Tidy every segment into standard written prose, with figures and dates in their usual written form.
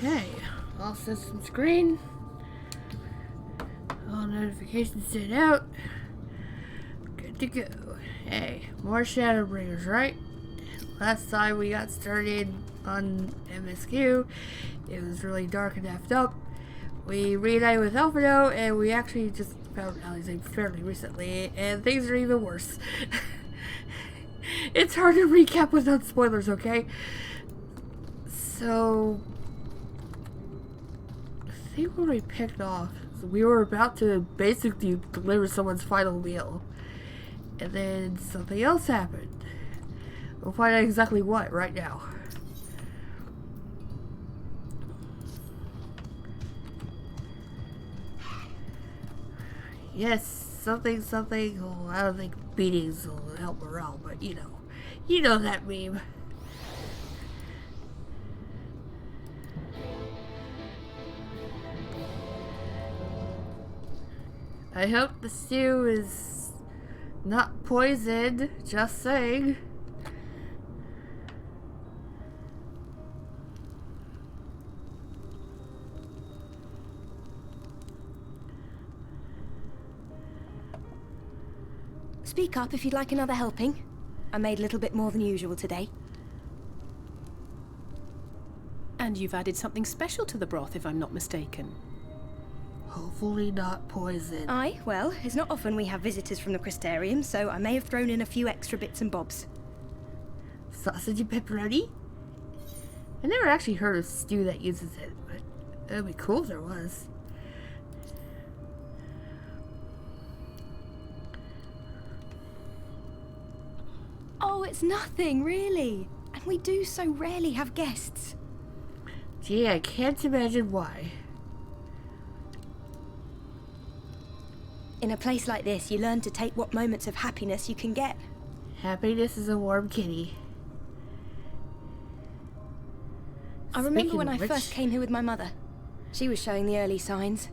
Okay, all systems green. All notifications sent out. Good to go. Hey, more Shadowbringers, right? Last time we got started on MSQ, it was really dark and effed up. We reunited with Alfredo, and we actually just found Alizé fairly recently, and things are even worse. It's hard to recap without spoilers, okay? So, I think when we picked off, we were about to basically deliver someone's final meal. And then something else happened. We'll find out exactly what right now. Yes, something. Oh, I don't think beatings will help morale, but you know that meme. I hope the stew is not poisoned, just saying. Speak up if you'd like another helping. I made a little bit more than usual today. And you've added something special to the broth, if I'm not mistaken. Hopefully not poison. Aye, well, it's not often we have visitors from the Crystarium, so I may have thrown in a few extra bits and bobs. Sausage and pepperoni? I never actually heard of stew that uses it, but it'd be cool if there was. Oh, it's nothing, really. And we do so rarely have guests. Gee, I can't imagine why. In a place like this, you learn to take what moments of happiness you can get. Happiness is a warm kitty. I remember when I first came here with my mother. She was showing the early signs.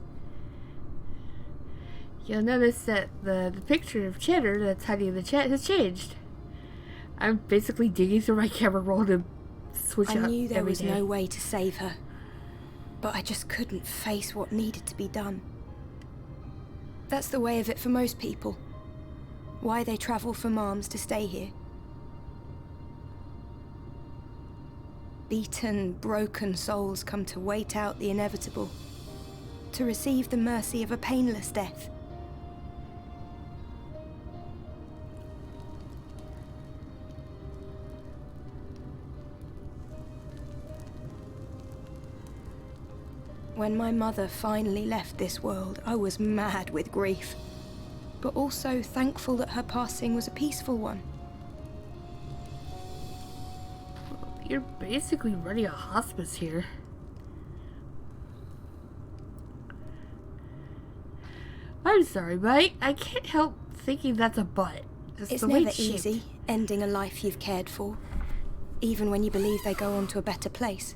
You'll notice that the picture of Cheddar that's hiding in the chat has changed. I'm basically digging through my camera roll to switch out I knew there every was day. no way to save her. But I just couldn't face what needed to be done. That's the way of it for most people. Why they travel from arms to stay here. Beaten, broken souls come to wait out the inevitable. To receive the mercy of a painless death. When my mother finally left this world, I was mad with grief, but also thankful that her passing was a peaceful one. You're basically running a hospice here. I'm sorry, but I can't help thinking that's a butt. Just It's the way never it's shaped. easy, ending a life you've cared for, even when you believe they go on to a better place.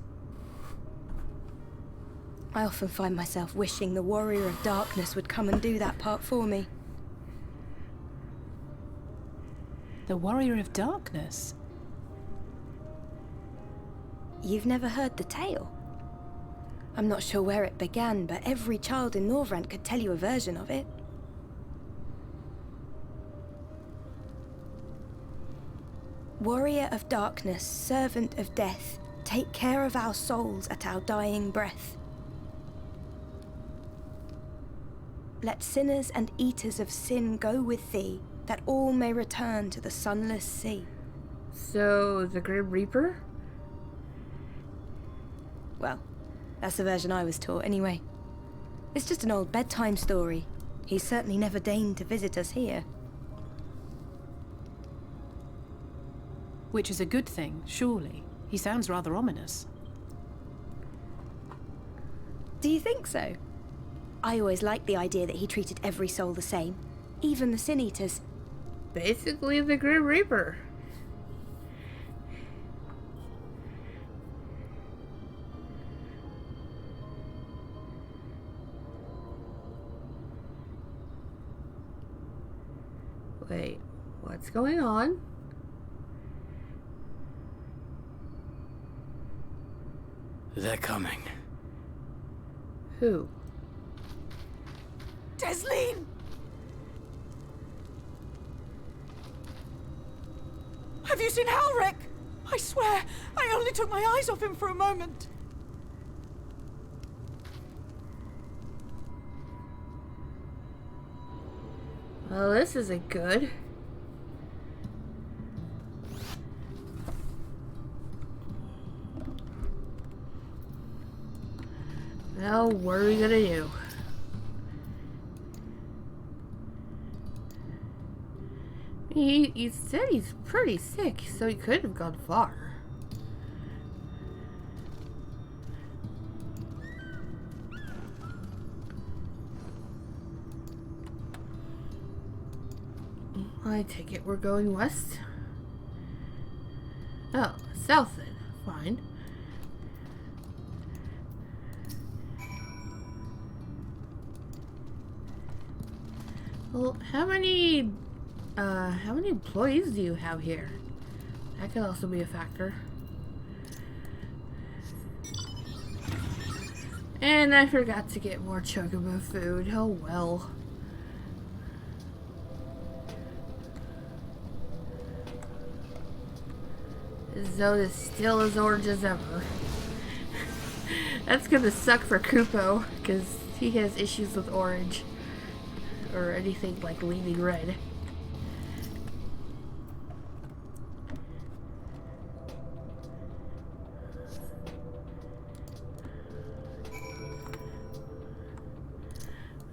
I often find myself wishing the Warrior of Darkness would come and do that part for me. The Warrior of Darkness? You've never heard the tale? I'm not sure where it began, but every child in Norvrant could tell you a version of it. Warrior of Darkness, servant of death, take care of our souls at our dying breath. Let sinners and eaters of sin go with thee, that all may return to the sunless sea. So, the Grim Reaper? Well, that's the version I was taught anyway. It's just an old bedtime story. He's certainly never deigned to visit us here. Which is a good thing, surely. He sounds rather ominous. Do you think so? I always liked the idea that he treated every soul the same, even the Sin Eaters. Basically the Grim Reaper. Wait, what's going on? They're coming. Who? Desleen! Have you seen Halric? I swear, I only took my eyes off him for a moment. Well, this isn't good. Well, what are we gonna do? He said he's pretty sick, so he could have gone far. I take it we're going west? Oh, south then. Fine. Well, how many employees do you have here? That could also be a factor. And I forgot to get more chocobo food. Oh well. This zone is still as orange as ever. That's gonna suck for Kupo, because he has issues with orange. Or anything like leaning red.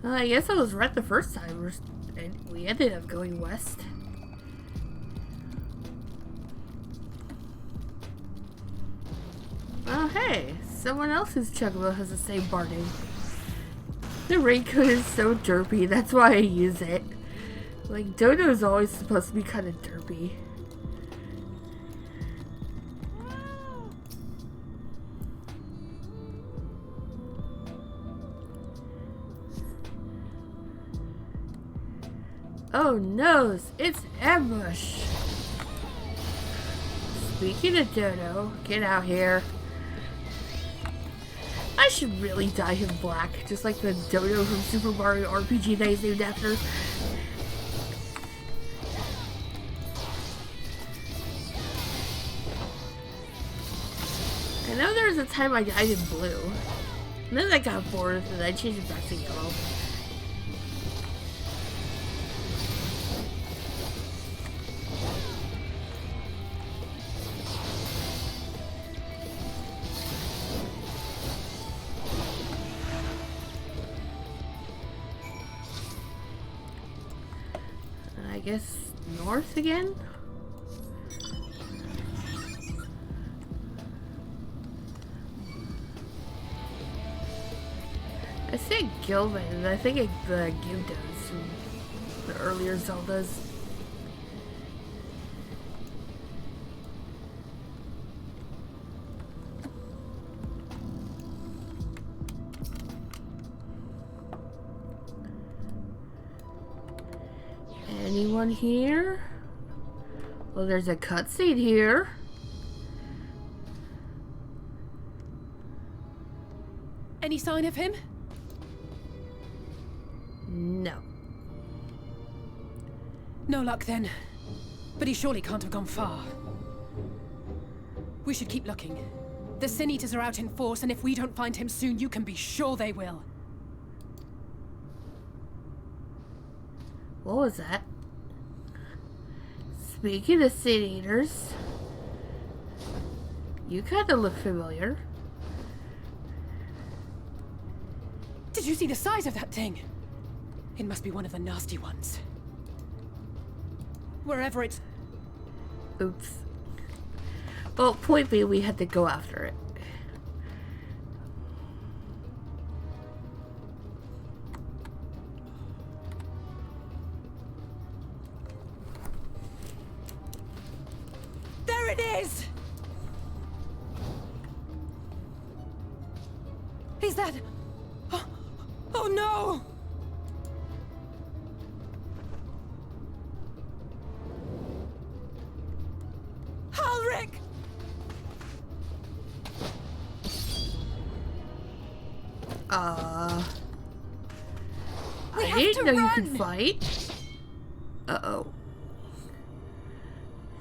Well, I guess I was right the first time. We ended up going west. Oh hey, someone else's chocobo has the same barding. The raincoat is so derpy, that's why I use it. Like, Dodo's always supposed to be kind of derpy. Oh no, it's ambush! Speaking of Dodo, get out here. I should really dye him black, just like the Dodo from Super Mario RPG that he's named after. I know there was a time I dyed him blue. And then I got bored and I changed it back to yellow. I guess north again? I say Gilman, and I think it's the Gyudos from the earlier Zeldas. Anyone here? Well, there's a cutscene here. Any sign of him? No. No luck then. But he surely can't have gone far. We should keep looking. The Sin Eaters are out in force, and if we don't find him soon, you can be sure they will. What was that? Speaking of Sin Eaters, you kind of look familiar. Did you see the size of that thing? It must be one of the nasty ones. Wherever it's... Oops. Well, point being, we had to go after it. There it is! Is that... Oh no! Halric! I have didn't to know you run. could fight. Uh-oh.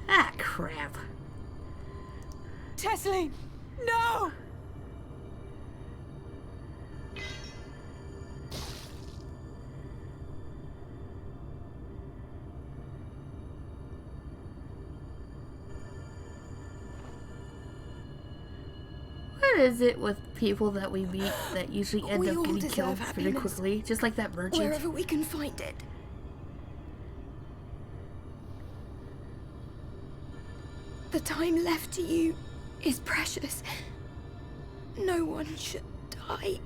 Ah, crap. Tesleen, no! What is it with people that we meet that usually end We up all getting deserve killed pretty happiness. quickly? Just like that merchant. Wherever we can find it. The time left to you is precious. No one should die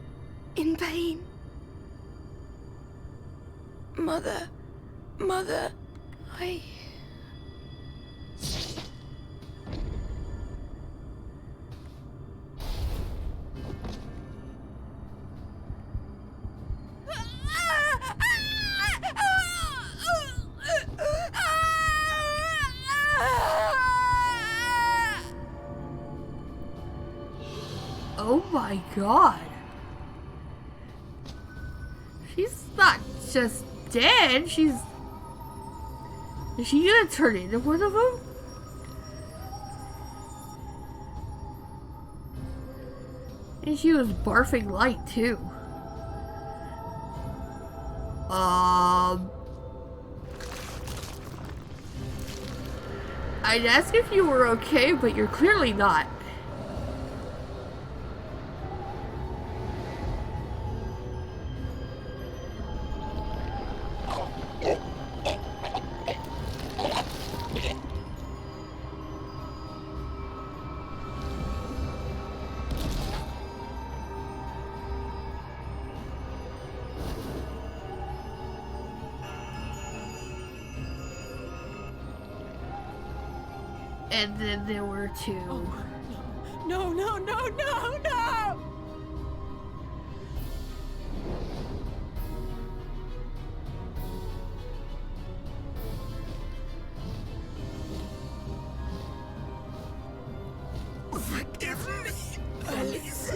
in pain. Mother, I... Oh my god. She's not just dead, she's... Is she gonna turn into one of them? And she was barfing light too. I'd ask if you were okay, but you're clearly not. And then there were two. No, no, no, no, no! Forgive me, Alice.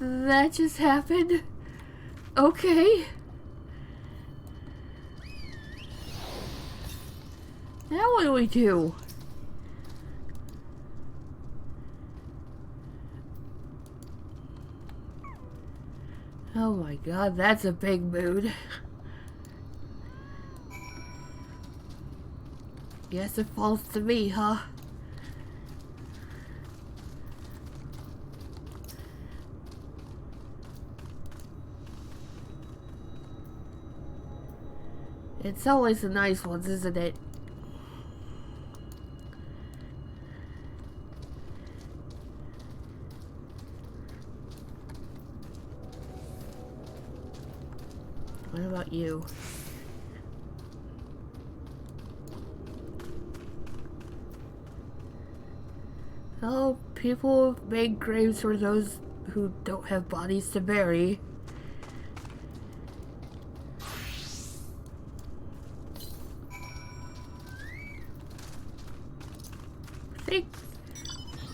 That just happened? Okay. Now what do we do? Oh my god, that's a big mood. Guess it falls to me, huh? It's always the nice ones, isn't it? What about you? Oh, people make graves for those who don't have bodies to bury.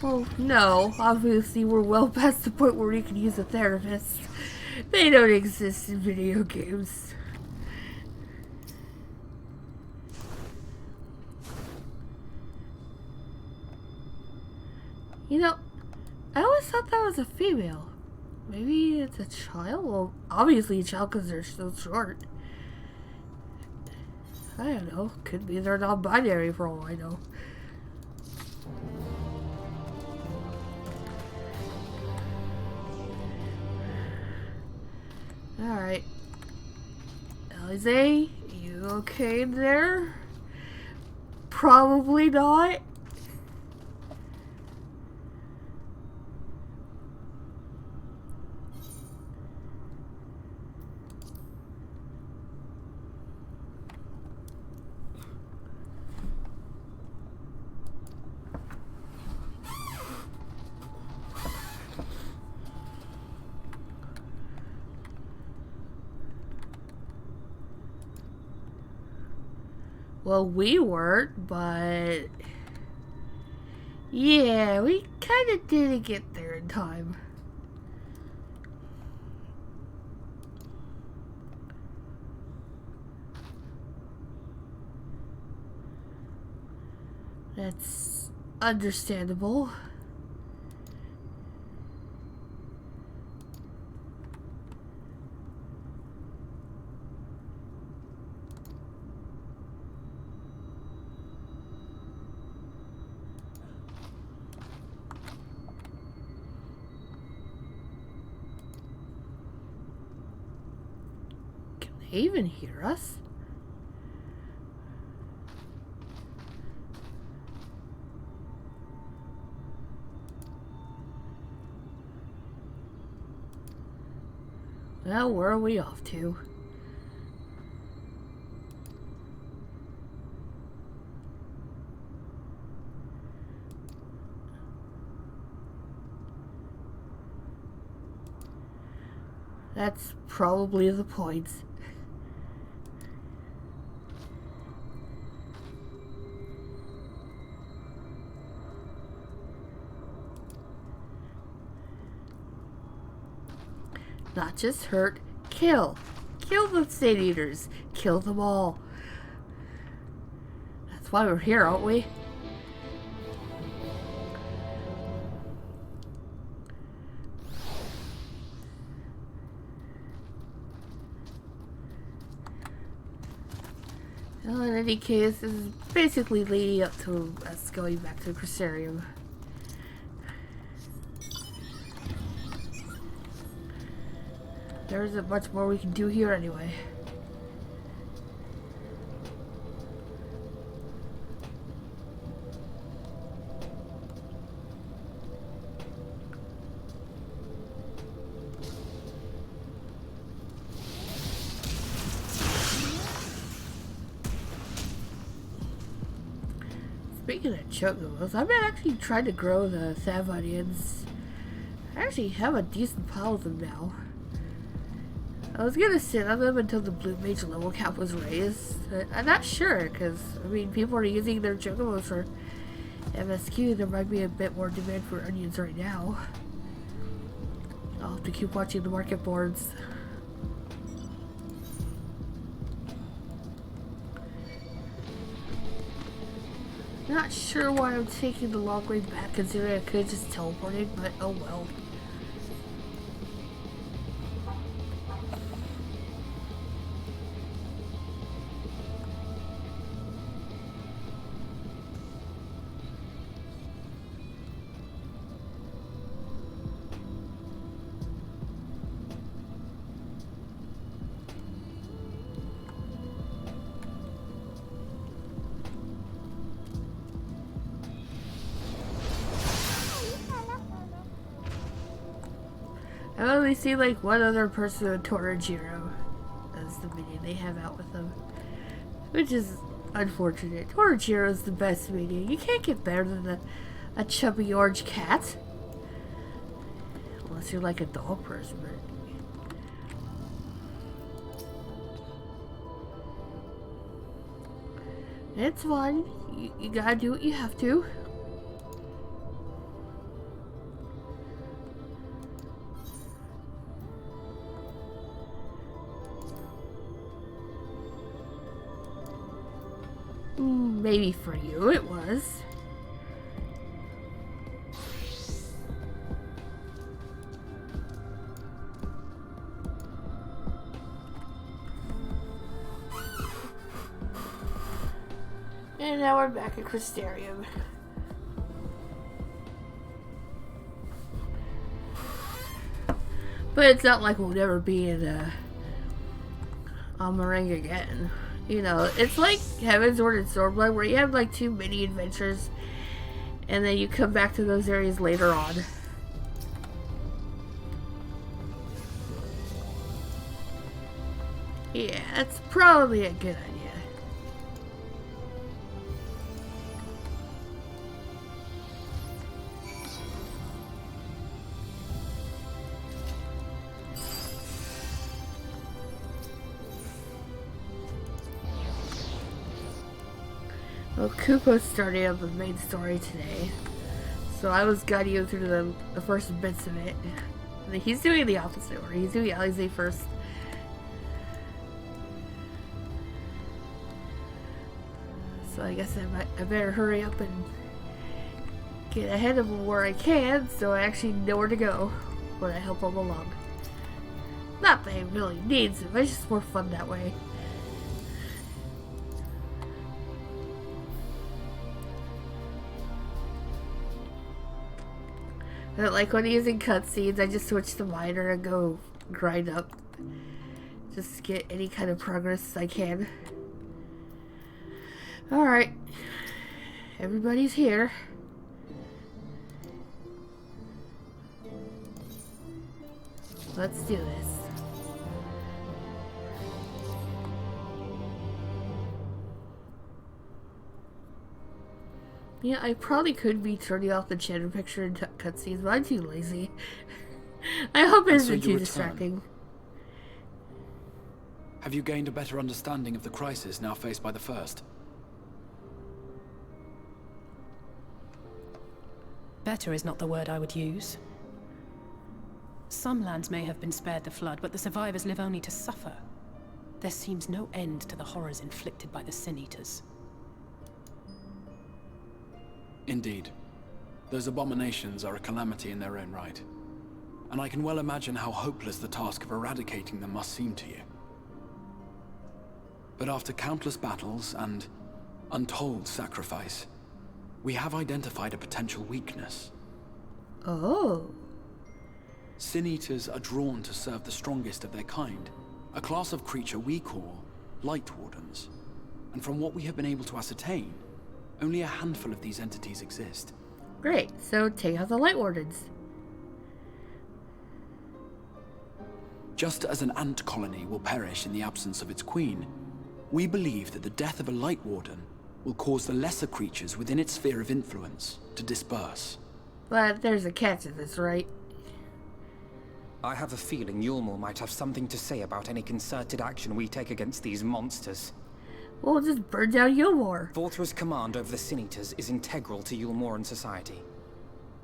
Well, no. Obviously, we're well past the point where we can use a therapist. They don't exist in video games. You know, I always thought that was a female. Maybe it's a child? Well, obviously a child because they're so short. I don't know. Could be they're non-binary for all I know. Alright. Alize, you okay there? Probably not. Well, we weren't, but yeah, we kind of didn't get there in time. That's understandable. Can they even hear us? Well, where are we off to? That's probably the point. Not just hurt, kill. Kill the State Eaters. Kill them all. That's why we're here, aren't we? Well, in any case, this is basically leading up to us going back to Crystarium. There isn't much more we can do here anyway. Speaking of chocobos, I've been actually trying to grow the Thavonians. I actually have a decent pile of them now. I was gonna sit on them until the blue mage level cap was raised. I'm not sure, because, I mean, people are using their chocobos for MSQ. There might be a bit more demand for onions right now. I'll have to keep watching the market boards. Not sure why I'm taking the long way back, considering I could have just teleported, but oh well. I've only seen like one other person with Torajiro as the minion they have out with them, which is unfortunate. Torajiro is the best minion. You can't get better than a chubby orange cat. Unless you're like a dog person. But it's fine. You gotta do what you have to. Maybe for you it was. And now we're back at Crystarium. But it's not like we'll never be in Amarang again. You know, it's like Heaven's Sword and Stormblood, where you have like 2 mini adventures and then you come back to those areas later on. Yeah, that's probably a good idea. Well, Kupo's starting up the main story today, so I was guiding you through the first bits of it. And he's doing the opposite order. He's doing Alize first. So I guess I better hurry up and get ahead of him where I can, so I actually know where to go when I help him along. Not that he really needs it, but it's just more fun that way. I don't like when using cutscenes, I just switch to minor and go grind up. Just to get any kind of progress I can. Alright. Everybody's here. Let's do this. Yeah, I probably could be turning off the channel picture and cutscenes, but I'm too lazy. I hope it isn't too distracting. Have you gained a better understanding of the crisis now faced by the First? Better is not the word I would use. Some lands may have been spared the flood, but the survivors live only to suffer. There seems no end to the horrors inflicted by the Sin Eaters. Indeed. Those abominations are a calamity in their own right. And I can well imagine how hopeless the task of eradicating them must seem to you. But after countless battles and untold sacrifice, we have identified a potential weakness. Oh. Sin Eaters are drawn to serve the strongest of their kind, a class of creature we call Light Wardens. And from what we have been able to ascertain, only a handful of these entities exist. Great, so take out the Light Wardens. Just as an ant colony will perish in the absence of its queen, we believe that the death of a Light Warden will cause the lesser creatures within its sphere of influence to disperse. But there's a catch to this, right? I have a feeling Yulmor might have something to say about any concerted action we take against these monsters. We'll just burn down Yulmor. Voltra's command over the Sin Eaters is integral to Yulmoran society.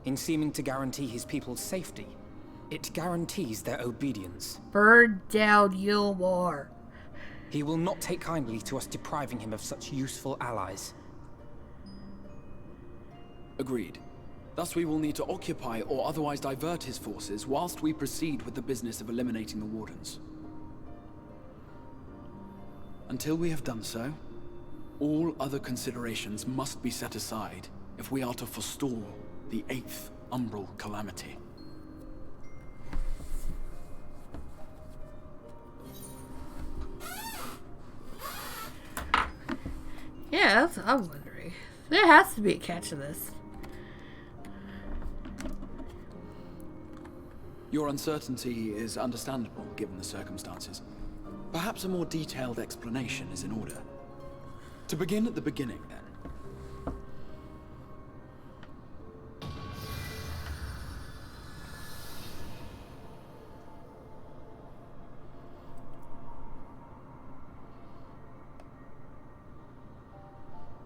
In seeming to guarantee his people's safety, it guarantees their obedience. Burn down Yulmor. He will not take kindly to us depriving him of such useful allies. Agreed. Thus we will need to occupy or otherwise divert his forces whilst we proceed with the business of eliminating the Wardens. Until we have done so, all other considerations must be set aside if we are to forestall the 8th Umbral Calamity. Yeah, that's what I'm wondering. There has to be a catch to this. Your uncertainty is understandable given the circumstances. Perhaps a more detailed explanation is in order. To begin at the beginning, then.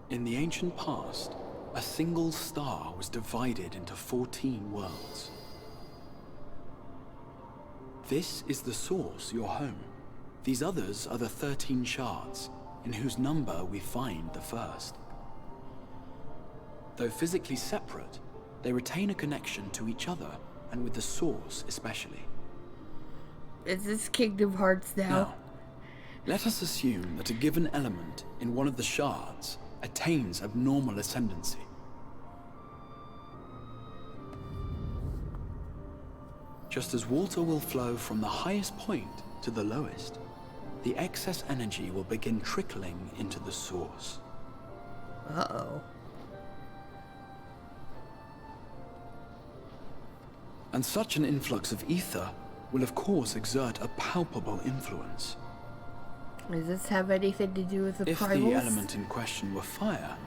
In the ancient past, a single star was divided into 14 worlds. This is the source, your home. These others are the 13 shards, in whose number we find the first. Though physically separate, they retain a connection to each other, and with the source especially. Is this Kingdom Hearts now? Now, let us assume that a given element in one of the shards attains abnormal ascendancy. Just as water will flow from the highest point to the lowest, the excess energy will begin trickling into the source. Uh-oh. And such an influx of ether will of course exert a palpable influence. Does this have anything to do with the If primals? the element in question were fire,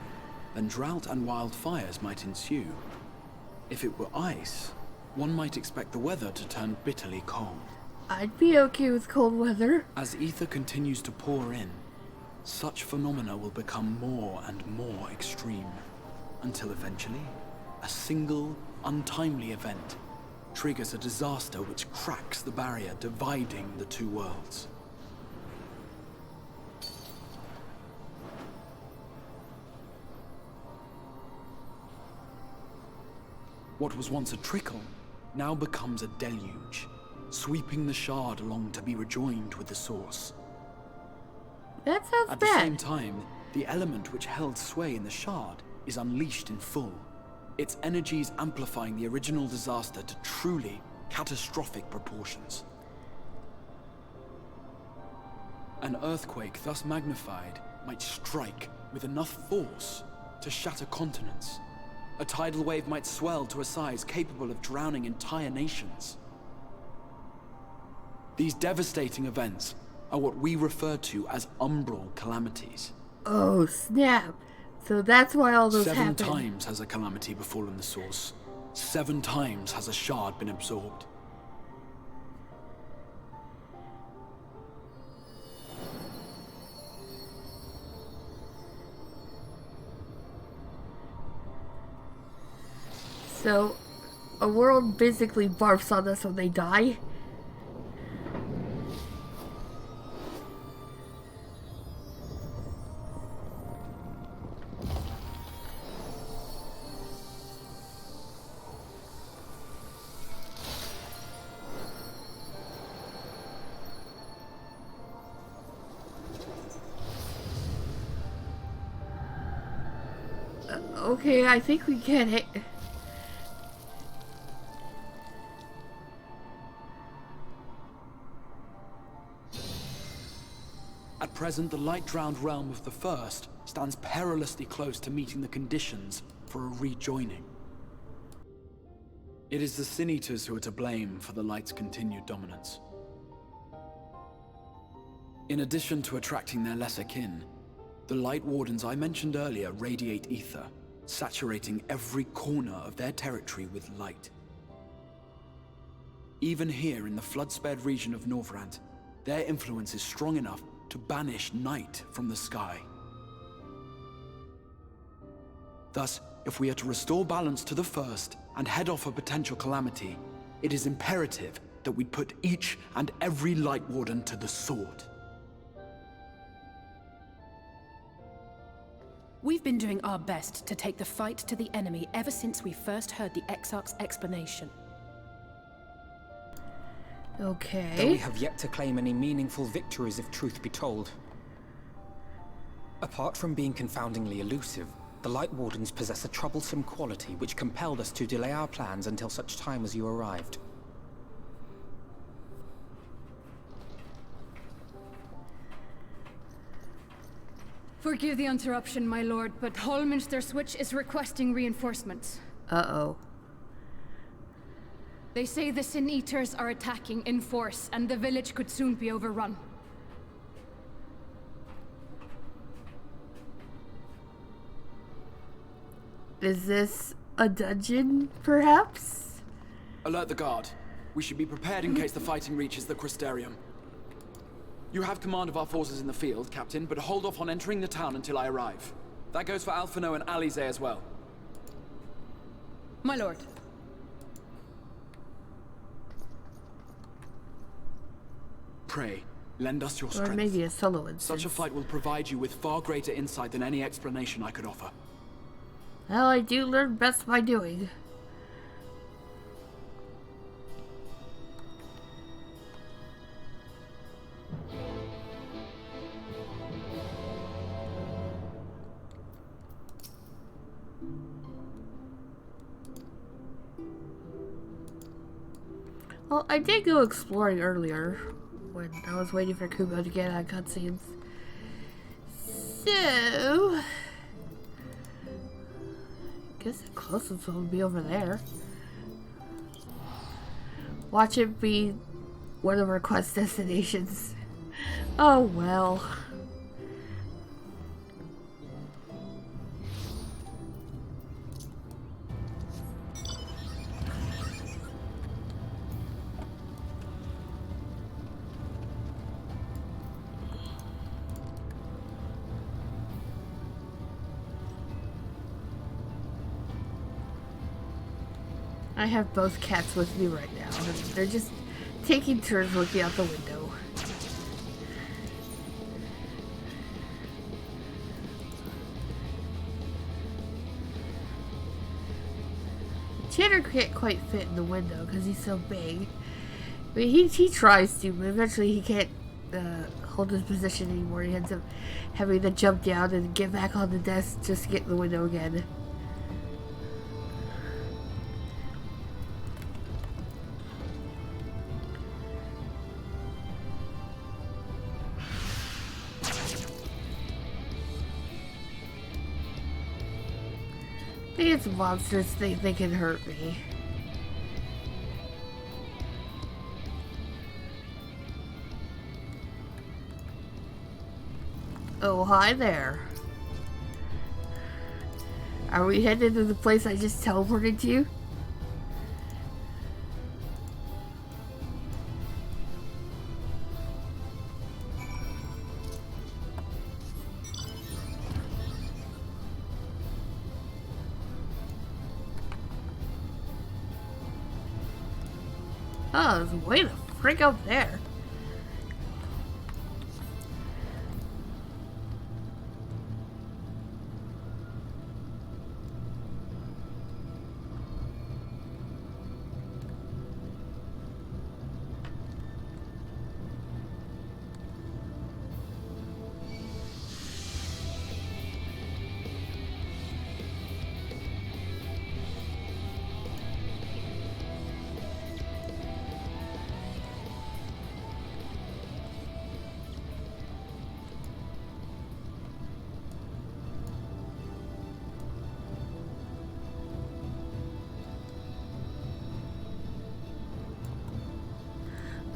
then drought and wildfires might ensue. If it were ice, one might expect the weather to turn bitterly cold. I'd be okay with cold weather. As ether continues to pour in, such phenomena will become more and more extreme, until eventually, a single, untimely event triggers a disaster which cracks the barrier dividing the two worlds. What was once a trickle now becomes a deluge, sweeping the shard along to be rejoined with the source. That sounds At bad. the same time, the element which held sway in the shard is unleashed in full, its energies amplifying the original disaster to truly catastrophic proportions. An earthquake thus magnified might strike with enough force to shatter continents. A tidal wave might swell to a size capable of drowning entire nations. These devastating events are what we refer to as umbral calamities. Oh, snap. So that's why all those 7 happen. times has a calamity befallen the source. 7 times has a shard been absorbed. So, a world basically barfs on us when they die. Okay, I think we get it. At present, the light-drowned realm of the First stands perilously close to meeting the conditions for a rejoining. It is the Sin Eaters who are to blame for the light's continued dominance. In addition to attracting their lesser kin, the Light Wardens I mentioned earlier radiate ether, saturating every corner of their territory with light. Even here in the flood-spared region of Norvrant, their influence is strong enough to banish night from the sky. Thus, if we are to restore balance to the First and head off a potential calamity, it is imperative that we put each and every Light Warden to the sword. We've been doing our best to take the fight to the enemy ever since we first heard the Exarch's explanation. Though we Okay. have yet to claim any meaningful victories if truth be told. Apart from being confoundingly elusive, the Light Wardens possess a troublesome quality which compelled us to delay our plans until such time as you arrived. Forgive the interruption, my lord, but Hallminster Switch is requesting reinforcements. Uh-oh. They say the Sin Eaters are attacking in force, and the village could soon be overrun. Is this a dungeon, perhaps? Alert the guard. We should be prepared in case the fighting reaches the Crystarium. You have command of our forces in the field, Captain, but hold off on entering the town until I arrive. That goes for Alphino and Alize as well. My lord. Pray, lend us your Or strength. maybe a solo instance. Such a fight will provide you with far greater insight than any explanation I could offer. Well, I do learn best by doing. Well, I did go exploring earlier when I was waiting for Kubo to get on cutscenes. So, guess the closest one would be over there. Watch it be one of our quest destinations. Oh well. I have both cats with me right now. They're just taking turns looking out the window. Tanner can't quite fit in the window because he's so big. I mean, he tries to, but eventually he can't hold his position anymore. He ends up having to jump down and get back on the desk just to get in the window again. These monsters think they can hurt me. Oh, hi there. Are we headed to the place I just teleported to? Oh, there's way the frick up there.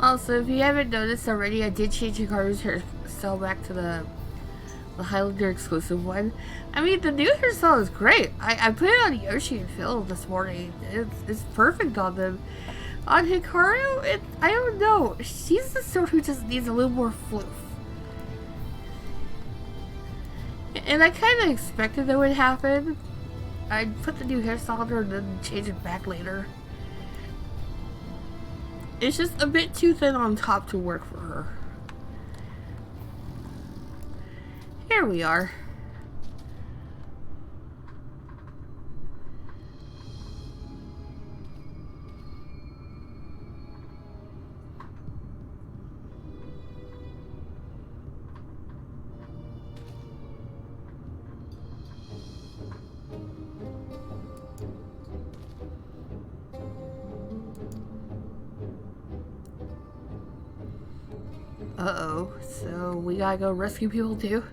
Also, if you haven't noticed already, I did change Hikaru's hairstyle back to the Highlander exclusive one. I mean, the new hairstyle is great. I put it on Yoshi and Phil this morning. It's perfect on them. On Hikaru, I don't know. She's the sort who just needs a little more floof. And I kind of expected that would happen. I'd put the new hairstyle on her and then change it back later. It's just a bit too thin on top to work for her. Here we are. Uh-oh, so we gotta go rescue people too?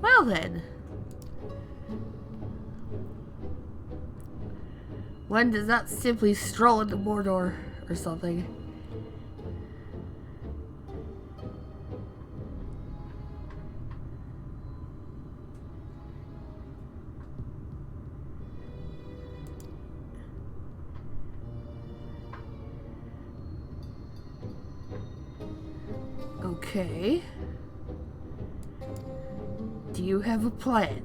Well then. One does not simply stroll into Mordor or something. Okay. Do you have a plan?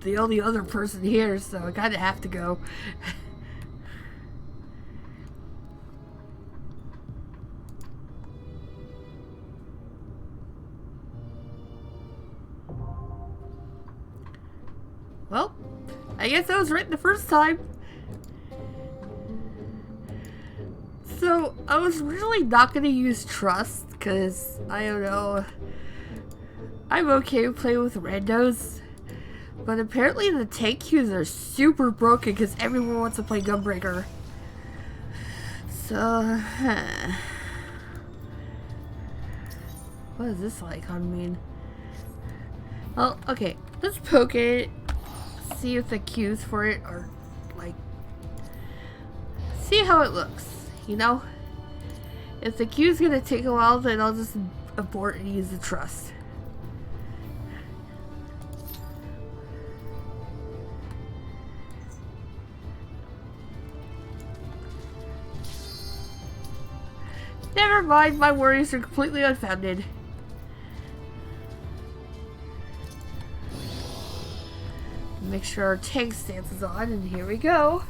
The only other person here, so I kinda have to go. Well, I guess I was right the first time. So, I was really not gonna use trust, because, I don't know, I'm okay with playing with randos. But apparently the tank queues are super broken because everyone wants to play Gunbreaker. So, what is this like on me? Well, okay, let's poke it. See if the queues for it are like. See how it looks. you know? If the queue's gonna take a while, then I'll just abort and use the trust. Never mind, my worries are completely unfounded. Make sure our tank stance is on, and here we go.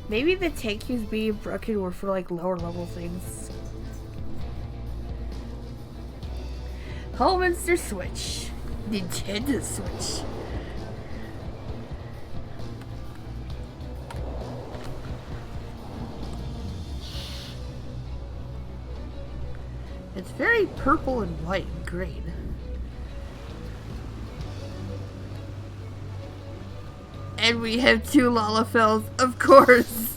Maybe the tank queues being broken were for like lower level things. Holminster Switch. Nintendo Switch. It's very purple and white and green. And we have 2 Lalafels, of course.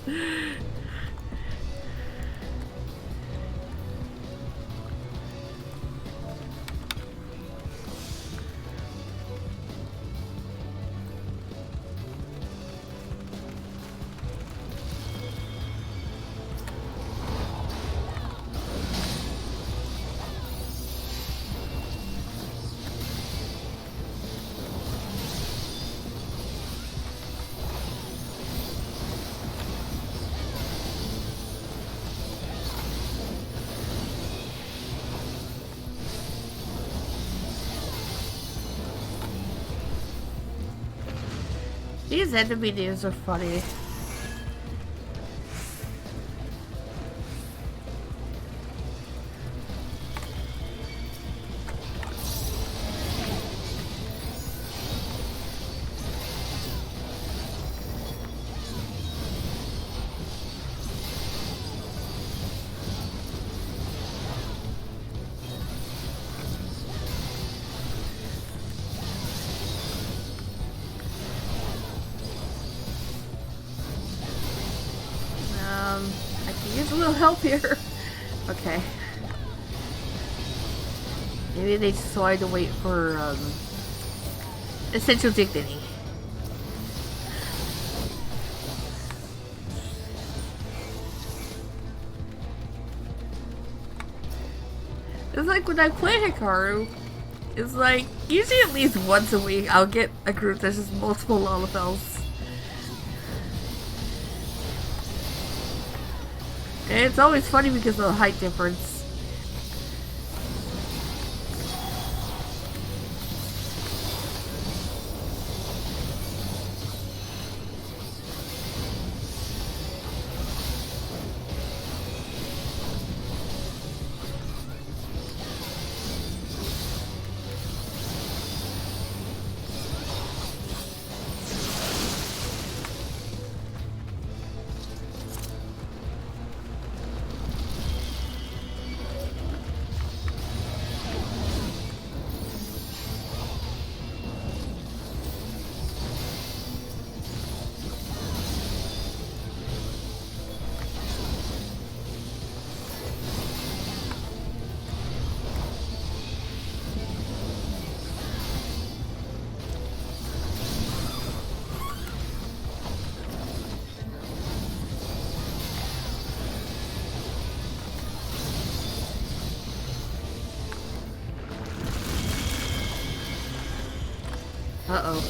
These enemy names are funny. I can use a little help here. Okay. Maybe they just wanted to wait for, essential dignity. It's like when I play Hikaru, it's like, usually at least once a week I'll get a group that's just multiple Lalafels. And it's always funny because of the height difference. Uh-oh.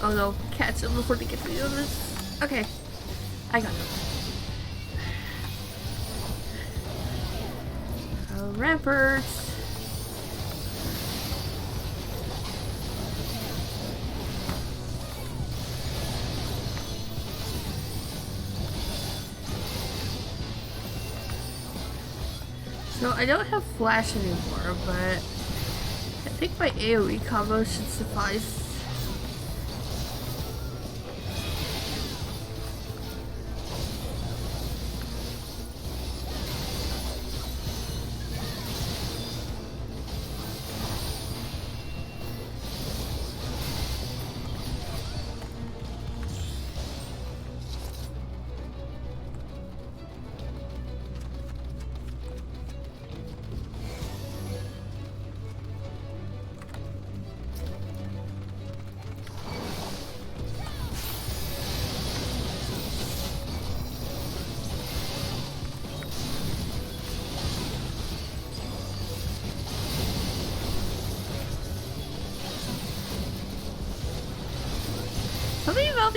Oh no, catch them before they get to the others. Okay. I got them. Ramparts. So I don't have flash anymore, but I think my AoE combo should suffice.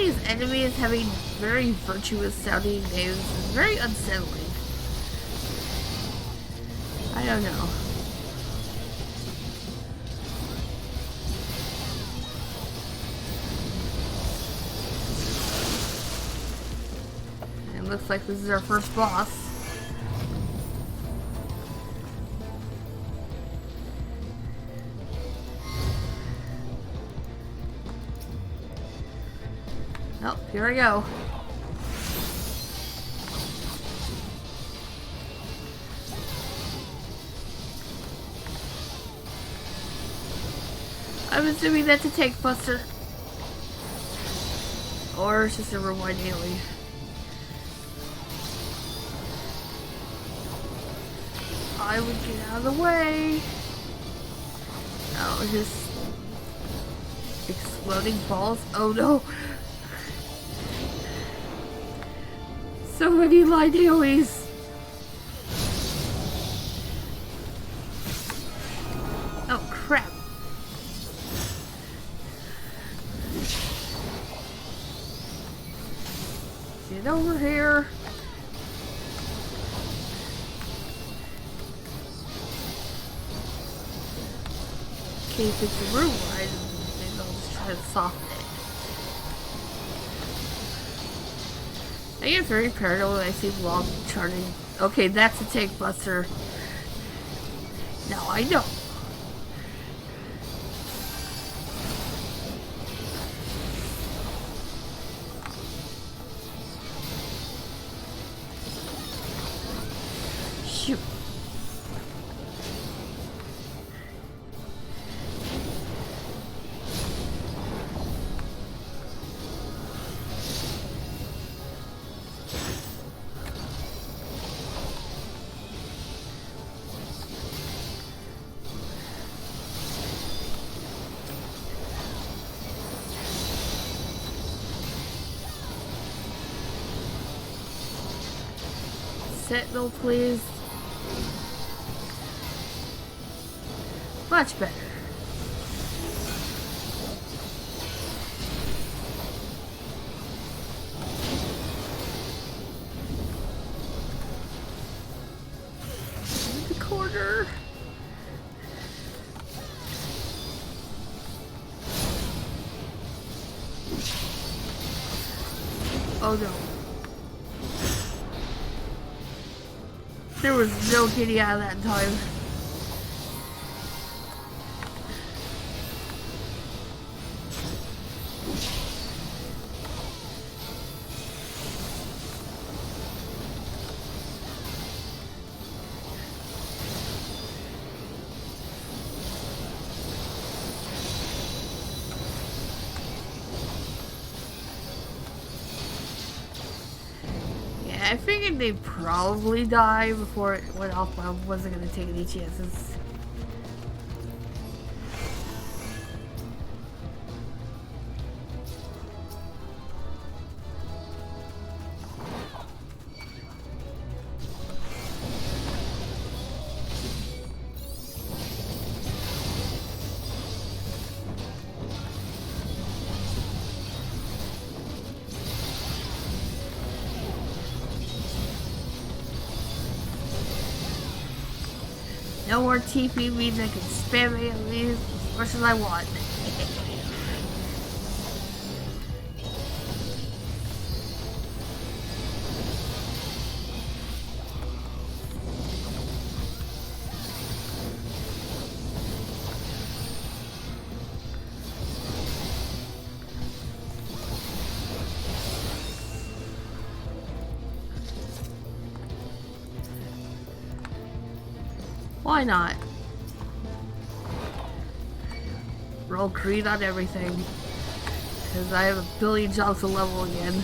these enemies having very virtuous sounding names is very unsettling. I don't know. It looks like this is our first boss. Oh, here I go. I'm assuming that's a tank buster. Or it's just a rewind alien. I would get out of the way. Oh, just exploding balls. Oh no. So many light AoEs. Oh crap. Get over here. Okay, if it's a room wide, maybe I'll just try to soften it. I get very paranoid when I see long charging. Okay, that's a tank buster. Now I know. Shoot. Sentinel, please. Much better. In the corner. Oh no. There was no getting out of that in time. I figured they'd probably die before it went off, but I wasn't going to take any chances. No more TP means I can spam AoEs as much as I want. Why not? Roll green on everything. Because I have a billion jobs to level again.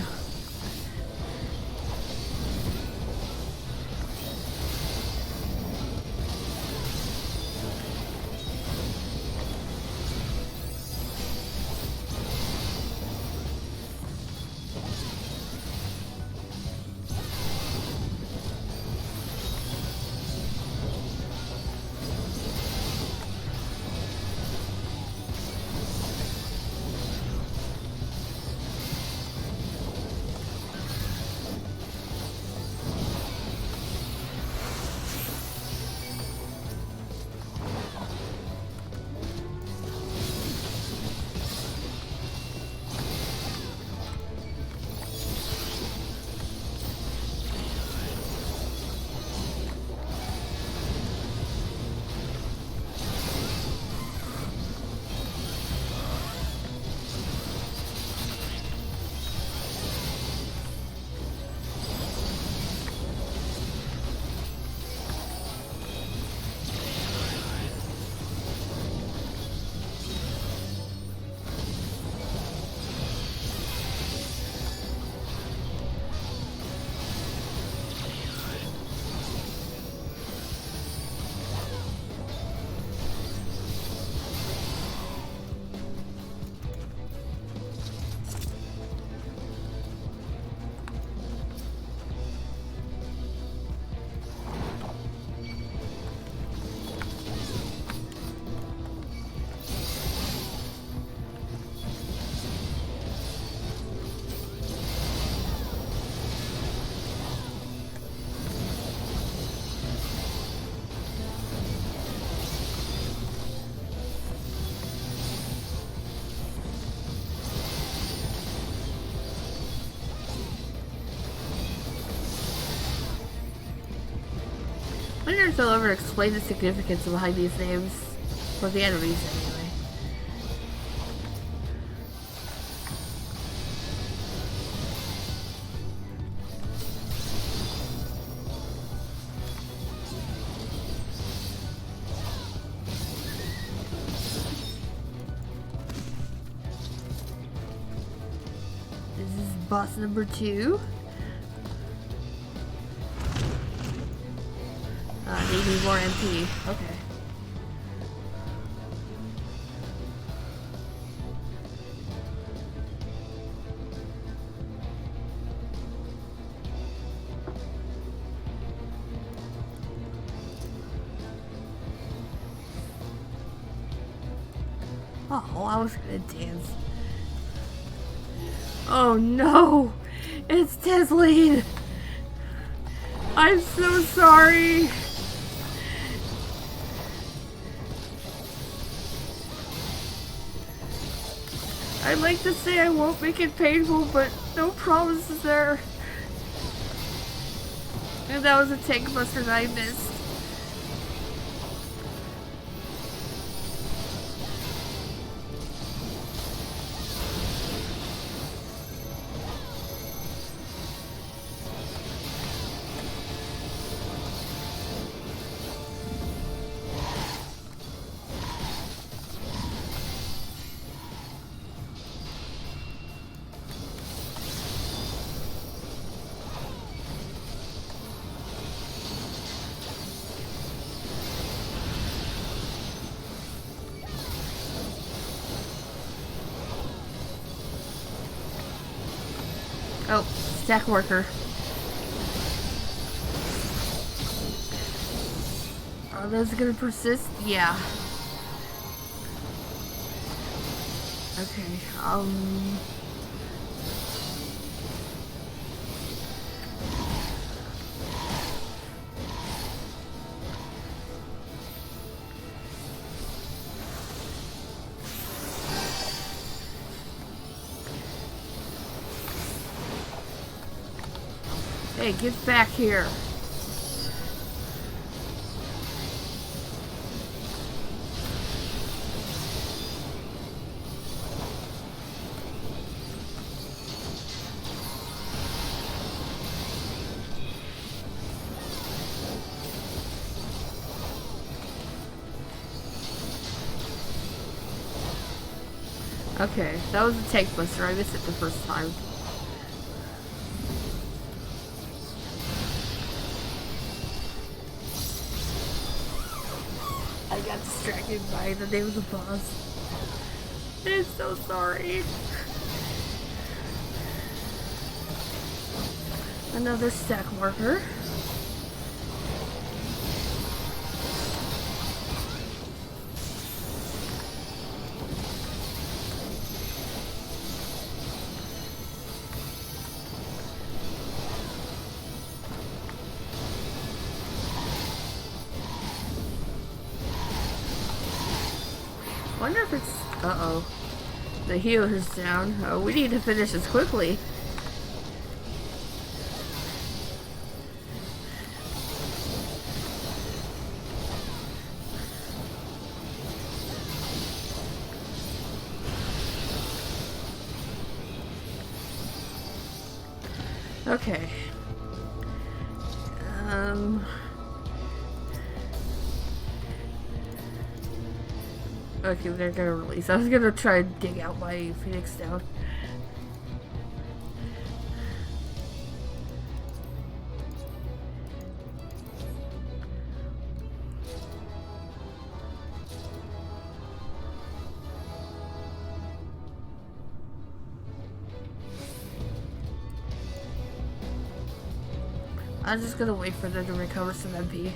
I wonder if they'll ever explain the significance behind these names. For the enemies, anyway. This is boss number 2. Need more MP. Okay. Oh, I was gonna dance. Oh no! It's Tesleen! I'm so sorry! I'd like to say I won't make it painful, but no promises there. And that was a tank buster that I missed. Oh, stack worker. Are those gonna persist? Yeah. Okay, Hey, get back here. Okay, that was a tank buster. I missed it the first time. I got distracted by the name of the boss. I'm so sorry. Another stack marker. Wonder if it's... Uh-oh. The healer's down. Oh, we need to finish this quickly. Okay. Okay, they're gonna release. I was gonna try and dig out my Phoenix down. I'm just gonna wait for them to recover some MP.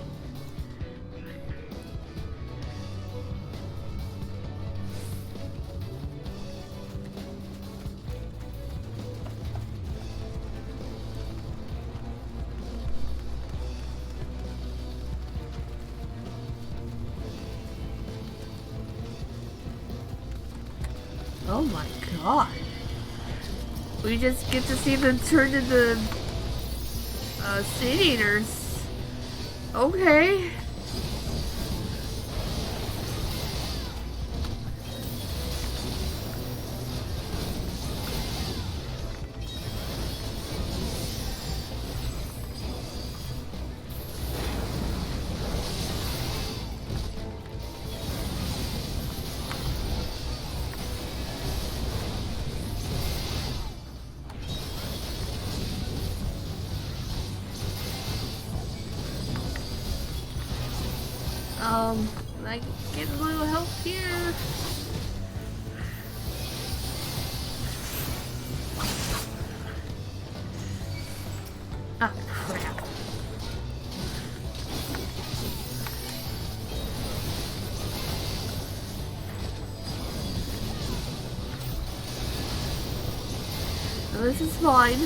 Oh my god. We just get to see them turn into Sin Eaters. Okay. I get a little help here. Ah, crap. Well, this is fine.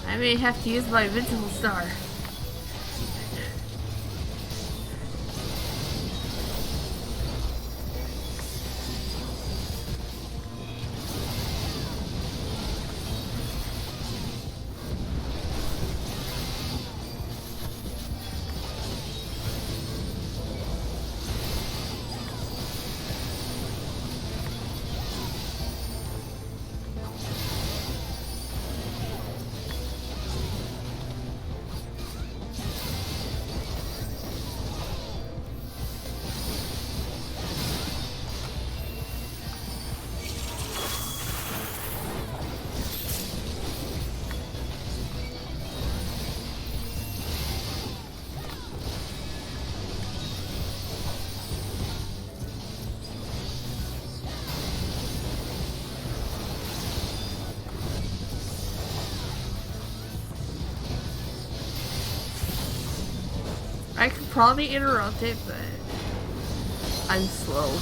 I may have to use my invincible star. I could probably interrupt it, but I'm slow.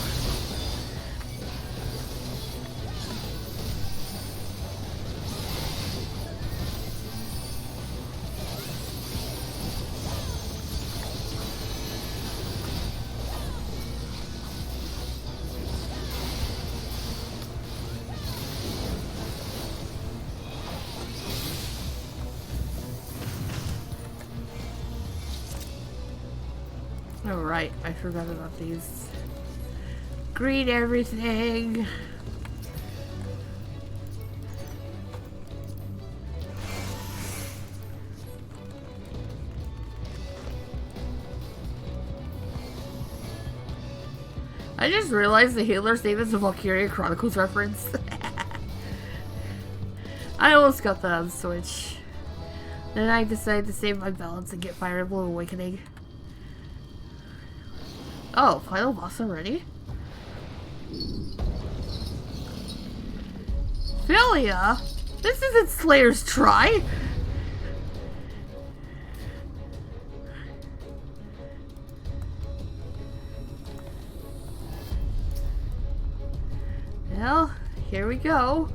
Oh right, I forgot about these. Green everything. I just realized the healer's name is a Valkyria Chronicles reference. I almost got that on Switch. Then I decided to save my balance and get Fire Emblem Awakening. Oh, final boss already? Philia? This isn't Slayer's Try! Well, here we go.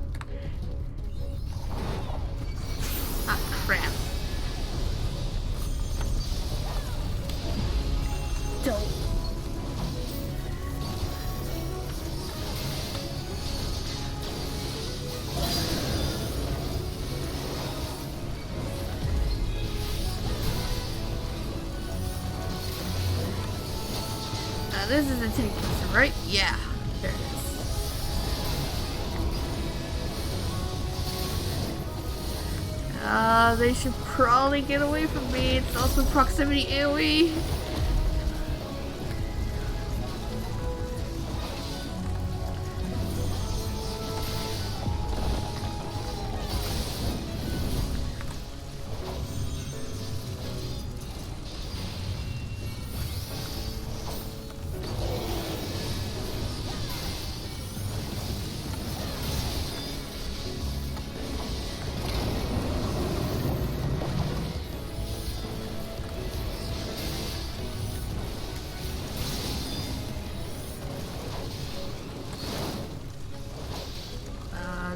Ah, crap. Don't. This is a tank monster, right? Yeah, there it is. They should probably get away from me. It's also proximity AoE.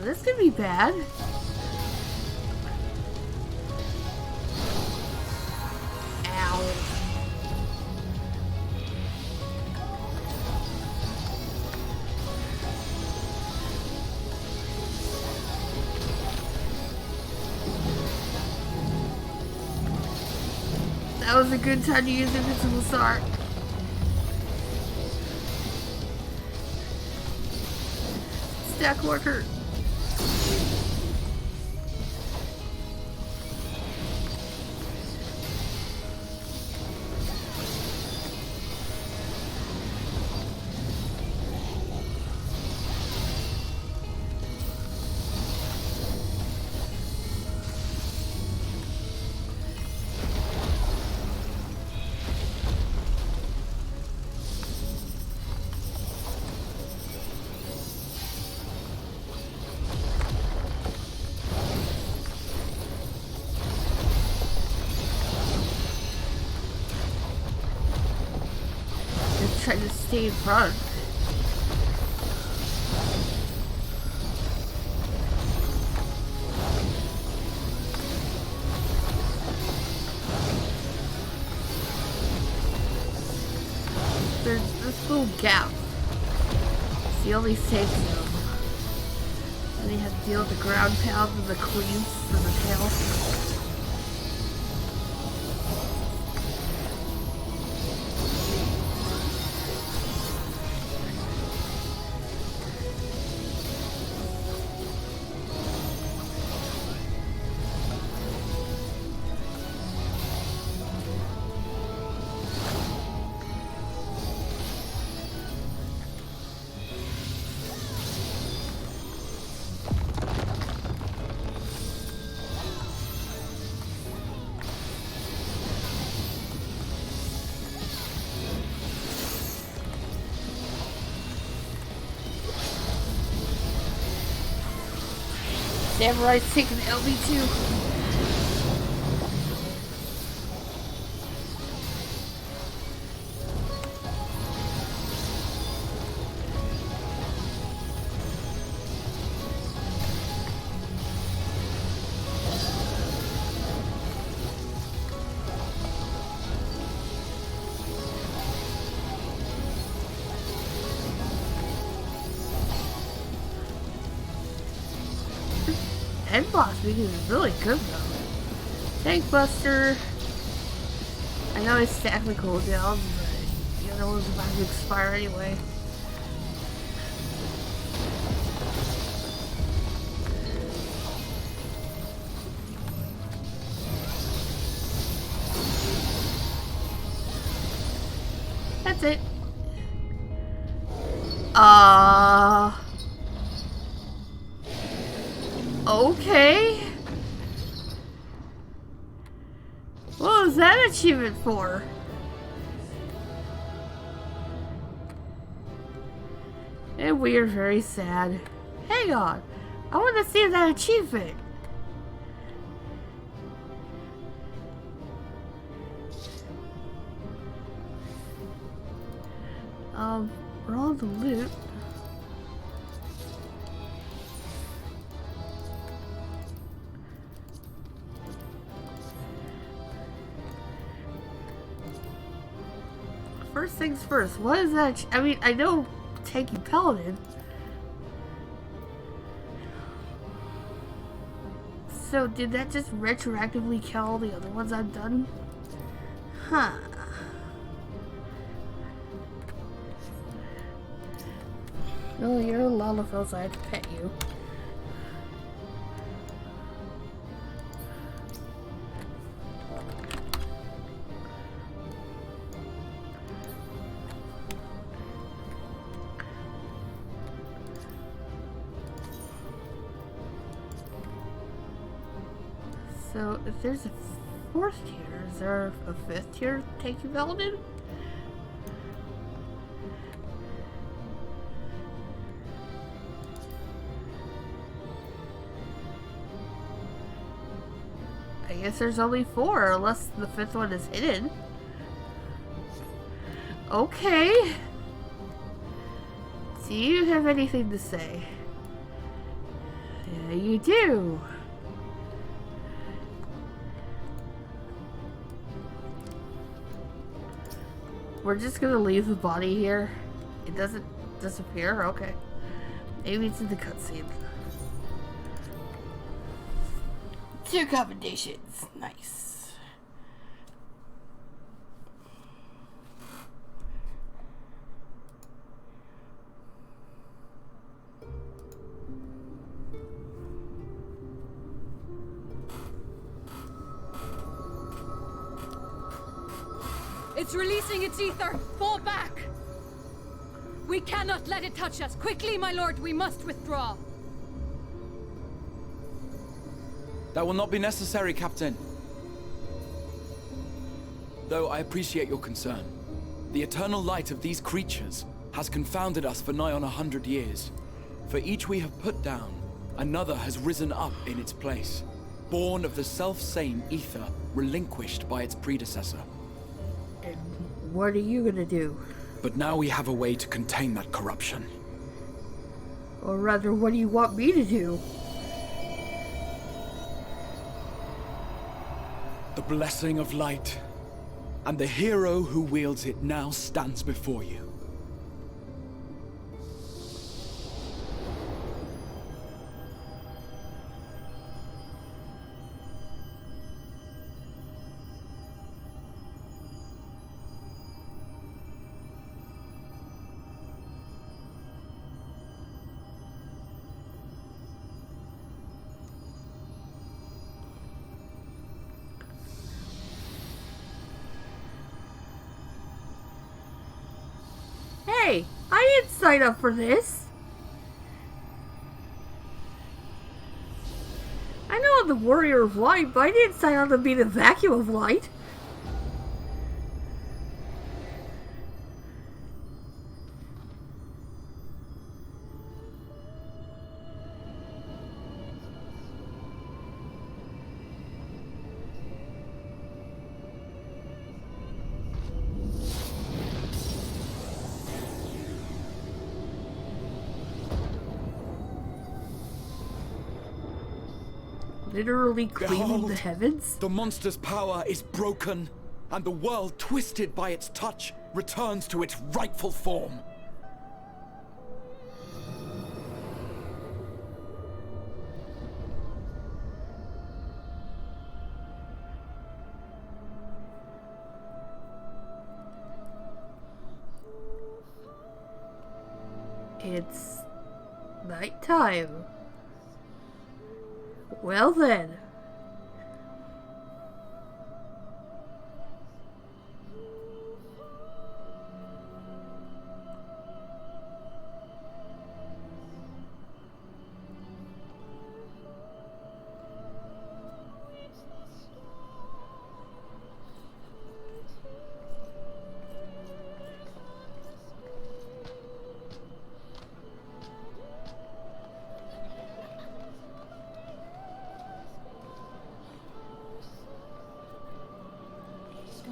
this could be bad. Ow. That was a good time to use Invincible Star. Stack worker. Trying to stay in front. There's this little gap. It's the only safe zone. And they have to deal with the ground pound and the cleaves and the tail. Samurai's taking LB2. End boss meeting is really good though. Tank Buster. I know it's technically cooldown, but the other one's about to expire anyway. That's it. Okay. What was that achievement for? And we are very sad. Hang on. I want to see that achievement. We're on the loot. First things first, what is that? I mean, I know tanky paladin. So did that just retroactively kill all the other ones I've done? Huh. Oh, you're a Lalafel, so I have to pet you. So, if there's a 4th tier, is there a 5th tier tanky paladin? I guess there's only 4, unless the 5th one is hidden. Okay. Do you have anything to say? Yeah, you do. We're just gonna leave the body here. It doesn't disappear? Okay. Maybe it's in the cutscene. 2 commendations. Nice. It's releasing its ether! Fall back! We cannot let it touch us! Quickly, my lord, we must withdraw! That will not be necessary, Captain. Though I appreciate your concern. The eternal light of these creatures has confounded us for nigh on 100 years. For each we have put down, another has risen up in its place, born of the self-same ether relinquished by its predecessor. And what are you gonna do? But now we have a way to contain that corruption. Or rather, what do you want me to do? The blessing of light, and the hero who wields it now stands before you. Hey, I didn't sign up for this. I know I'm the Warrior of Light, but I didn't sign up to be the Vacuum of Light. Literally cleaning Behold, the heavens? the monster's power is broken, and the world, twisted by its touch, returns to its rightful form. It's nighttime. Well then.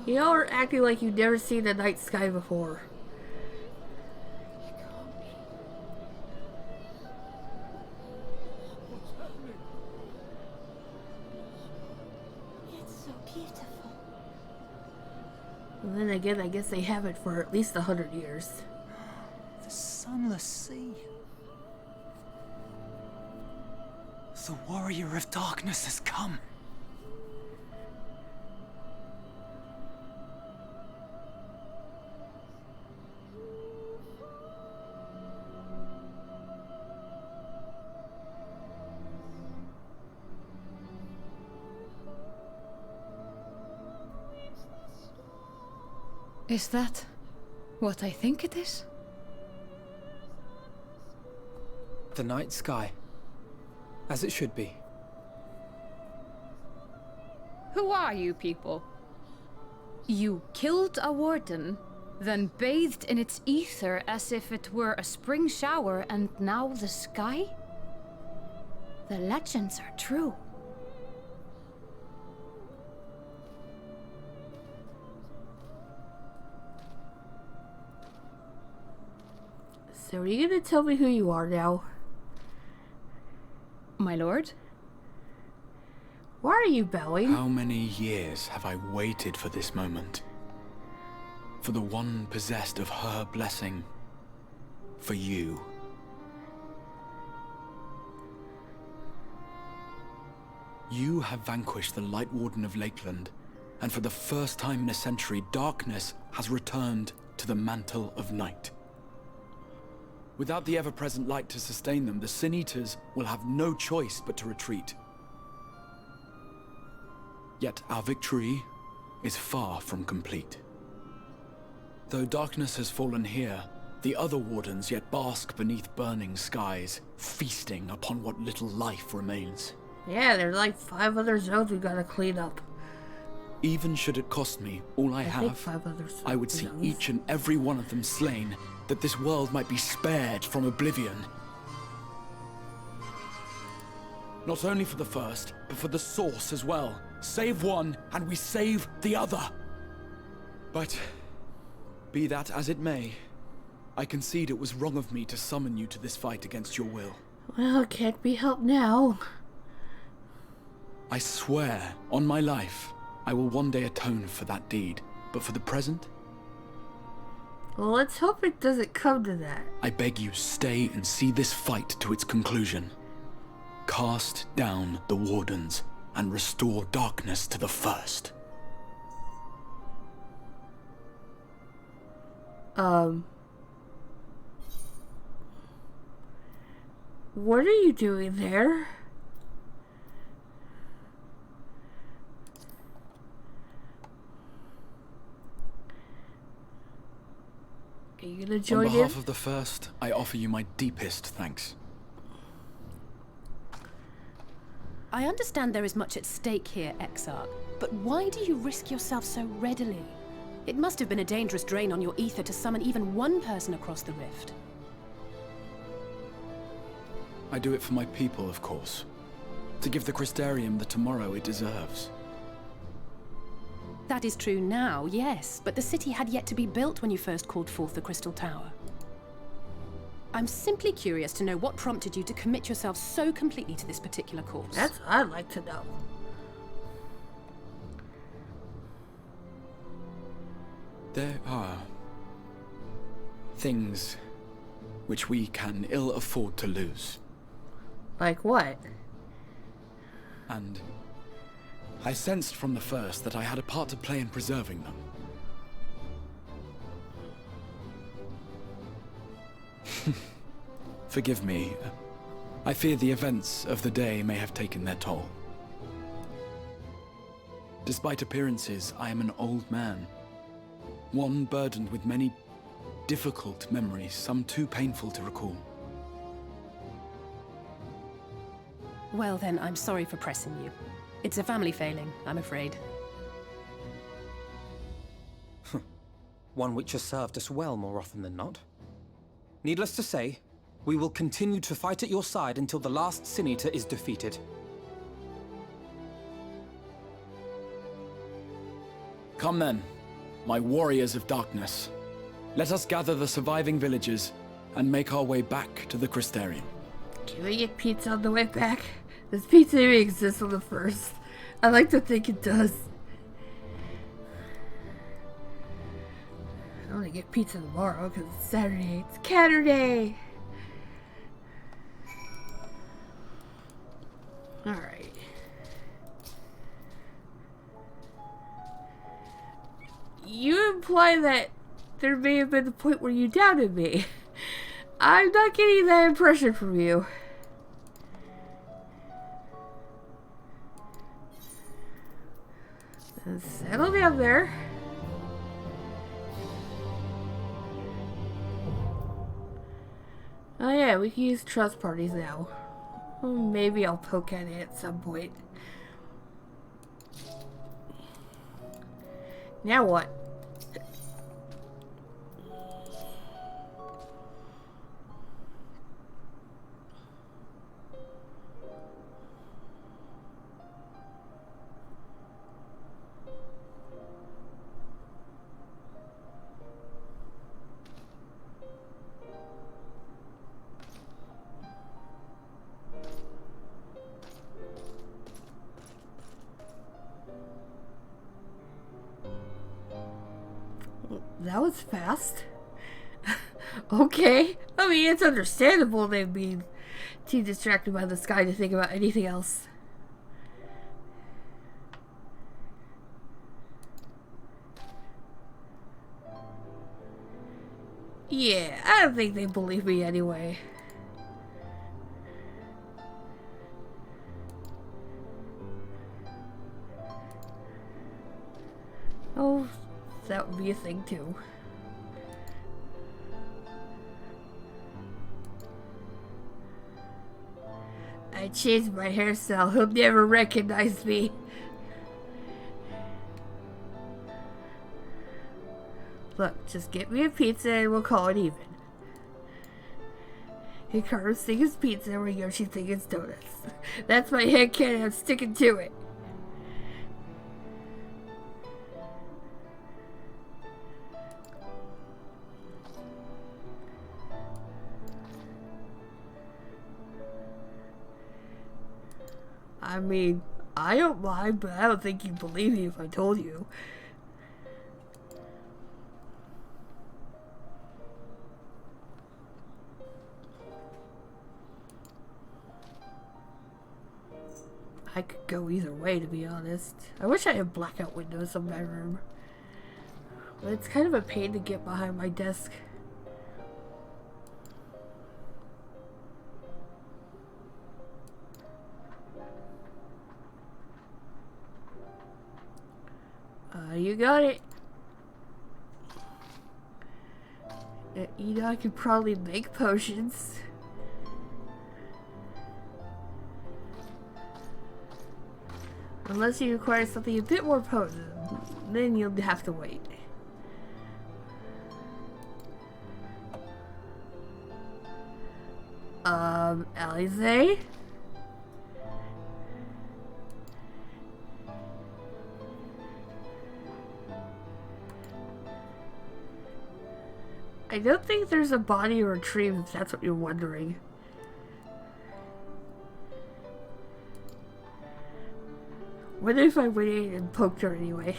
Y'all are acting like you've never seen the night sky before. It's so beautiful. And then again, I guess they haven't for at least 100 years. The sunless sea. The warrior of darkness has come. Is that what I think it is? The night sky. As it should be. Who are you people? You killed a warden, then bathed in its ether as if it were a spring shower, and now the sky? The legends are true. So are you gonna tell me who you are now? My lord? Why are you bowing? How many years have I waited for this moment? For the one possessed of her blessing. For you. You have vanquished the Light Warden of Lakeland, and for the first time in a century, darkness has returned to the mantle of night. Without the ever-present light to sustain them, the Sin Eaters will have no choice but to retreat. Yet our victory is far from complete. Though darkness has fallen here, the other wardens yet bask beneath burning skies, feasting upon what little life remains. Yeah, there's like 5 other zones we gotta clean up. Even should it cost me all I think have, 5 other I would see zones. each and every one of them slain, that this world might be spared from oblivion. Not only for the first, but for the source as well. Save one, and we save the other. But, be that as it may, I concede it was wrong of me to summon you to this fight against your will. Well, it can't be helped now. I swear, on my life, I will one day atone for that deed. But for the present, Well, let's hope it doesn't come to that. I beg you stay and see this fight to its conclusion. Cast down the Wardens and restore darkness to the first. What are you doing there? Are you gonna join On in? behalf of the first, I offer you my deepest thanks. I understand there is much at stake here, Exarch, but why do you risk yourself so readily? It must have been a dangerous drain on your ether to summon even one person across the rift. I do it for my people, of course. To give the Crystarium the tomorrow it deserves. That is true now, yes, but the city had yet to be built when you first called forth the Crystal Tower. I'm simply curious to know what prompted you to commit yourself so completely to this particular course. That's what I'd like to know. There are things which we can ill afford to lose. Like what? And I sensed from the first that I had a part to play in preserving them. Forgive me. I fear the events of the day may have taken their toll. Despite appearances, I am an old man. One burdened with many difficult memories, some too painful to recall. Well then, I'm sorry for pressing you. It's a family failing, I'm afraid. One which has served us well more often than not. Needless to say, we will continue to fight at your side until the last Sin Eater is defeated. Come then, my warriors of darkness. Let us gather the surviving villagers and make our way back to the Crystarium. Can we get pizza on the way back? Does pizza even exist on the first? I like to think it does. I want to get pizza tomorrow because it's Saturday. It's Catterday! Alright. You imply that there may have been the point where you doubted me. I'm not getting that impression from you. Settle down there. Oh yeah, we can use trust parties now. Well, maybe I'll poke at it at some point. Now what? that was fast. Okay. I mean, it's understandable they'd be too distracted by the sky to think about anything else. Yeah, I don't think they believe me anyway. Oh, that would be a thing too. I changed my hairstyle. He'll never recognize me. Look, just get me a pizza and we'll call it even. Hikaru's thing is pizza where Yoshi's thing is donuts. That's my headcanon. I'm sticking to it. I mean, I don't mind, but I don't think you'd believe me if I told you. I could go either way, to be honest. I wish I had blackout windows in my room. But it's kind of a pain to get behind my desk. You got it. You know, I could probably make potions. Unless you require something a bit more potent, then you'll have to wait. Alize? I don't think there's a body or a tree, if that's what you're wondering. What if I went in and poked her anyway?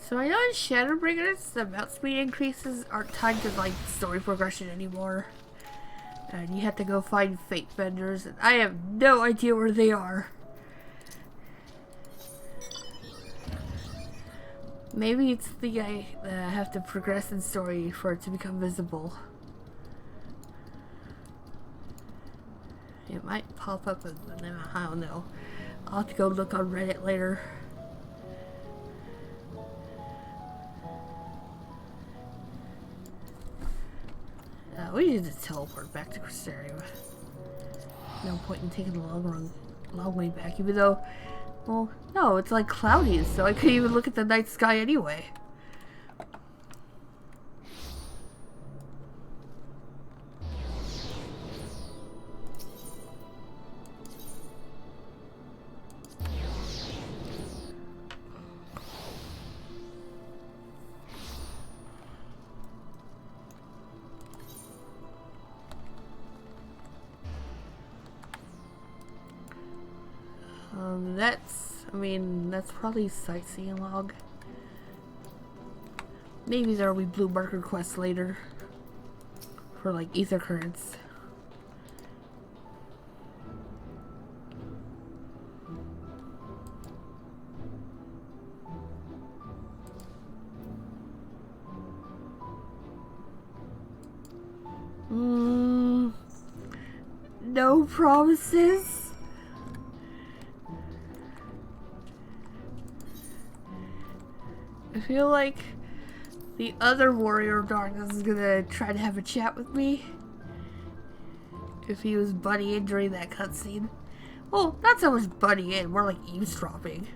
So I know in Shadowbringers, the mount speed increases aren't tied to like story progression anymore. And you have to go find fate vendors, and I have no idea where they are. Maybe it's the guy that I have to progress in story for it to become visible. It might pop up, and then I don't know. I'll have to go look on Reddit later. We need to teleport back to Crystarium. No point in taking the long way back, even though, well, no, it's like cloudy, so I couldn't even look at the night sky anyway. That's probably sightseeing log. Maybe there'll be blue marker quests later for like ether currents. No promises. I feel like the other warrior of darkness is gonna try to have a chat with me if he was butting in during that cutscene. Well, not so much butting in, more like eavesdropping.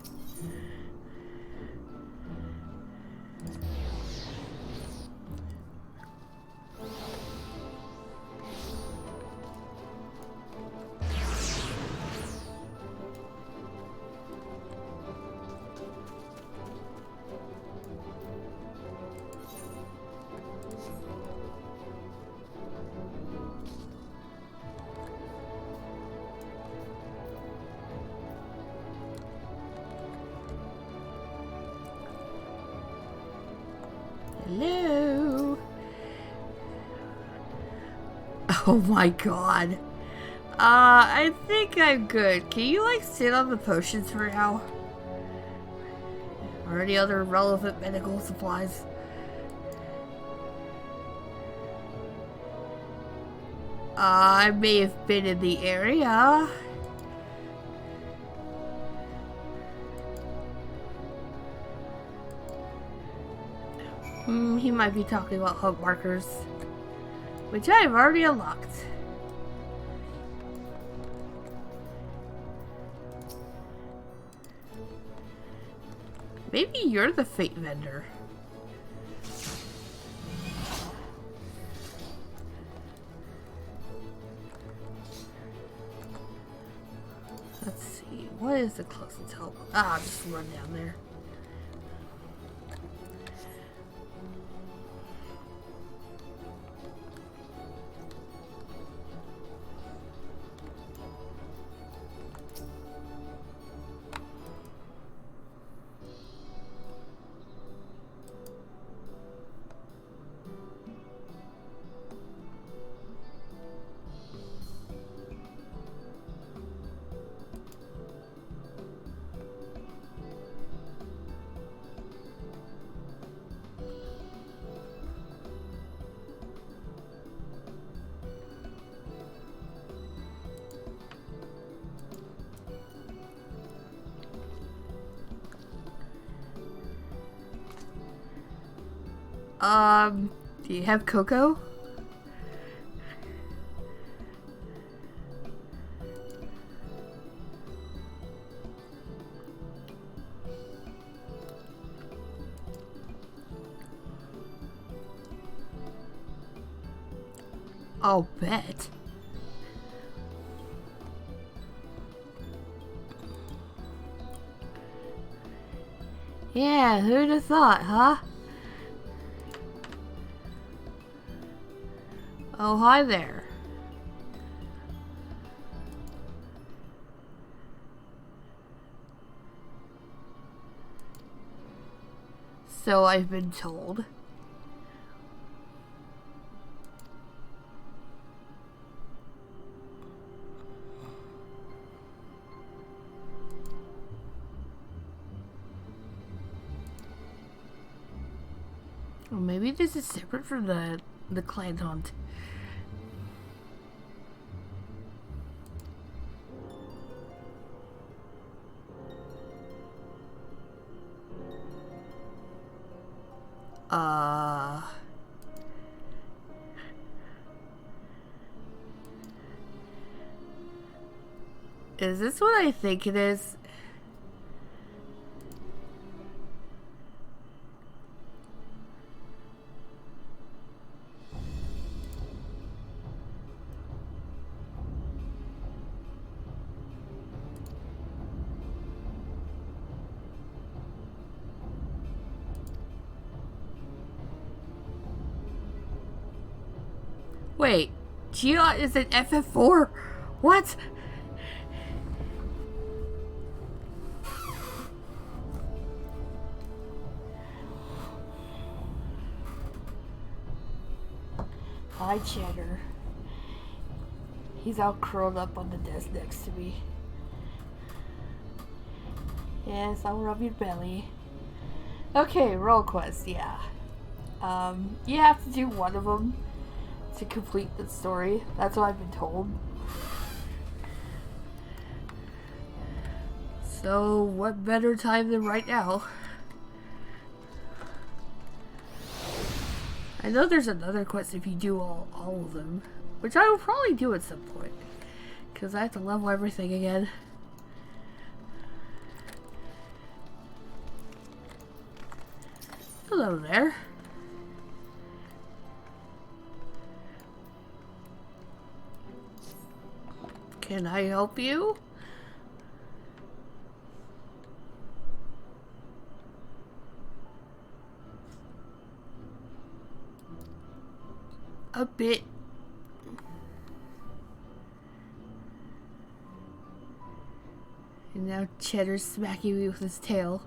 Hello? Oh my god. I think I'm good. Can you, like, sit on the potions for now? Or any other relevant medical supplies? I may have been in the area. He might be talking about hub markers, which I have already unlocked. Maybe you're the fate vendor. Let's see, what is the closest help? Ah, just run down there. Do you have cocoa? I'll bet. Yeah, who'd have thought, huh? Oh, hi there. So I've been told. Or maybe this is separate from the clan hunt. Is this what I think it is? Wait, Gia is an FF4? What? Hi, Cheddar. He's all curled up on the desk next to me. Yes, I'll rub your belly. Okay, roll quest, yeah. You have to do one of them to complete the story. That's what I've been told. So, what better time than right now? I know there's another quest if you do all of them, which I will probably do at some point, because I have to level everything again. Hello there. Can I help you? A bit. And now Cheddar's smacking me with his tail.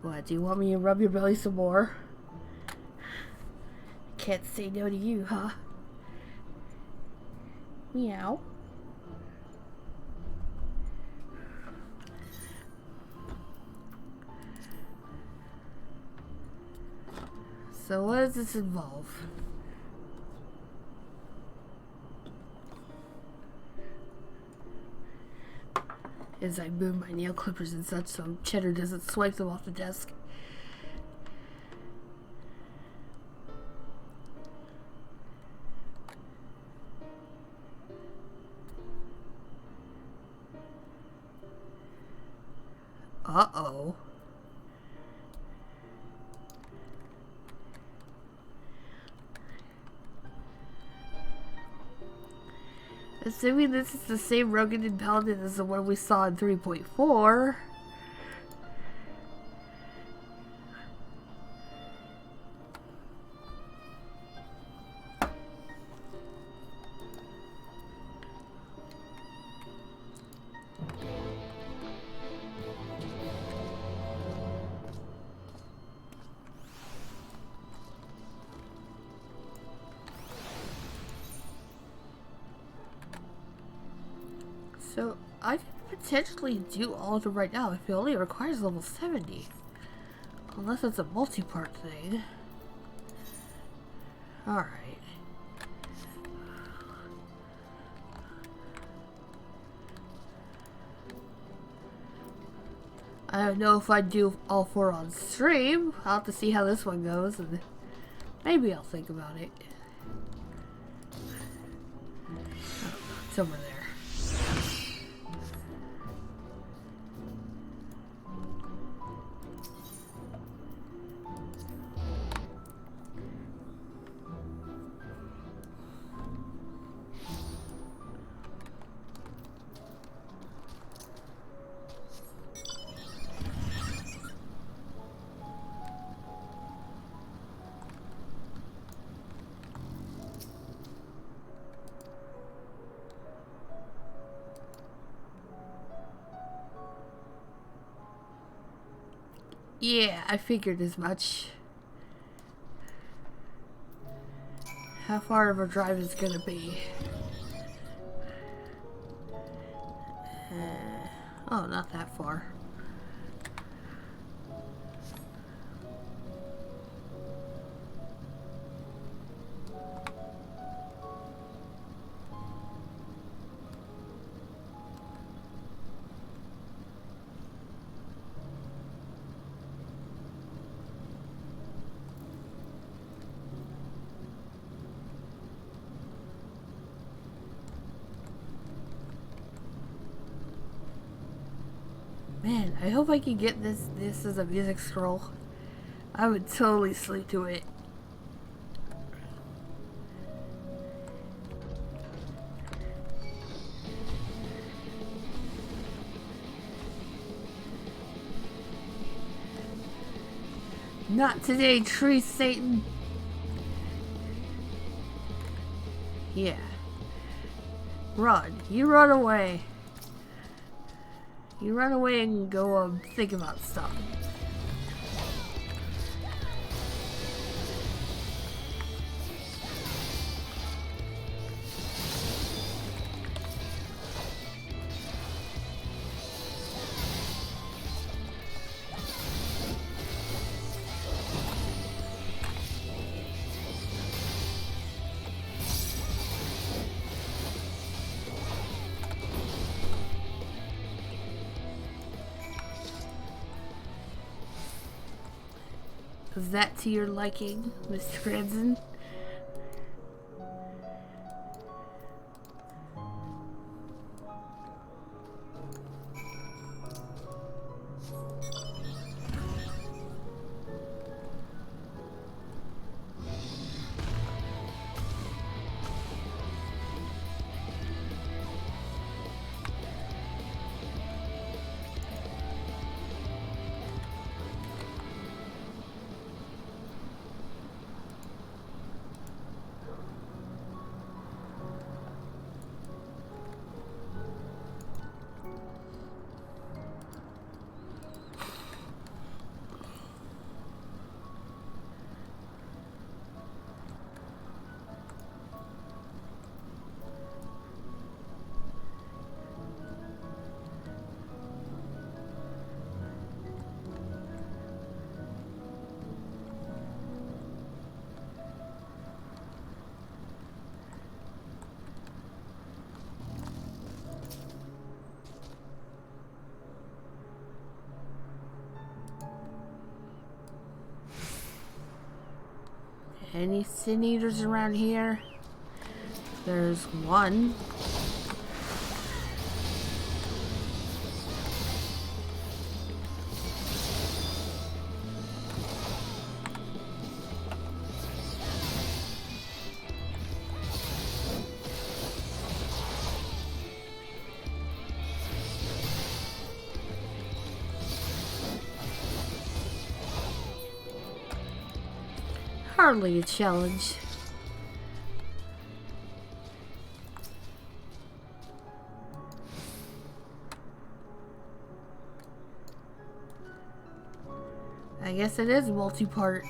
What, do you want me to rub your belly some more? Can't say no to you, huh? Meow. So what does this involve? As I move my nail clippers and such so Cheddar doesn't swipe them off the desk. Uh-oh. Assuming this is the same Rogan and Paladin as the one we saw in 3.4. So, I could potentially do all of them right now if it only requires level 70. Unless it's a multi-part thing. Alright. I don't know if I'd do all 4 on stream. I'll have to see how this one goes, and maybe I'll think about it. Oh, it's over there. Yeah, I figured as much. How far of a drive is gonna be? Oh, not that far. Man, I hope I can get this as a music scroll. I would totally sleep to it. Not today, tree Satan. Yeah. Run. You run away. You run away and go think about stuff. Is that to your liking, Mr. Crimson? any sin eaters around here? There's one. Hardly a challenge. I guess it is multi-part.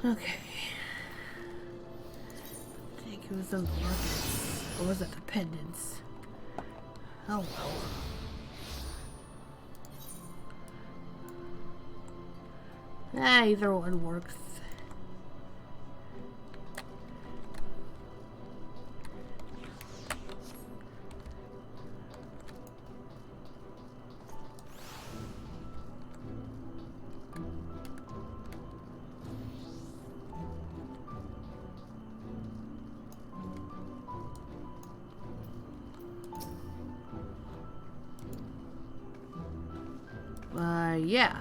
Okay. I think it was the markets. Or was it the pendants? Oh well. Either one works. Yeah.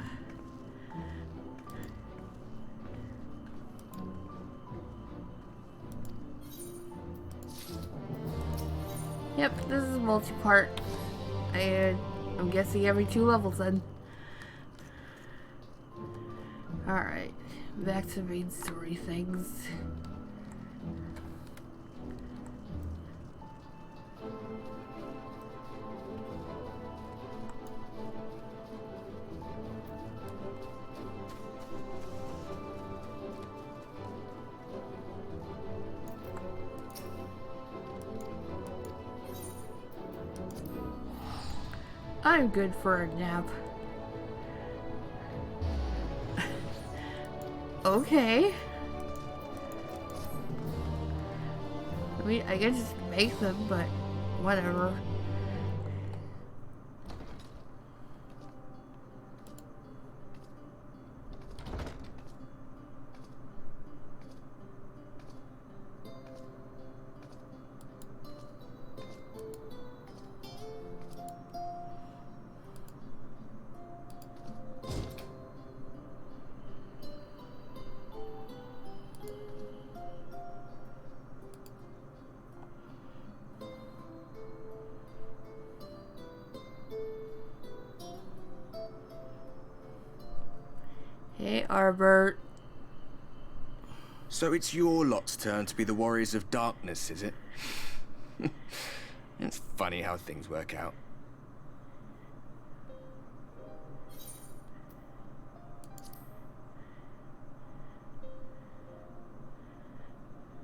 Yep, this is multi-part. I'm guessing every 2 levels then. Alright, back to main story things. I'm good for a nap. Okay. I mean, I could just make them, but whatever. Hey, Arbert. So it's your lot's turn to be the Warriors of Darkness, is it? It's funny how things work out.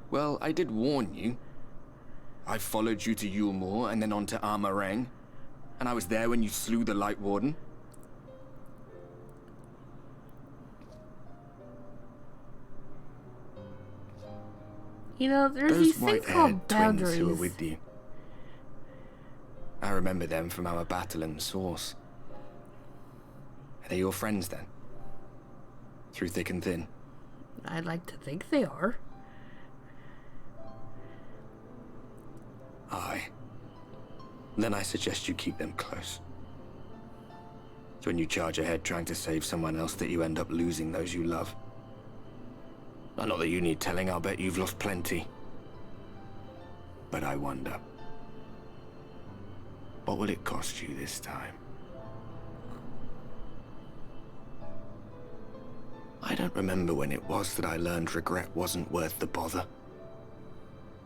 Well, I did warn you. I followed you to Moar and then on to Armarang, and I was there when you slew the Light Warden. You know, there's these things called boundaries. Who were with you. I remember them from our battle in the Source. Are they your friends then? Through thick and thin? I'd like to think they are. Aye. Then I suggest you keep them close. It's when you charge ahead trying to save someone else that you end up losing those you love. Not that you need telling, I'll bet you've lost plenty. But I wonder, what will it cost you this time? I don't remember when it was that I learned regret wasn't worth the bother.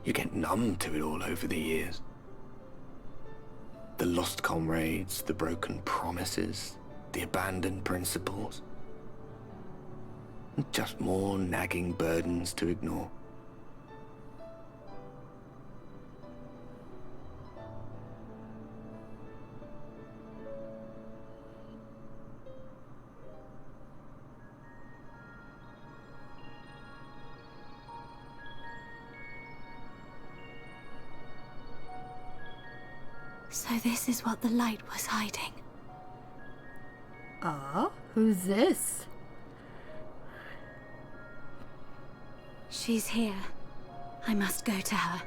You get numb to it all over the years. The lost comrades, the broken promises, the abandoned principles. Just more nagging burdens to ignore. So this is what the light was hiding. Who's this? She's here. I must go to her.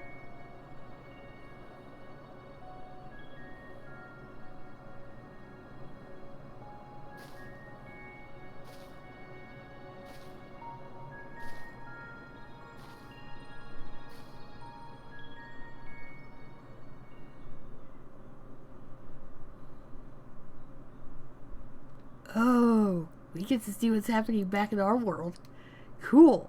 Oh, we get to see what's happening back in our world. Cool.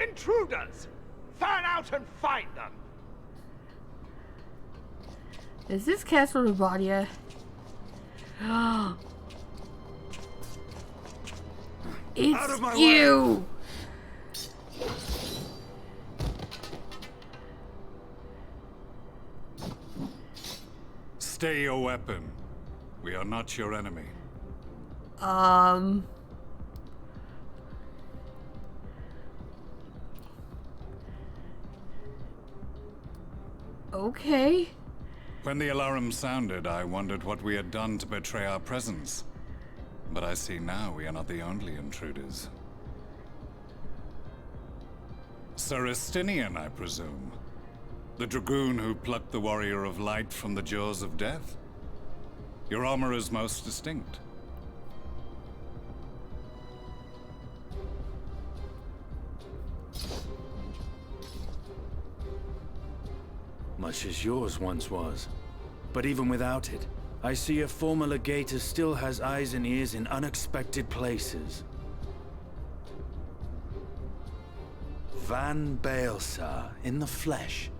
Intruders! Fan out and find them! Is this Castle Rubadia? It's Out of my you! Stay your weapon. We are not your enemy. Okay. When the alarm sounded, I wondered what we had done to betray our presence. But I see now we are not the only intruders. Sir Estinian, I presume. The dragoon who plucked the Warrior of Light from the jaws of death? Your armor is most distinct. Much as yours once was. But even without it, I see a former legator still has eyes and ears in unexpected places. Van Baelsar, in the flesh.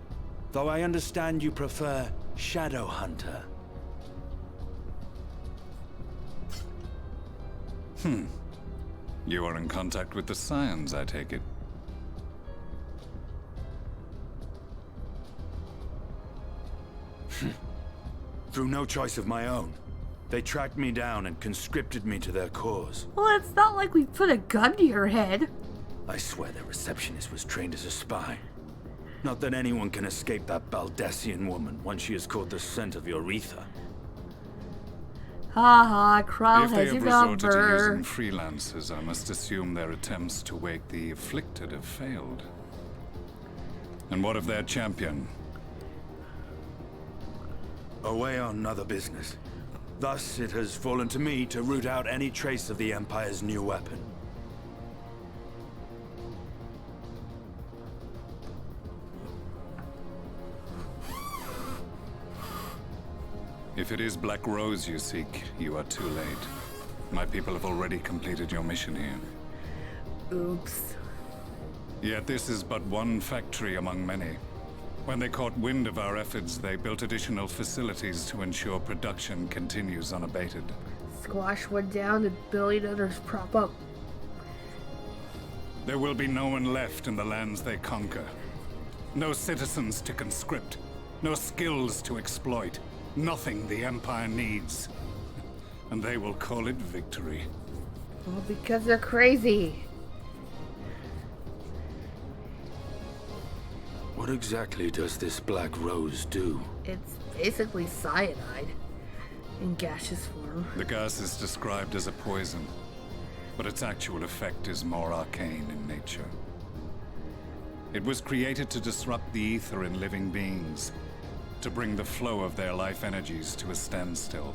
Though I understand you prefer Shadow Hunter. You are in contact with the Scions, I take it. Through no choice of my own. They tracked me down and conscripted me to their cause. Well, it's not like we put a gun to your head. I swear their receptionist was trained as a spy. Not that anyone can escape that Baldessian woman once she has caught the scent of your ether. Haha, Kral If they has have your resorted to number. using freelancers, I must assume their attempts to wake the afflicted have failed. And what of their champion? Away on other business. Thus, it has fallen to me to root out any trace of the Empire's new weapon. If it is Black Rose you seek, you are too late. My people have already completed your mission here. Oops. Yet this is but one factory among many. When they caught wind of our efforts, they built additional facilities to ensure production continues unabated. Squash one down and billion others prop up. There will be no one left in the lands they conquer. No citizens to conscript. No skills to exploit. Nothing the Empire needs. And they will call it victory. Well, because they're crazy. What exactly does this Black Rose do? It's basically cyanide in gaseous form. The gas is described as a poison, but its actual effect is more arcane in nature. It was created to disrupt the ether in living beings, to bring the flow of their life energies to a standstill.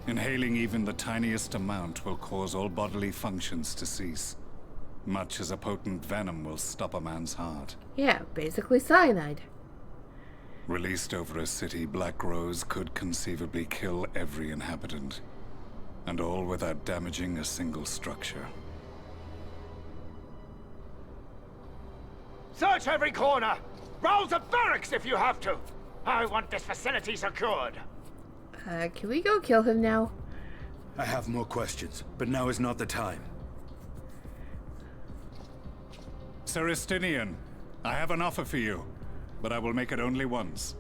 Inhaling even the tiniest amount will cause all bodily functions to cease, much as a potent venom will stop a man's heart. Yeah, basically cyanide. Released over a city, Black Rose could conceivably kill every inhabitant, and all without damaging a single structure. Search every corner! Rouse the barracks if you have to! I want this facility secured! Can we go kill him now? I have more questions, but now is not the time. Sir Estinian, I have an offer for you, but I will make it only once.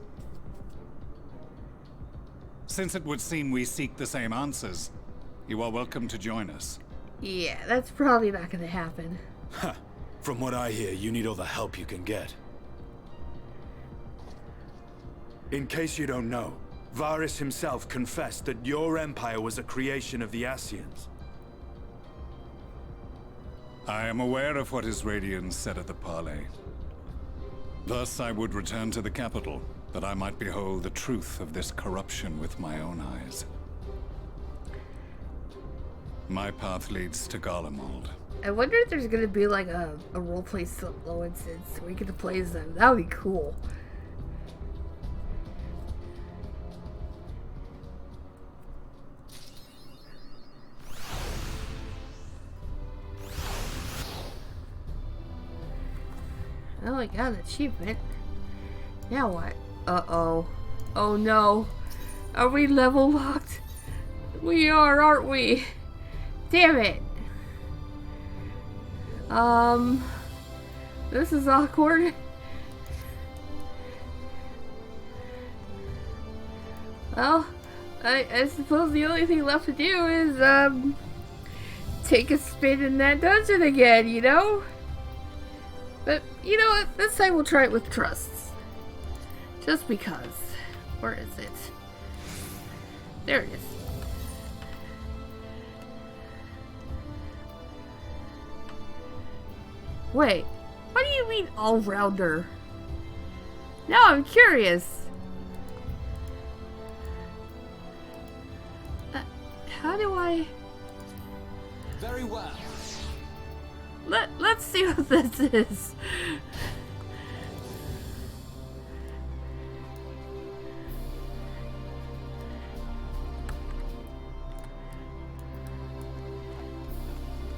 Since it would seem we seek the same answers, you are welcome to join us. Yeah, that's probably not gonna happen. Ha! From what I hear, you need all the help you can get. In case you don't know, Varys himself confessed that your empire was a creation of the Ascians. I am aware of what his Radiance said at the parley. Thus I would return to the capital, that I might behold the truth of this corruption with my own eyes. My path leads to Garlemald. I wonder if there's gonna be like a roleplay solo instance so we could play as them. That would be cool. Oh, I got an achievement. Now what? Uh-oh. Oh no. Are we level locked? We are, aren't we? Damn it. This is awkward. Well, I suppose the only thing left to do is, take a spin in that dungeon again, you know? But, you know what? This time we'll try it with trusts. Just because. Where is it? There it is. Wait, what do you mean all-rounder? Now I'm curious. How do I... Very well. Let's see what this is.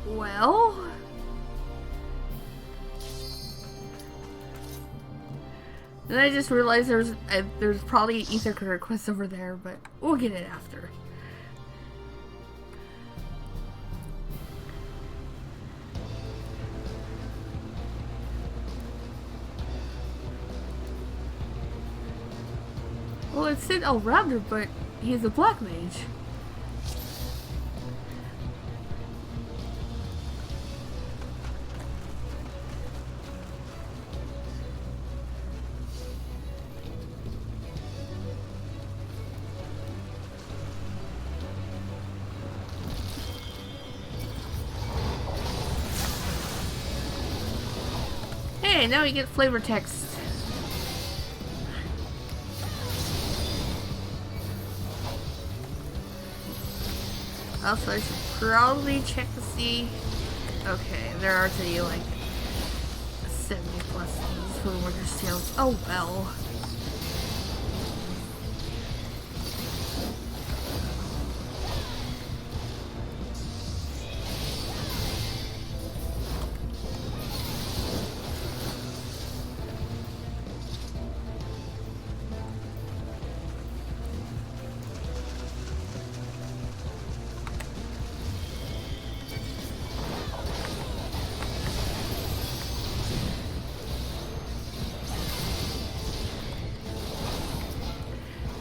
Well... And I just realized there's probably an ether request over there, but we'll get it after. Well, it said all-rounder, but he's a black mage. Hey, now you get flavor text. Also, I should probably check to see. Okay, there are today like 70 plus things for Winter Tales. Oh well.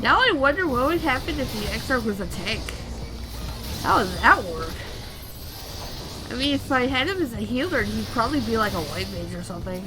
Now I wonder what would happen if the Exarch was a tank. How would that work? I mean, if I had him as a healer, he'd probably be like a white mage or something.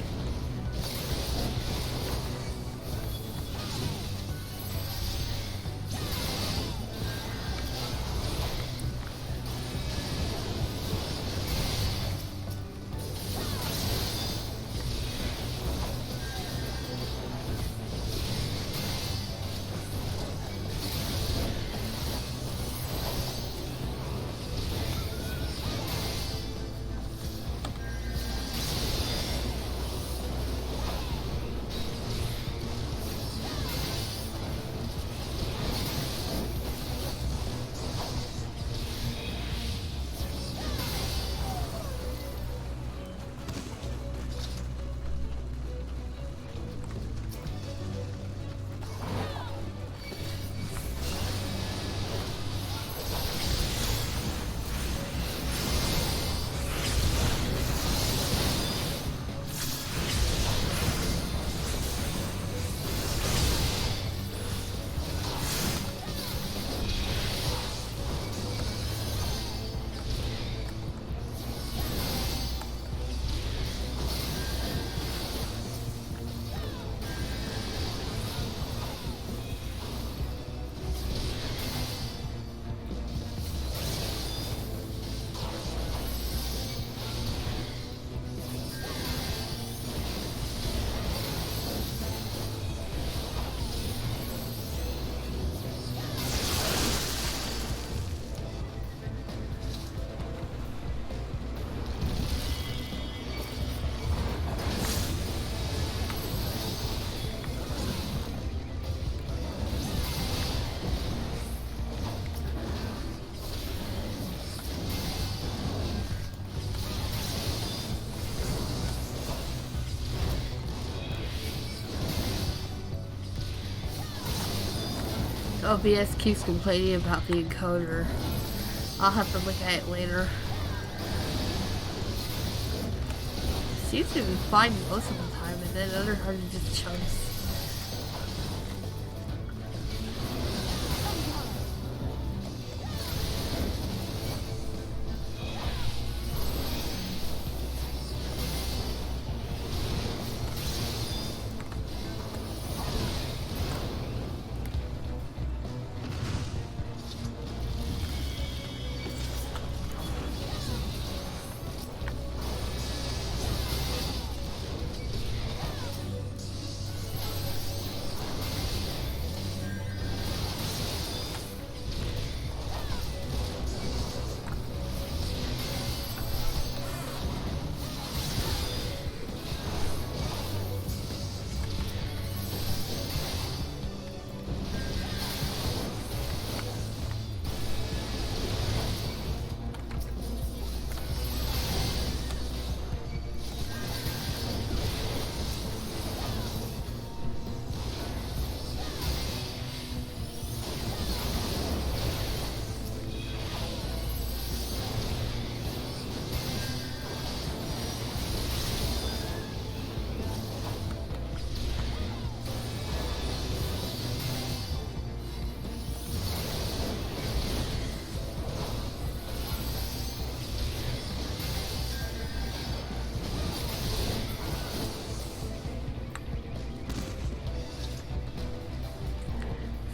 OBS keeps complaining about the encoder. I'll have to look at it later. Seems to be fine most of the time, and then other times it just chunks.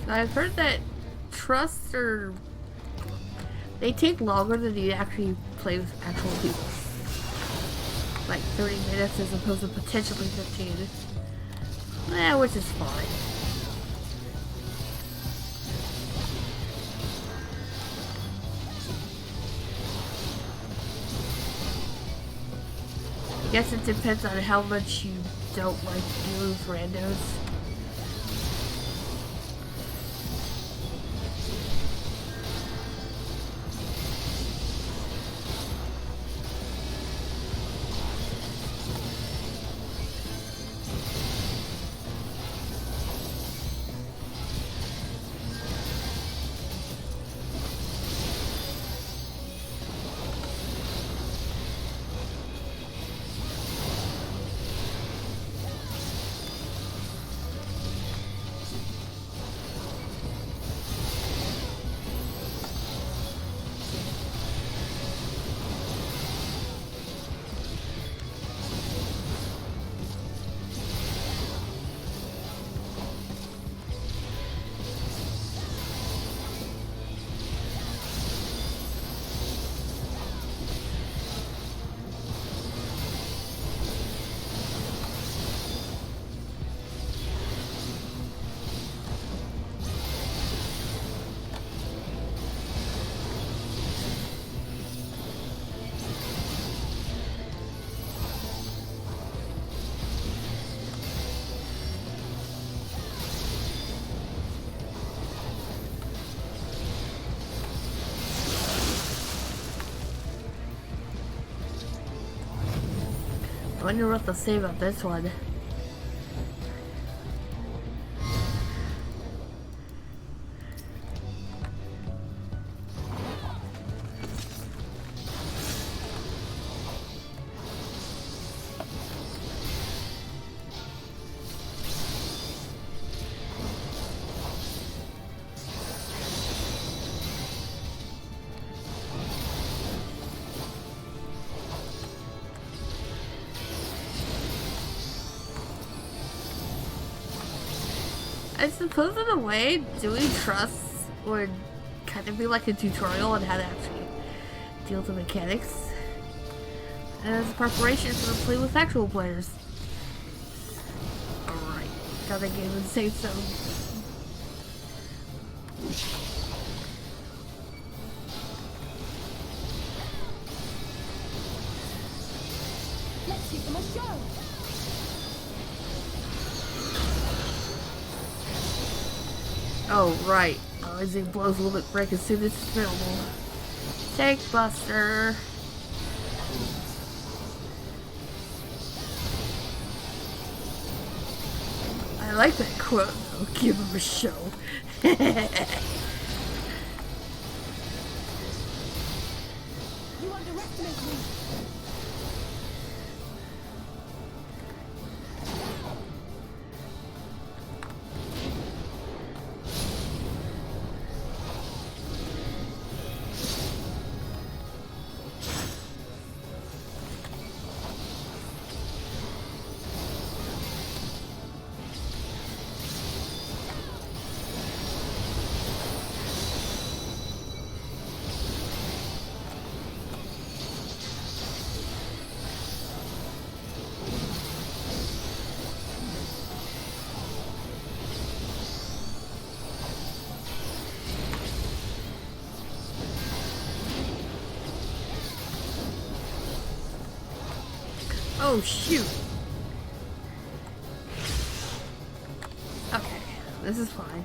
I've heard that trusts are... they take longer than you actually play with actual people. Like 30 minutes as opposed to potentially 15. Yeah, which is fine. I guess it depends on how much you don't like dealing with randos. I wonder what they'll say about this one. I suppose in a way, doing trusts would kind of be like a tutorial on how to actually deal with the mechanics. And as a preparation for the play with actual players. Alright, gotta get in the safe zone. Let's give them a show! Oh, right. Rising blows a little bit break as soon as it's available. Tank Buster. I like that quote, though. Give him a show. You underestimate me. Oh, shoot. Okay, this is fine.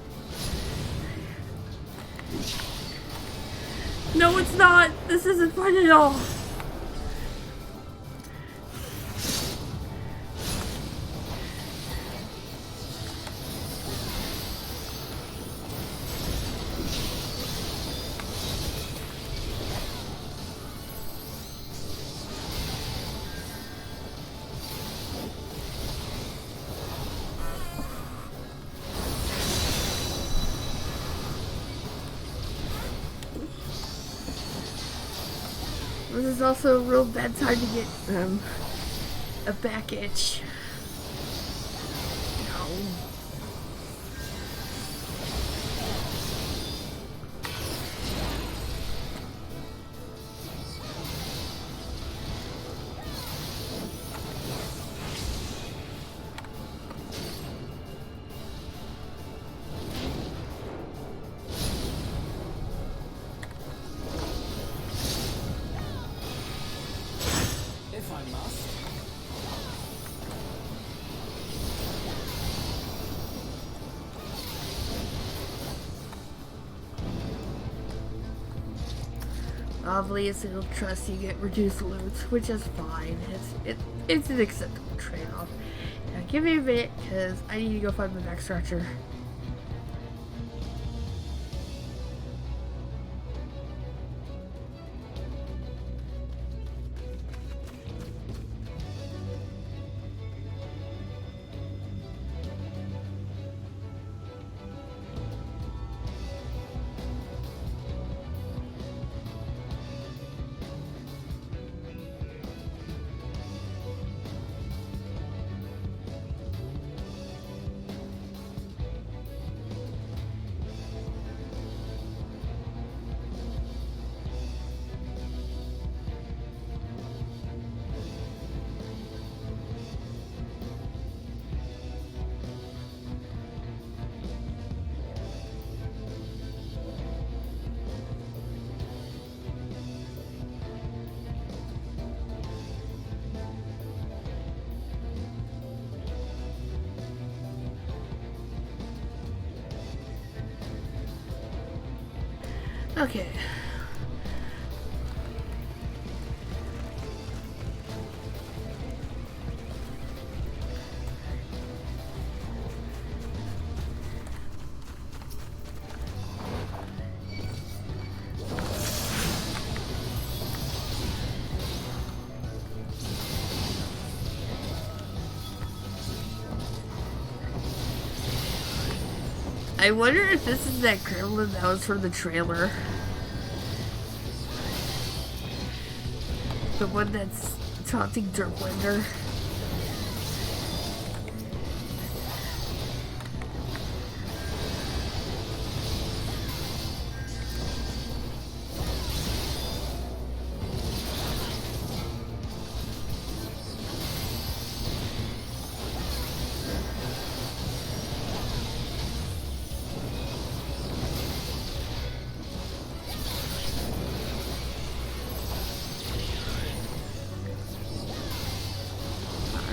No, it's not. This isn't fun at all. This is also a real bad time to get a back itch. No. If I must. Obviously, it'll trust you get reduced loot, which is fine. It's an acceptable trade-off. Now, give me a minute, because I need to go find my back stretcher. Okay. I wonder if this is that gremlin that was from the trailer. The one that's taunting Dirkwinder.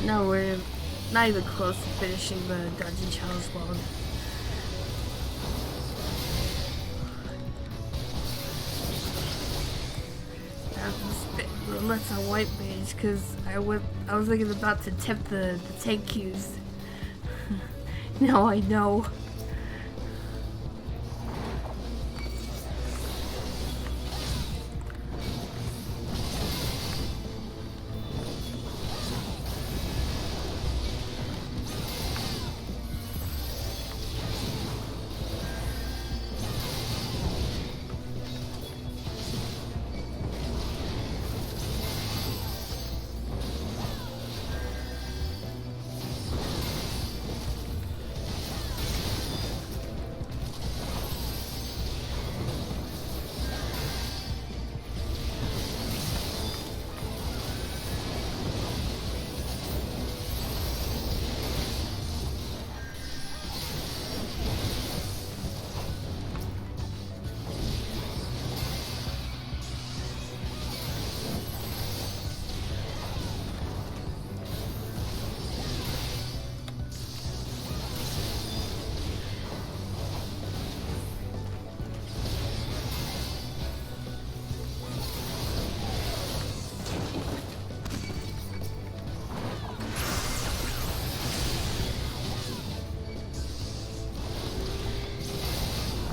No, we're not even close to finishing the dungeon challenge mode. Let's on white mage because I was thinking about to tempt the tank queues. Now I know.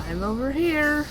I'm over here.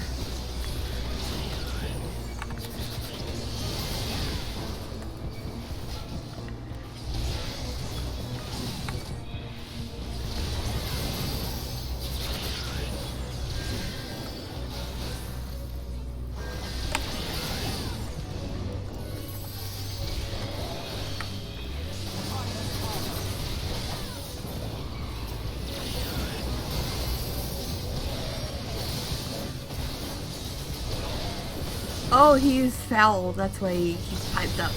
Oh, he's foul. That's why he's piped up.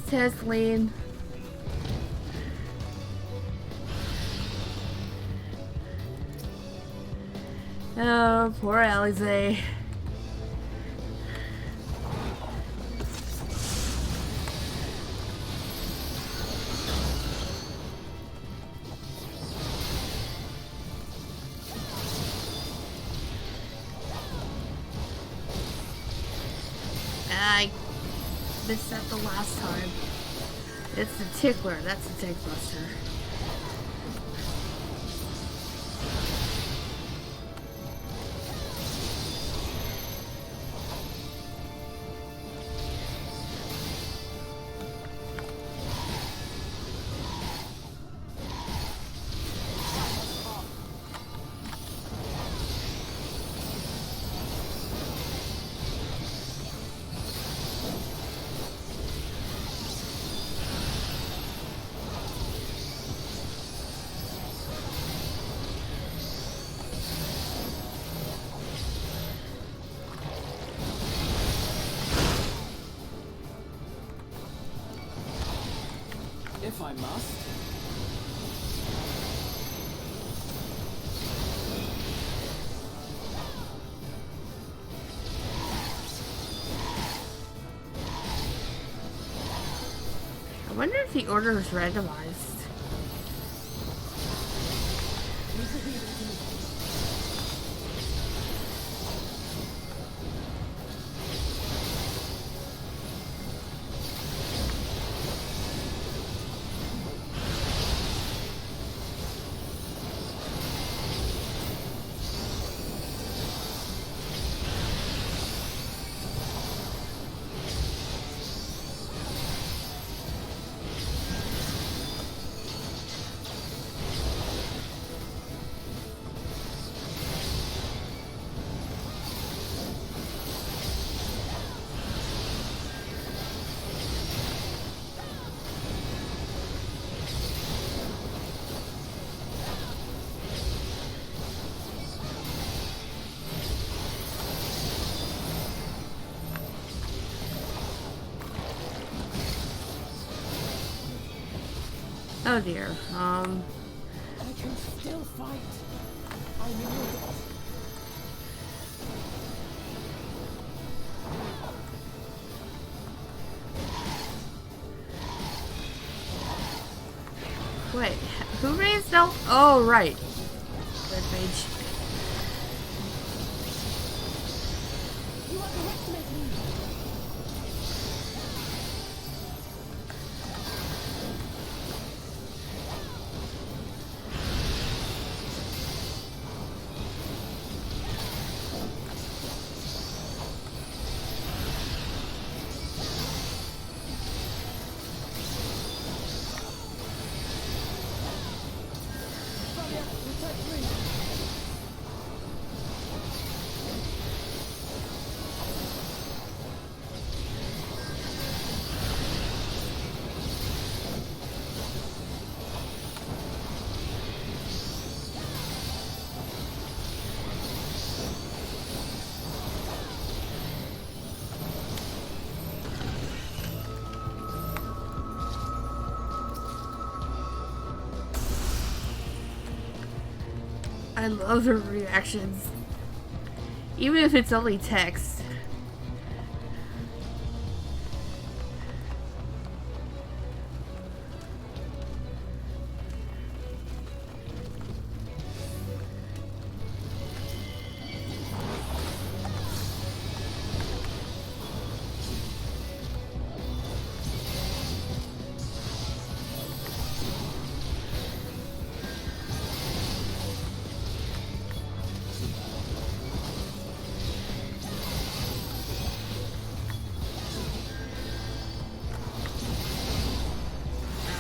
Tesleen. Oh, poor Alize. I missed that the last time. It's the tickler, that's the tick buster. If I must. I wonder if the order is randomized. Oh dear. I can still fight. I know it. Wait, who raised no? Oh, right. Red mage. You underestimate me. I love their reactions. Even if it's only text.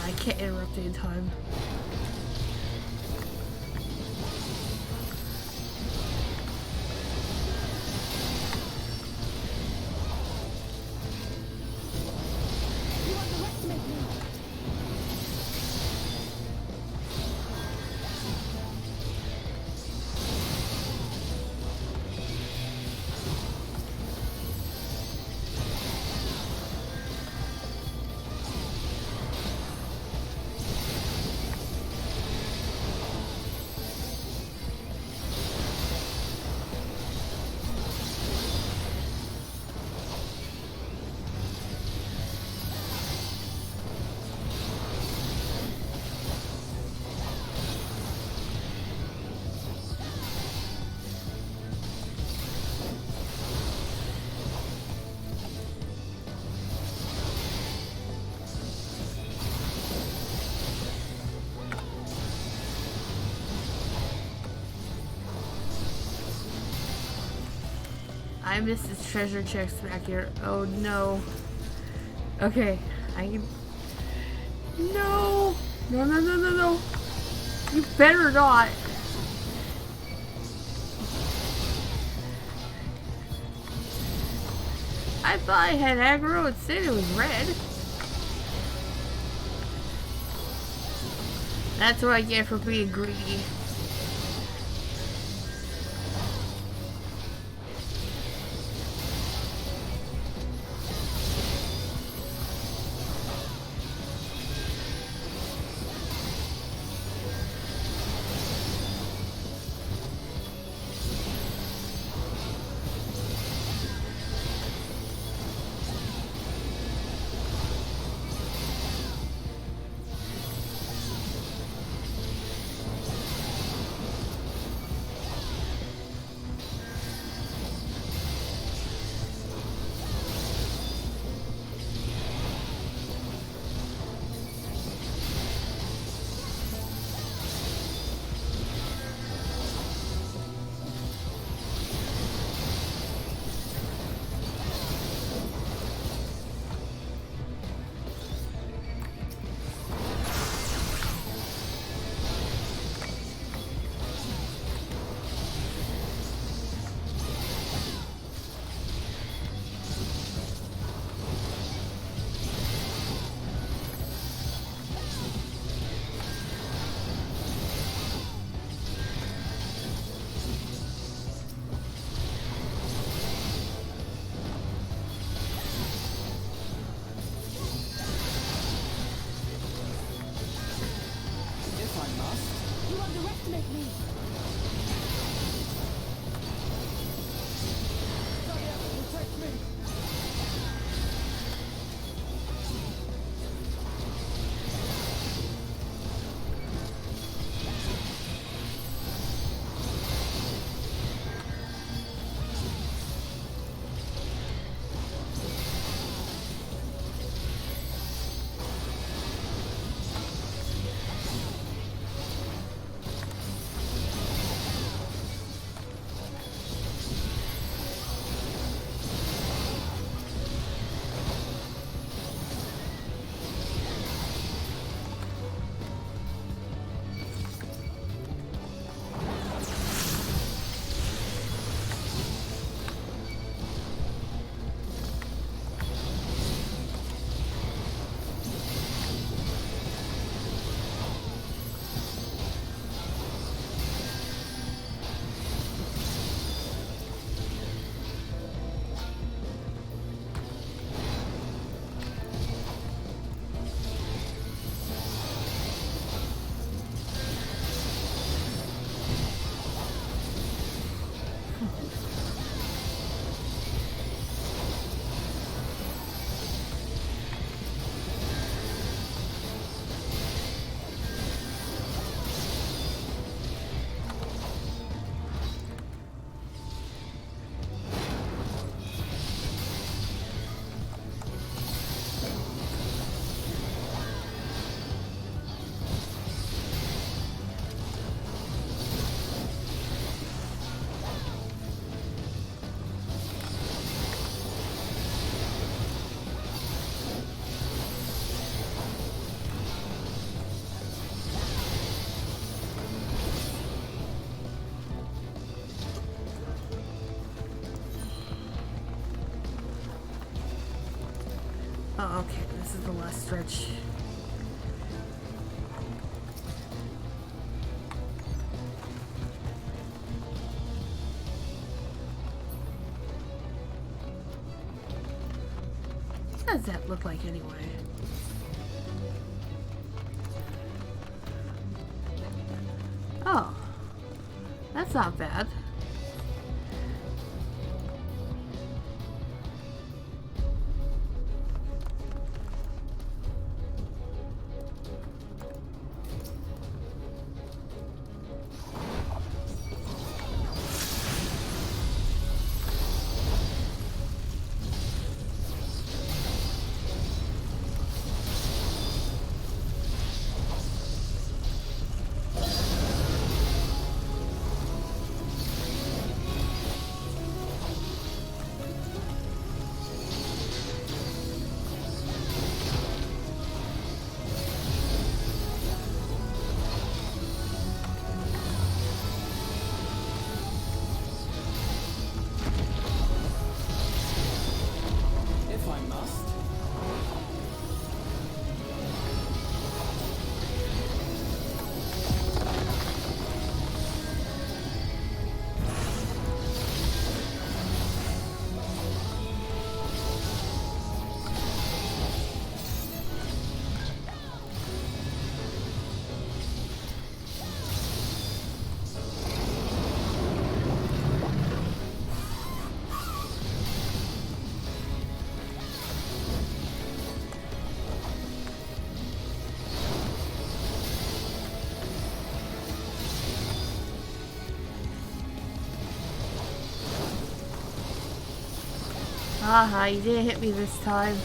I can't interrupt in time. You underestimate me. I missed his treasure chest back here. Oh no. Okay, I can. No! No, no, no, no, no! You better not! I thought I had aggro, it said it was red. That's what I get for being greedy. underestimate me. Protect me! Oh, okay, this is the last stretch. What does that look like anyway? Oh, that's not bad. Haha, you didn't hit me this time.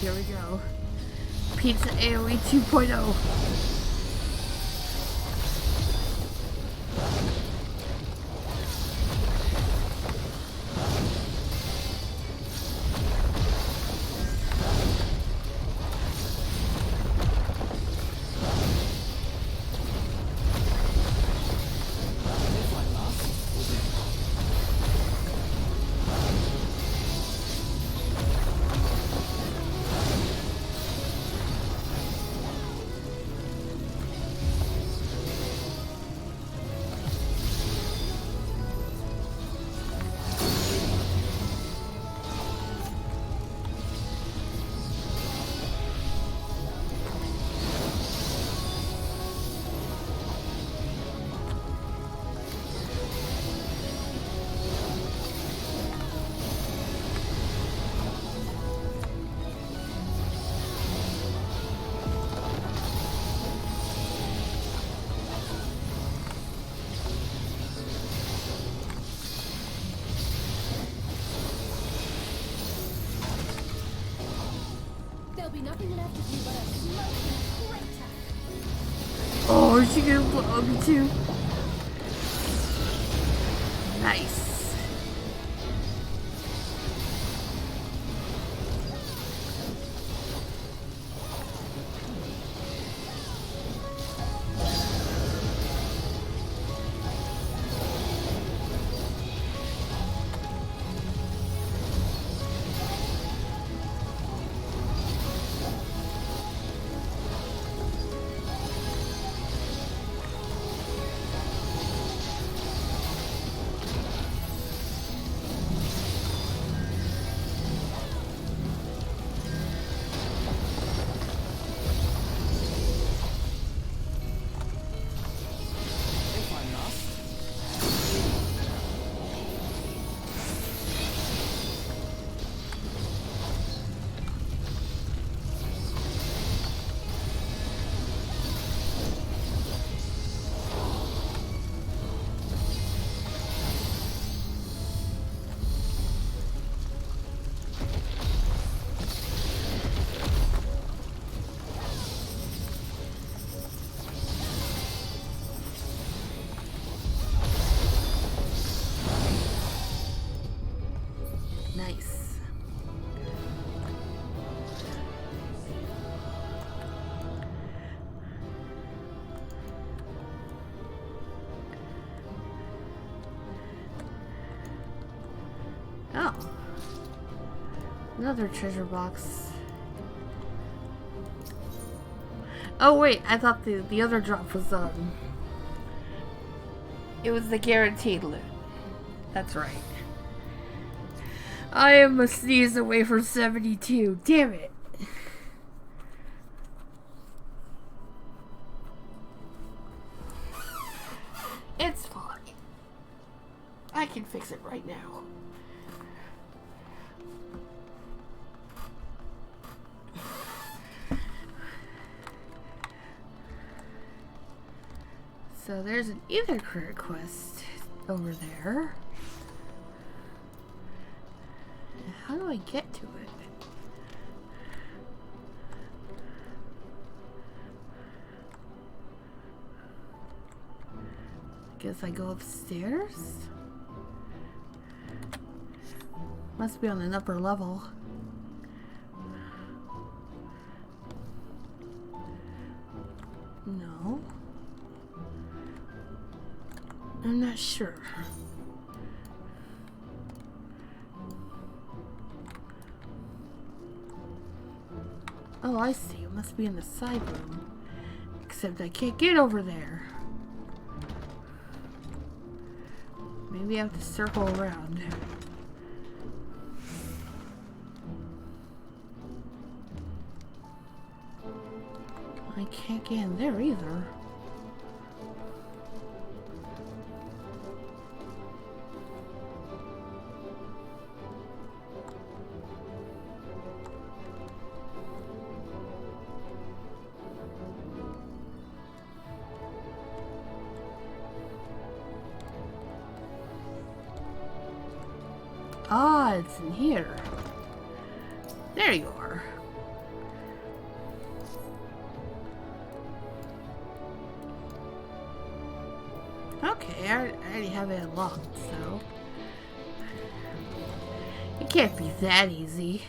Here we go. Pizza AoE 2.0. Nothing left of you but a smoking crater. Oh, is she gonna blow me too? Nice. Nice. Oh. Another treasure box. Oh wait, I thought the other drop was it was the guaranteed loot. That's right. I am a sneeze away from 72. Damn it. It's fine. I can fix it right now. So there's an Ether Crit quest over there. How do I get to it? I guess I go upstairs? Must be on an upper level. No. I'm not sure. Oh, I see. It must be in the side room. Except I can't get over there. Maybe I have to circle around. I can't get in there either. Ah, it's in here. There you are. Okay, I already have it unlocked, so... It can't be that easy.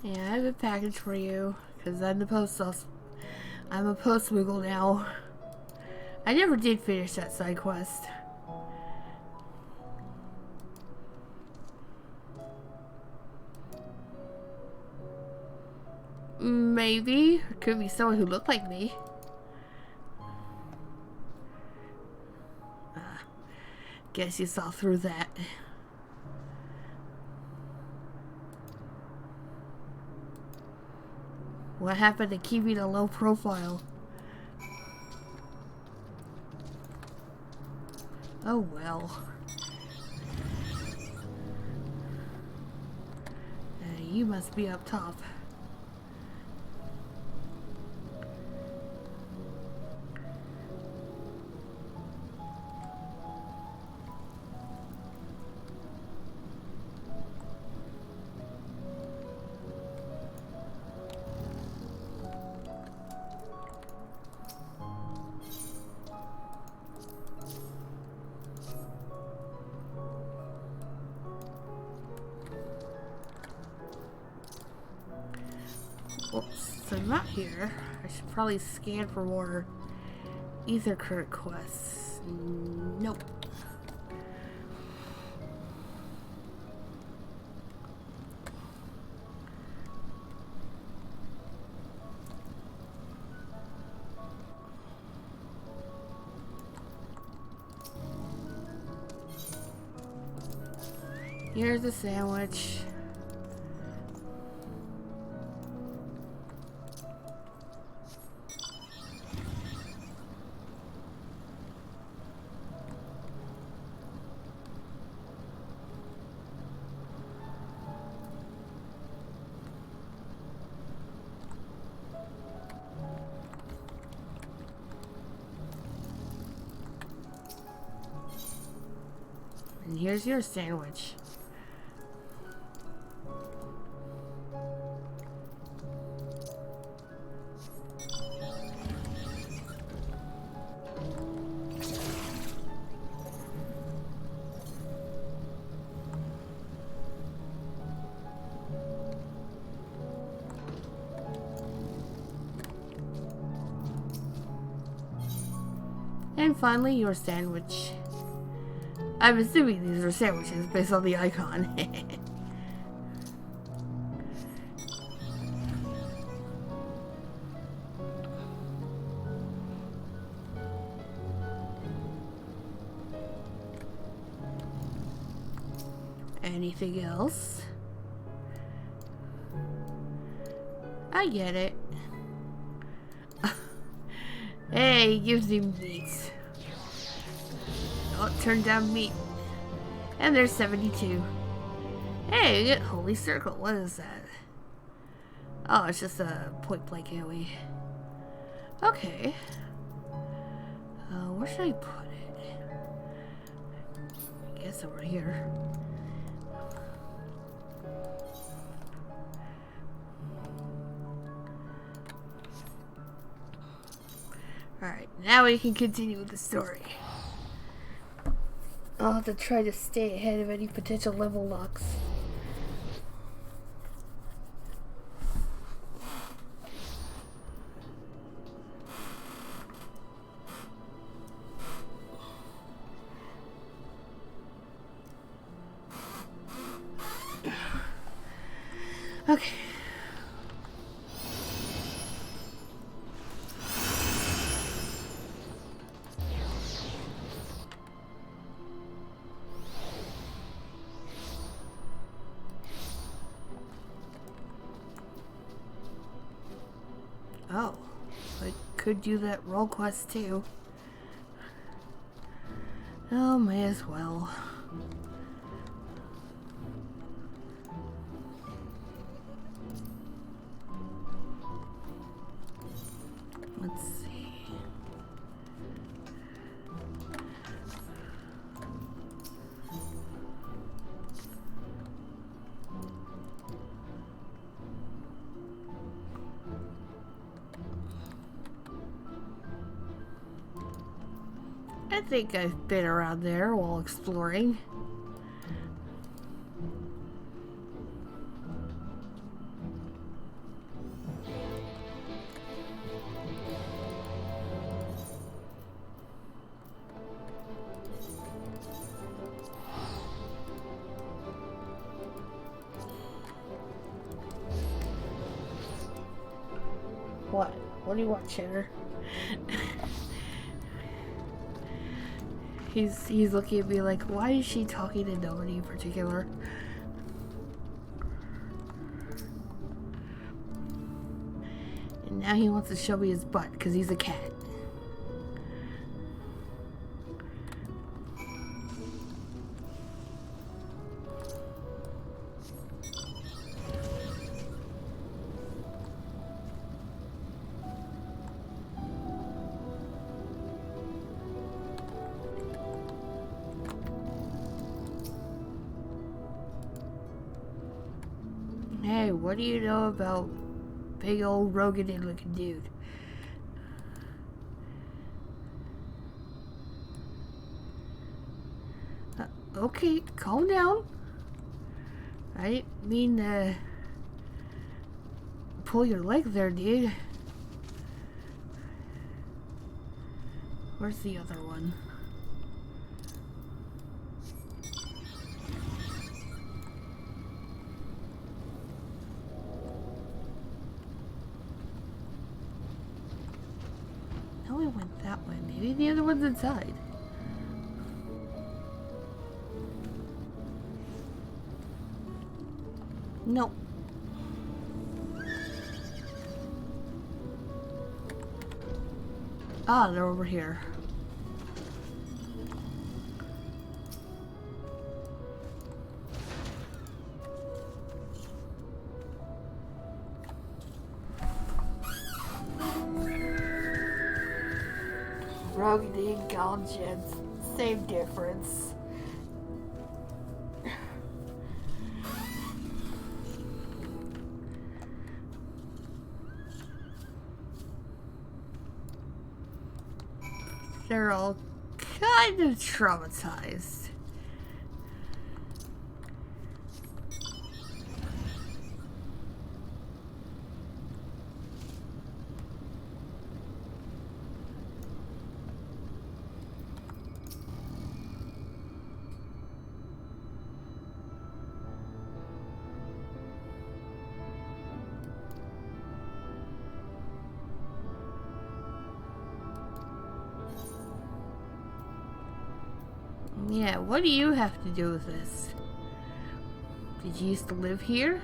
Yeah, I have a package for you, because I'm the I'm a post wiggle now. I never did finish that side quest. Maybe. It could be someone who looked like me. Guess you saw through that. What happened to keeping a low profile? Oh well. You must be up top. Oops, so I'm not here. I should probably scan for more ether current quests. Nope. Here's a sandwich. And here's your sandwich. And finally, your sandwich. I'm assuming these are sandwiches based on the icon. Anything else? I get it. Hey, gives him meat. Oh, turn down meat. And there's 72. Hey, we get Holy Circle. What is that? Oh, it's just a point blank AoE. Okay. Where should I put it? I guess over here. Alright, now we can continue with the story. I'll have to try to stay ahead of any potential level locks. Okay. could do that role quest too. Oh, may as well. Let's see. I think I've been around there while exploring. What? What do you want, Cheddar? He's looking at me like, why is she talking to nobody in particular? And now he wants to show me his butt because he's a cat. Hey, what do you know about big old Rogan looking dude? Okay, calm down. I didn't mean to pull your leg there, dude. Where's the other one? No, we went that way. Maybe the other one's inside. No. Ah, they're over here. Rogue and Gauntjets, same difference. They're all kind of traumatized. Yeah, what do you have to do with this? Did you used to live here?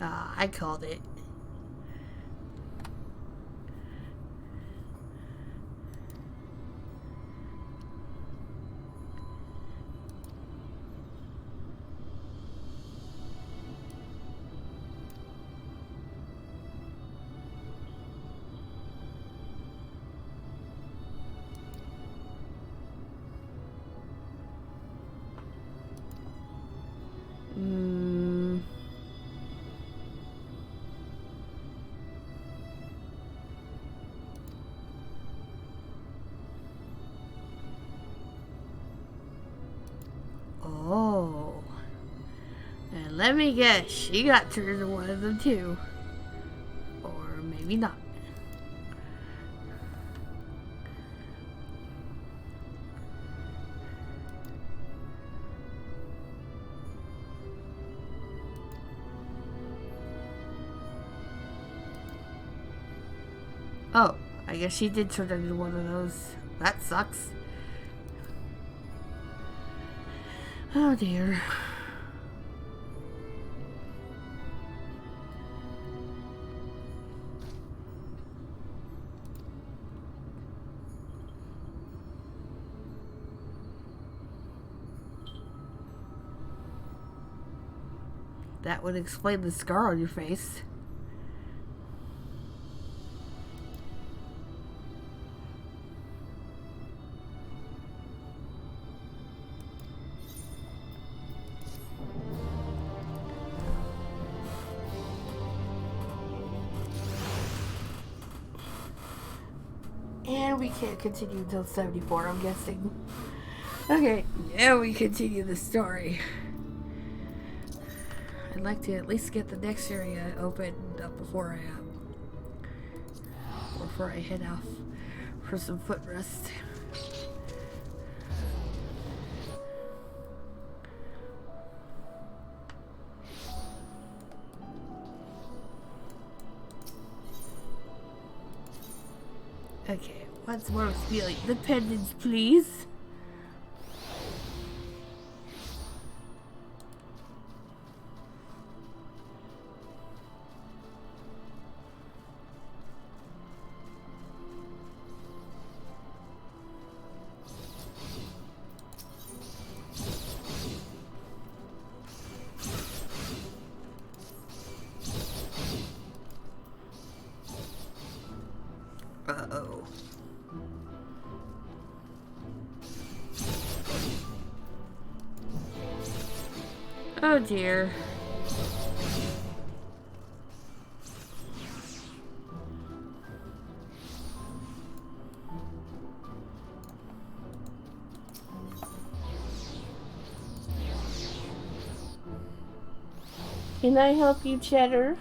Ah, I called it. Oh. And let me guess, she got turned into one of them too. Or maybe not. Oh, I guess she did turn into one of those. That sucks. Oh dear. That would explain the scar on your face. And we can't continue until 74, I'm guessing. Okay, now we continue the story. I'd like to at least get the next area opened up before I head off for some foot rest. Okay, once more feeling the pendants, please. Uh-oh. Oh dear. Can I help you, Cheddar?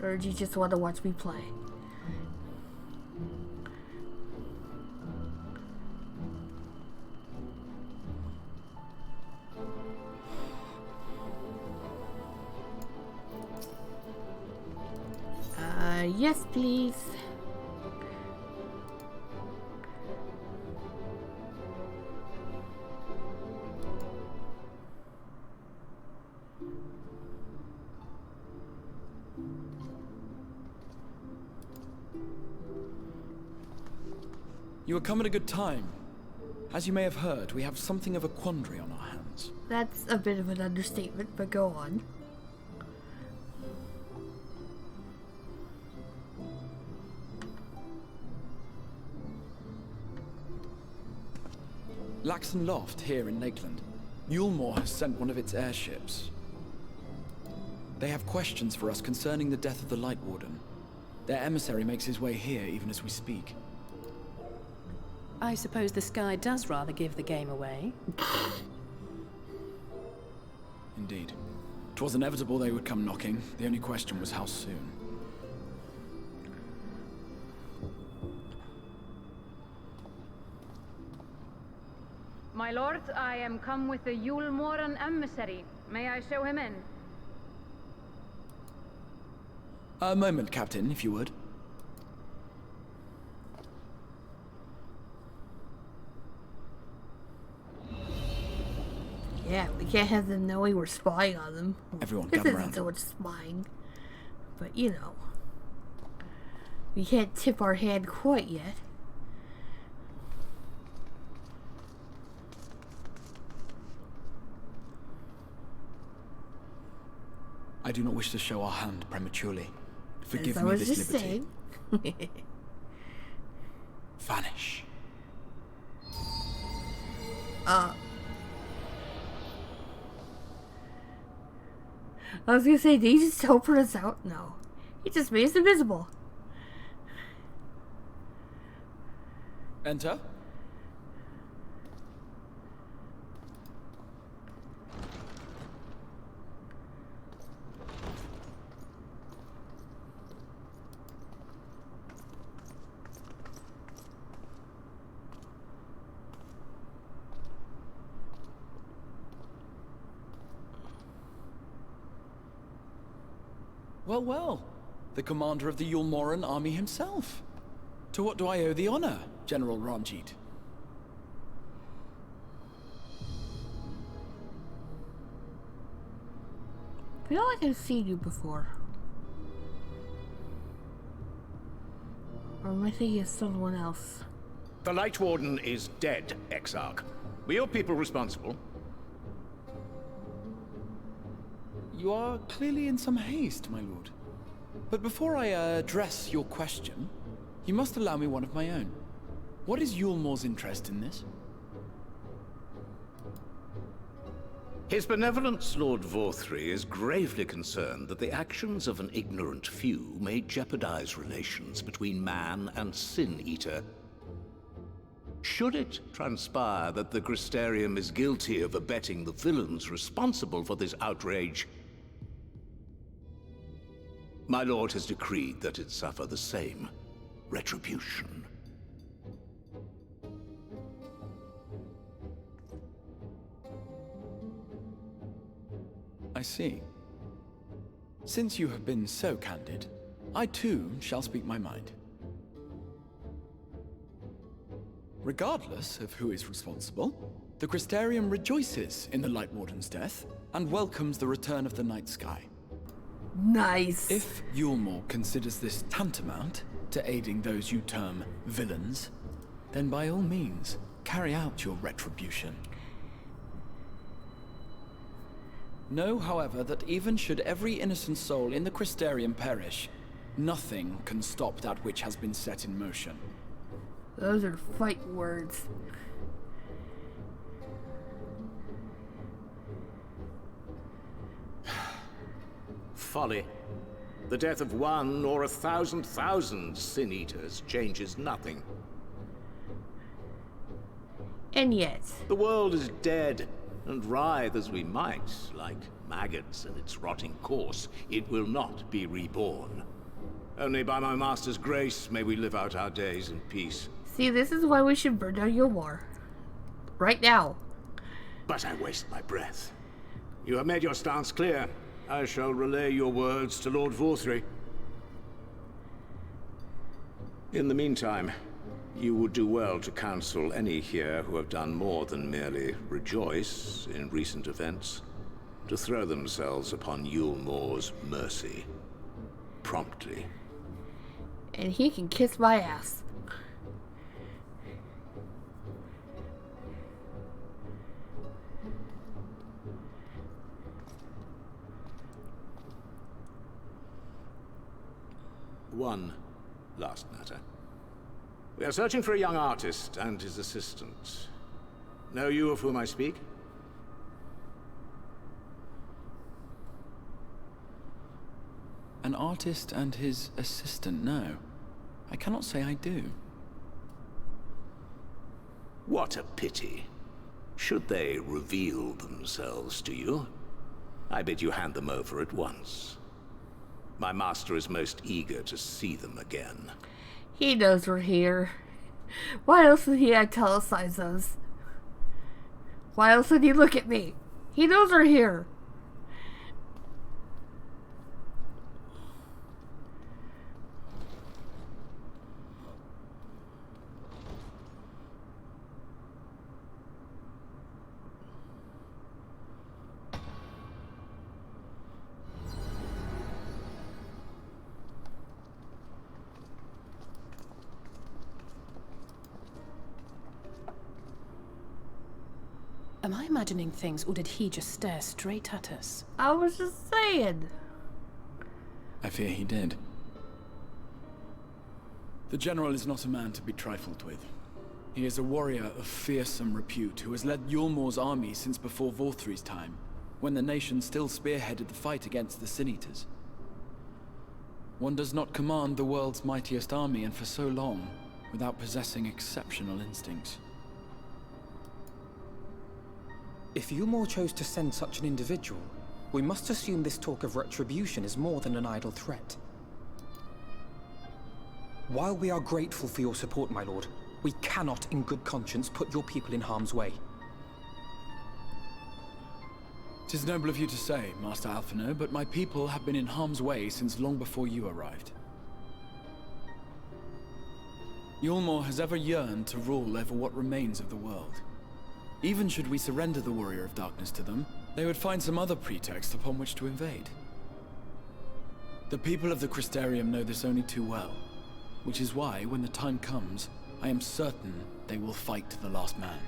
Or do you just want to watch me play? Yes, please. You have come at a good time. As you may have heard, we have something of a quandary on our hands. That's a bit of an understatement, but go on. Laxon Loft, here in Lakeland. Moar has sent one of its airships. They have questions for us concerning the death of the Light Warden. Their emissary makes his way here even as we speak. I suppose the sky does rather give the game away. Indeed. 'Twas inevitable they would come knocking. The only question was how soon. My lord, I am come with the Moran emissary. May I show him in? A moment, Captain, if you would. Yeah, we can't have them knowing we're spying on them. Everyone, this gather isn't around. so much spying, but you know, we can't tip our hand quite yet. I do not wish to show our hand prematurely. Forgive As me I was this just liberty. saying. Vanish. I was gonna say, did he just teleport us out? No. He just made us invisible. Enter. Well, well. The commander of the Yulmoran army himself. To what do I owe the honor, General Ranjit? I feel like I've seen you before. Or am I thinking of someone else? The Light Warden is dead, Exarch. Were your people responsible? You are clearly in some haste, my lord. But before I address your question, you must allow me one of my own. What is Yulmor's interest in this? His benevolence, Lord Vorthri, is gravely concerned that the actions of an ignorant few may jeopardize relations between man and Sin Eater. Should it transpire that the Crystarium is guilty of abetting the villains responsible for this outrage, my lord has decreed that it suffer the same retribution. I see. Since you have been so candid, I too shall speak my mind. Regardless of who is responsible, the Crystarium rejoices in the Light Warden's death and welcomes the return of the night sky. Nice. If Yulmor considers this tantamount to aiding those you term villains, then by all means, carry out your retribution. Know, however, that even should every innocent soul in the Crystarium perish, nothing can stop that which has been set in motion. Those are fight words. Folly. The death of one or 1,000 Sin Eaters changes nothing. And yet... the world is dead, and writhe as we might, like maggots in its rotting course, it will not be reborn. Only by my master's grace may we live out our days in peace. See, this is why we should burn down Yulmor. Right now. But I waste my breath. You have made your stance clear. I shall relay your words to Lord Vorthri. In the meantime, you would do well to counsel any here who have done more than merely rejoice in recent events, to throw themselves upon Yulmor's mercy. Promptly. And he can kiss my ass. One last matter. We are searching for a young artist and his assistant. Know you of whom I speak? An artist and his assistant, no. I cannot say I do. What a pity. Should they reveal themselves to you, I bid you hand them over at once. My master is most eager to see them again. He knows we're here. Why else would he italicize us? Why else would he look at me? He knows we're here. Am I imagining things, or did he just stare straight at us? I was just saying. I fear he did. The General is not a man to be trifled with. He is a warrior of fearsome repute who has led Yulmor's army since before Vorthri's time, when the nation still spearheaded the fight against the Sin Eaters. One does not command the world's mightiest army, and for so long, without possessing exceptional instincts. If Yulmor chose to send such an individual, we must assume this talk of retribution is more than an idle threat. While we are grateful for your support, my lord, we cannot in good conscience put your people in harm's way. 'Tis noble of you to say, Master Alphino, but my people have been in harm's way since long before you arrived. Yulmore has ever yearned to rule over what remains of the world. Even should we surrender the Warrior of Darkness to them, they would find some other pretext upon which to invade. The people of the Crystarium know this only too well, which is why, when the time comes, I am certain they will fight to the last man.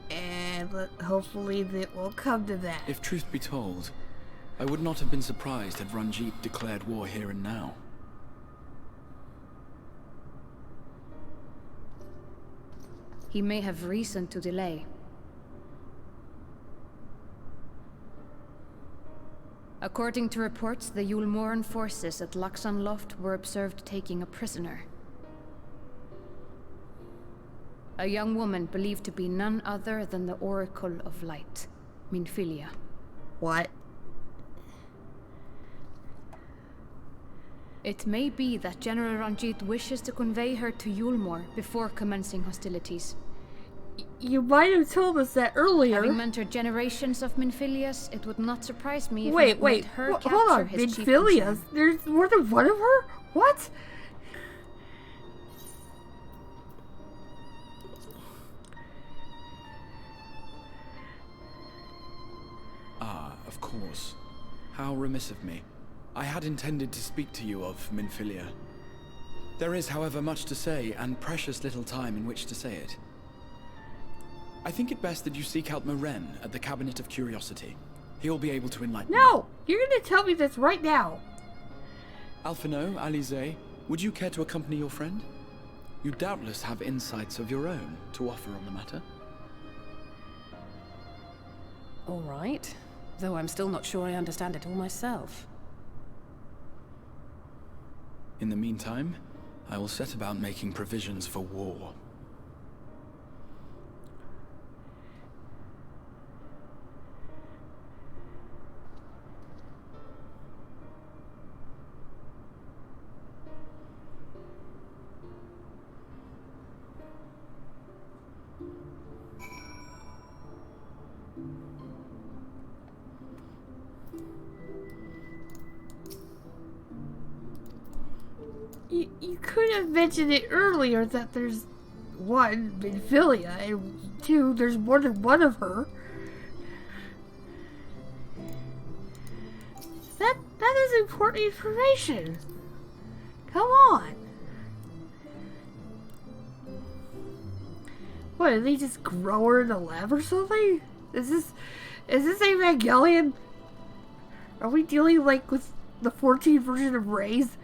And hopefully it will come to that. If truth be told, I would not have been surprised had Ranjit declared war here and now. He may have reason to delay. According to reports, the Yulmoran forces at Laxan Loft were observed taking a prisoner. A young woman believed to be none other than the Oracle of Light, Minfilia. What? It may be that General Ranjit wishes to convey her to Yulmore before commencing hostilities. You might have told us that earlier. Having mentored generations of Minfilias, it would not surprise me if wait, her capture hold on, his chief Minfilias? concern. There's more than one of her? What? Ah, of course. How remiss of me. I had intended to speak to you of Minfilia. There is, however, much to say, and precious little time in which to say it. I think it best that you seek out Moren at the Cabinet of Curiosity. He'll be able to enlighten you. No! You're gonna tell me this right now! Alphino, Alize, would you care to accompany your friend? You doubtless have insights of your own to offer on the matter. All right. Though I'm still not sure I understand it all myself. In the meantime, I will set about making provisions for war. You could have mentioned it earlier that there's one, Minfilia, and two, there's more than one of her. That is important information. Come on. What, did they just grow her in a lab or something? Is this Evangelion? Are we dealing like with the 14 version of Reyes?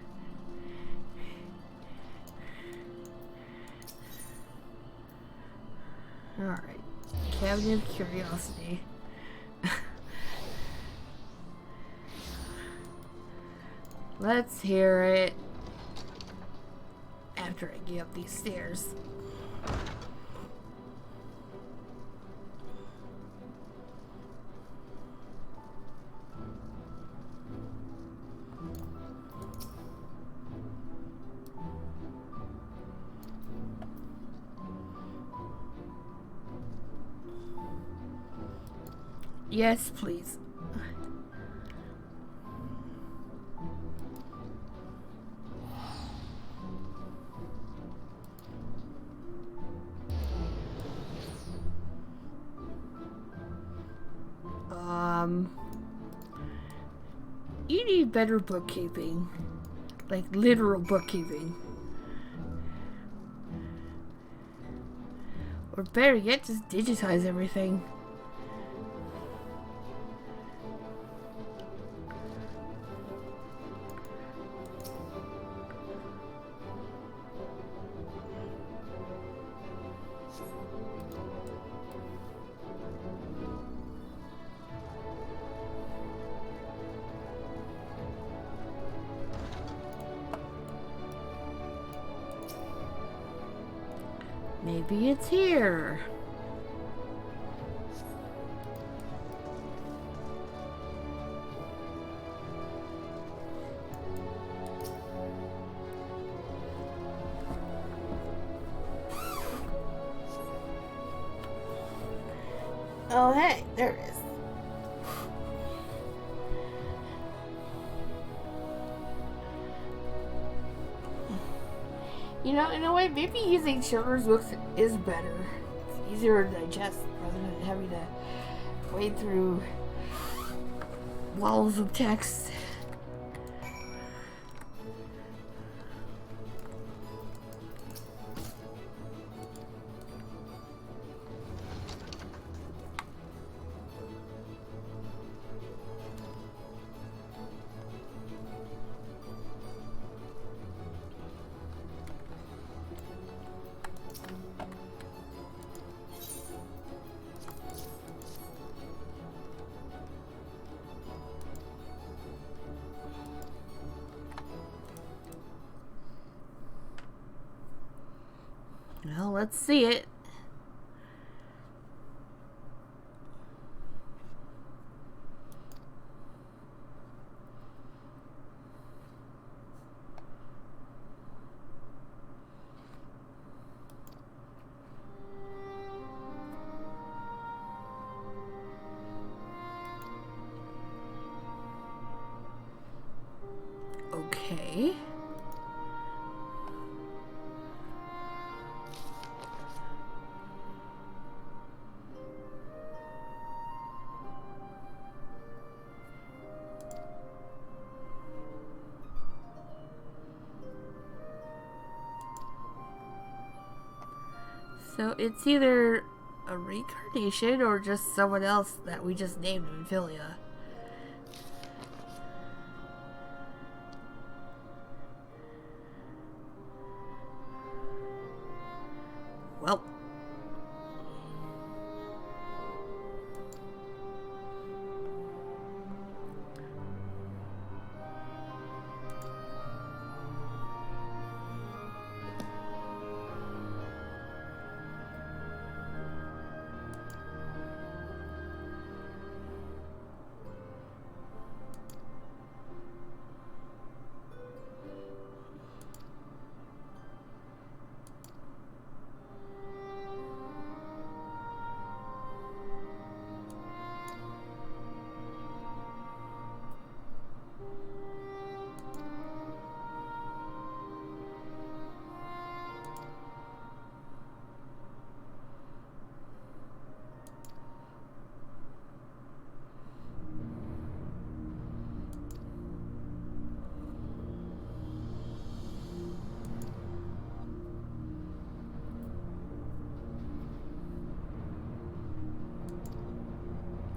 Alright. Cabinet of Curiosity. Let's hear it after I get up these stairs. Yes, please. You need better bookkeeping. Like literal bookkeeping. Or better yet, just digitize everything. Maybe it's here. Oh, hey, there it is. You know, in a way, maybe using children's books is better. It's easier to digest rather than having to wade through walls of text. Well, let's see it. Okay. So it's either a reincarnation or just someone else that we just named Amphilia. Well.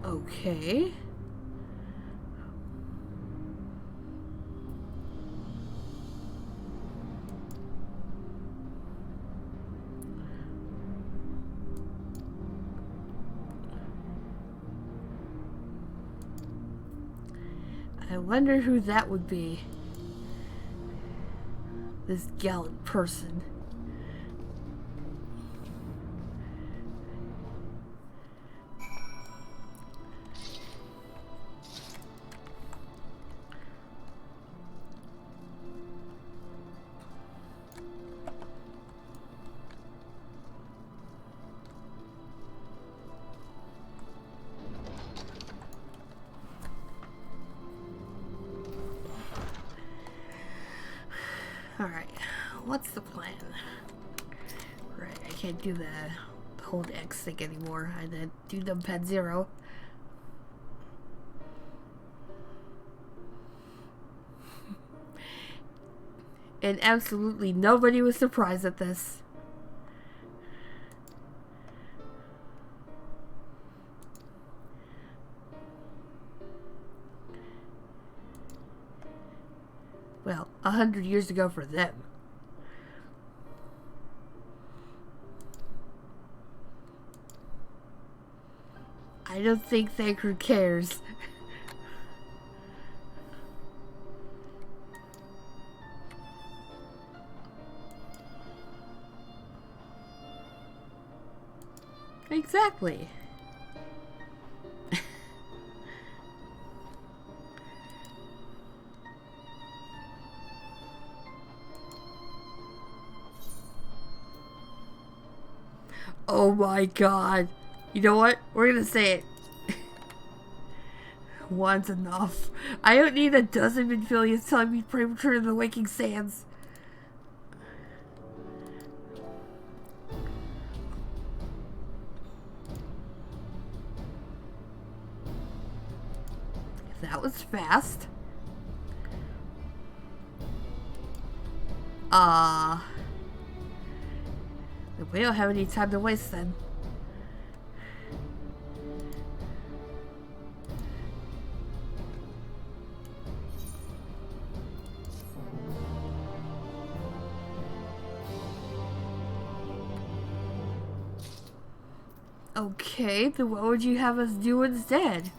Okay. I wonder who that would be. This gallant person. Alright, what's the plan? Right, I can't do the hold X thing anymore. I had to do numpad 0. And absolutely nobody was surprised at this. Well, 100 years ago for them. I don't think Thancred cares. Exactly. Oh my god. You know what? We're gonna say it. One's enough. I don't need a dozen Minfilians telling me premature in the waking sands. That was fast. We don't have any time to waste then. Okay, then what would you have us do instead?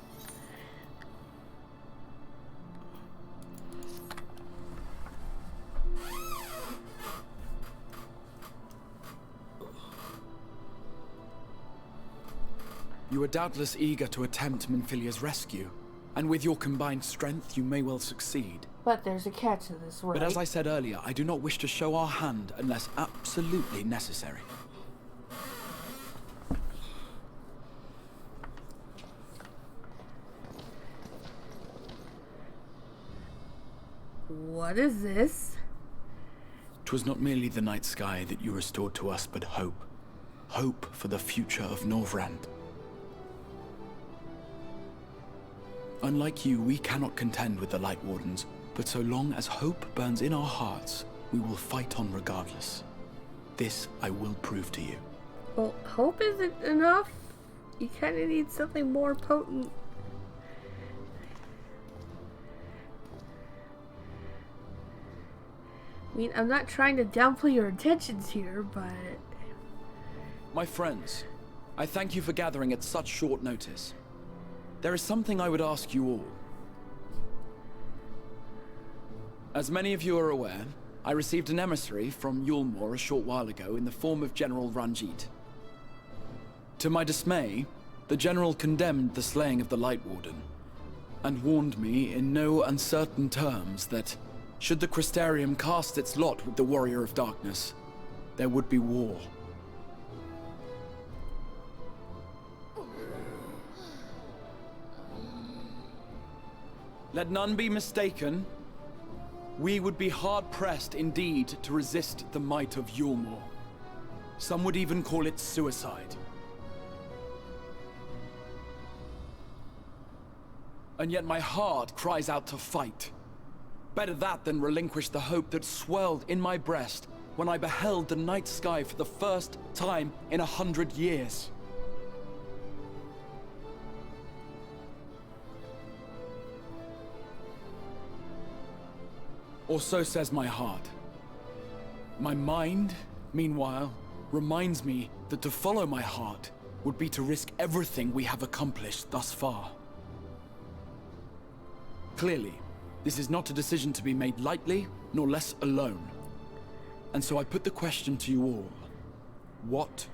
You are doubtless eager to attempt Minfilia's rescue, and with your combined strength, you may well succeed. But there's a catch to this, right? But as I said earlier, I do not wish to show our hand unless absolutely necessary. What is this? 'Twas not merely the night sky that you restored to us, but hope. Hope for the future of Norvrand. Unlike you, we cannot contend with the Light Wardens, but so long as hope burns in our hearts, we will fight on regardless. This I will prove to you. Well, hope isn't enough. You kind of need something more potent. I mean, I'm not trying to downplay your intentions here, but... My friends, I thank you for gathering at such short notice. There is something I would ask you all. As many of you are aware, I received an emissary from Moar a short while ago in the form of General Ranjit. To my dismay, the General condemned the slaying of the Light Warden, and warned me in no uncertain terms that, should the Crystarium cast its lot with the Warrior of Darkness, there would be war. Let none be mistaken. We would be hard-pressed indeed to resist the might of Moar. Some would even call it suicide. And yet my heart cries out to fight. Better that than relinquish the hope that swelled in my breast when I beheld the night sky for the first time in 100 years. Or so says my heart. My mind, meanwhile, reminds me that to follow my heart would be to risk everything we have accomplished thus far. Clearly, this is not a decision to be made lightly, nor less alone. And so I put the question to you all. What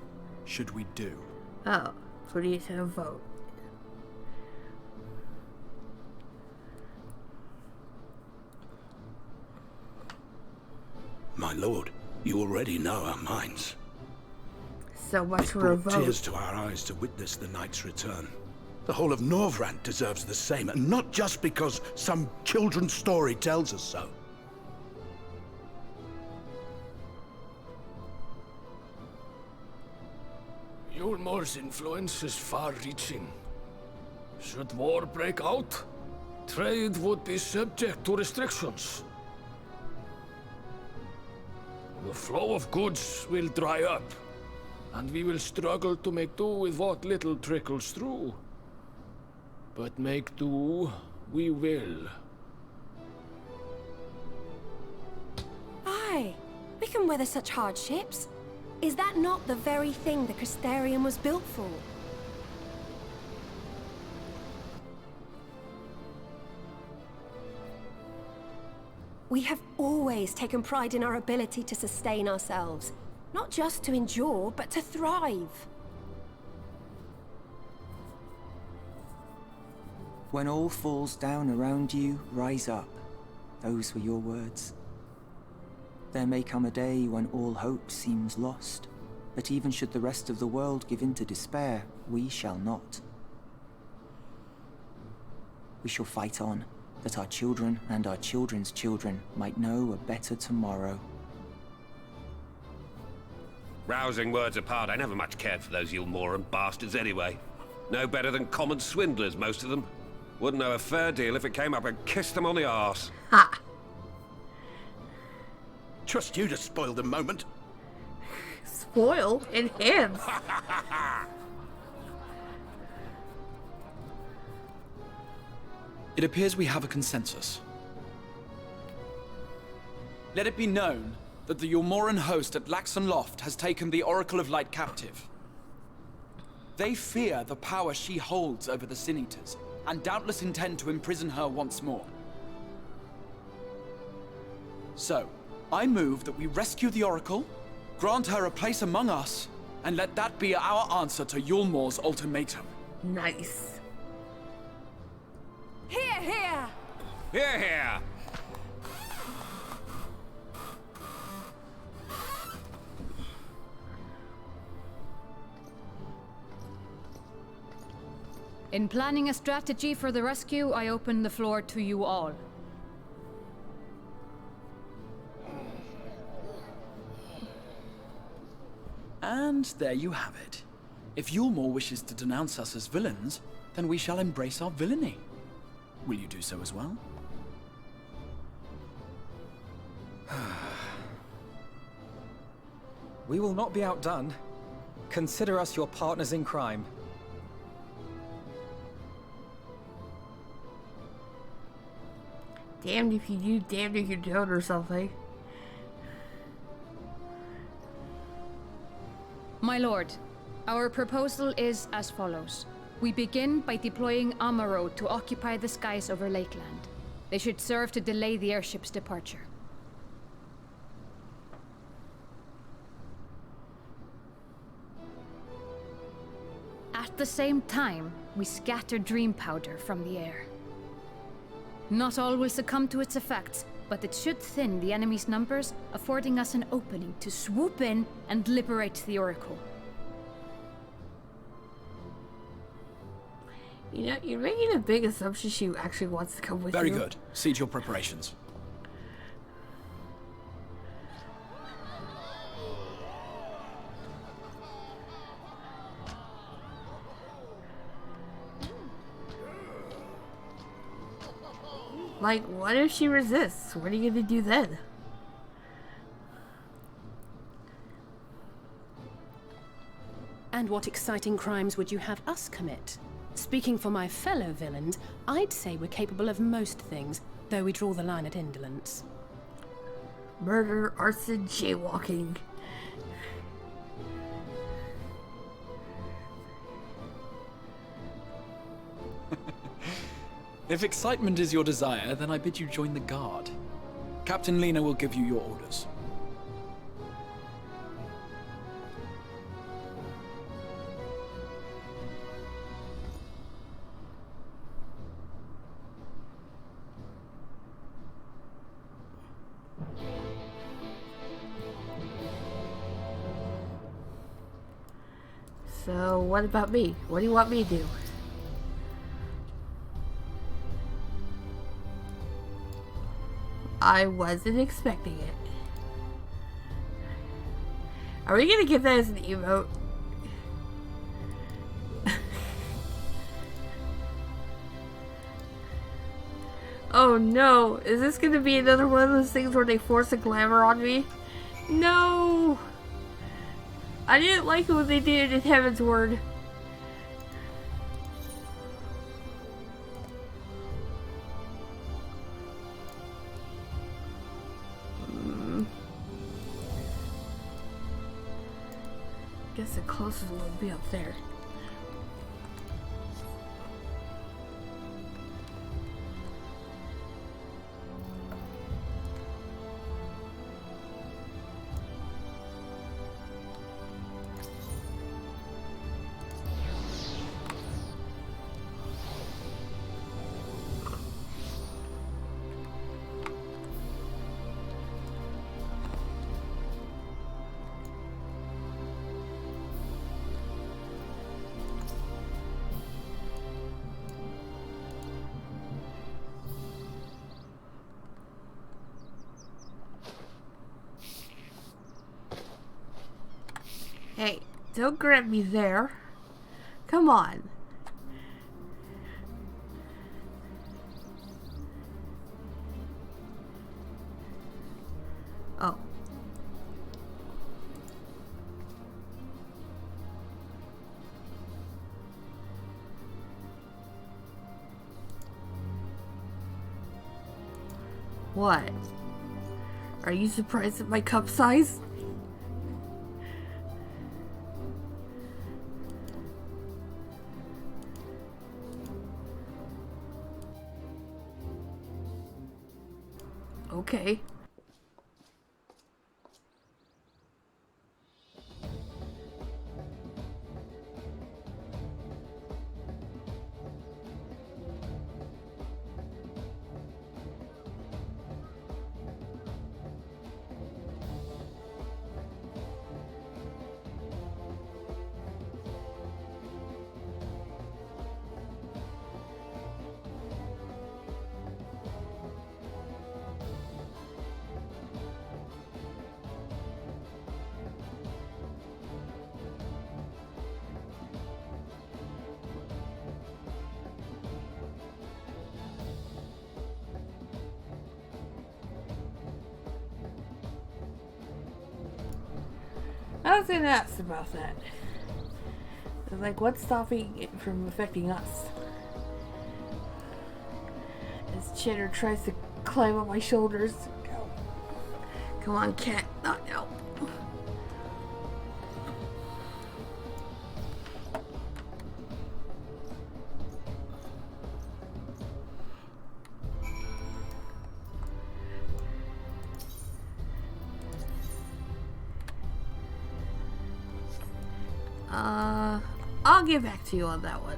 should we do? Oh, so we need to vote. My lord, you already know our minds. So much It for a brought vote. tears to our eyes to witness the knight's return. The whole of Norvrand deserves the same, and not just because some children's story tells us so. Moar's influence is far-reaching. Should war break out, trade would be subject to restrictions. The flow of goods will dry up, and we will struggle to make do with what little trickles through. But make do, we will. Aye, we can weather such hardships. Is that not the very thing the Crystarium was built for? We have always taken pride in our ability to sustain ourselves. Not just to endure, but to thrive. When all falls down around you, rise up. Those were your words. There may come a day when all hope seems lost, but even should the rest of the world give in to despair, we shall not. We shall fight on, that our children and our children's children might know a better tomorrow. Rousing words apart, I never much cared for those Moran bastards anyway. No better than common swindlers, most of them. Wouldn't know a fair deal if it came up and kissed them on the arse. Ha! Trust you to spoil the moment. Spoil? Enhance? It appears we have a consensus. Let it be known that the Yulmoran host at Laxon Loft has taken the Oracle of Light captive. They fear the power she holds over the Sin Eaters, and doubtless intend to imprison her once more. So, I move that we rescue the Oracle, grant her a place among us, and let that be our answer to Yulmor's ultimatum. Nice. Here, here! Here, here! In planning a strategy for the rescue, I open the floor to you all. And there you have it. If Yulmor wishes to denounce us as villains, then we shall embrace our villainy. Will you do so as well? We will not be outdone. Consider us your partners in crime. Damned if you do, damned if you don't, or something. My lord, our proposal is as follows. We begin by deploying Amaro to occupy the skies over Lakeland. They should serve to delay the airship's departure. At the same time, we scatter dream powder from the air. Not all will succumb to its effects, but it should thin the enemy's numbers, affording us an opening to swoop in and liberate the Oracle. You know, you're making a big assumption she actually wants to come with you. Very good. Cease your preparations. Like, what if she resists? What are you gonna do then? And what exciting crimes would you have us commit? Speaking for my fellow villains, I'd say we're capable of most things, though we draw the line at indolence. Murder, arson, jaywalking. If excitement is your desire, then I bid you join the guard. Captain Lena will give you your orders. So, what about me? What do you want me to do? I wasn't expecting it. Are we gonna give that as an emote? Oh no, is this gonna be another one of those things where they force a glamour on me? No! I didn't like it when they did it in Heaven's Word. Guess the closest one would be up there. Hey, don't grab me there. Come on. What? Are you surprised at my cup size? Okay. I was gonna ask about that. Like, what's stopping it from affecting us? As Cheddar tries to climb on my shoulders. Go. Come on, cat. Not now. I'll get back to you on that one.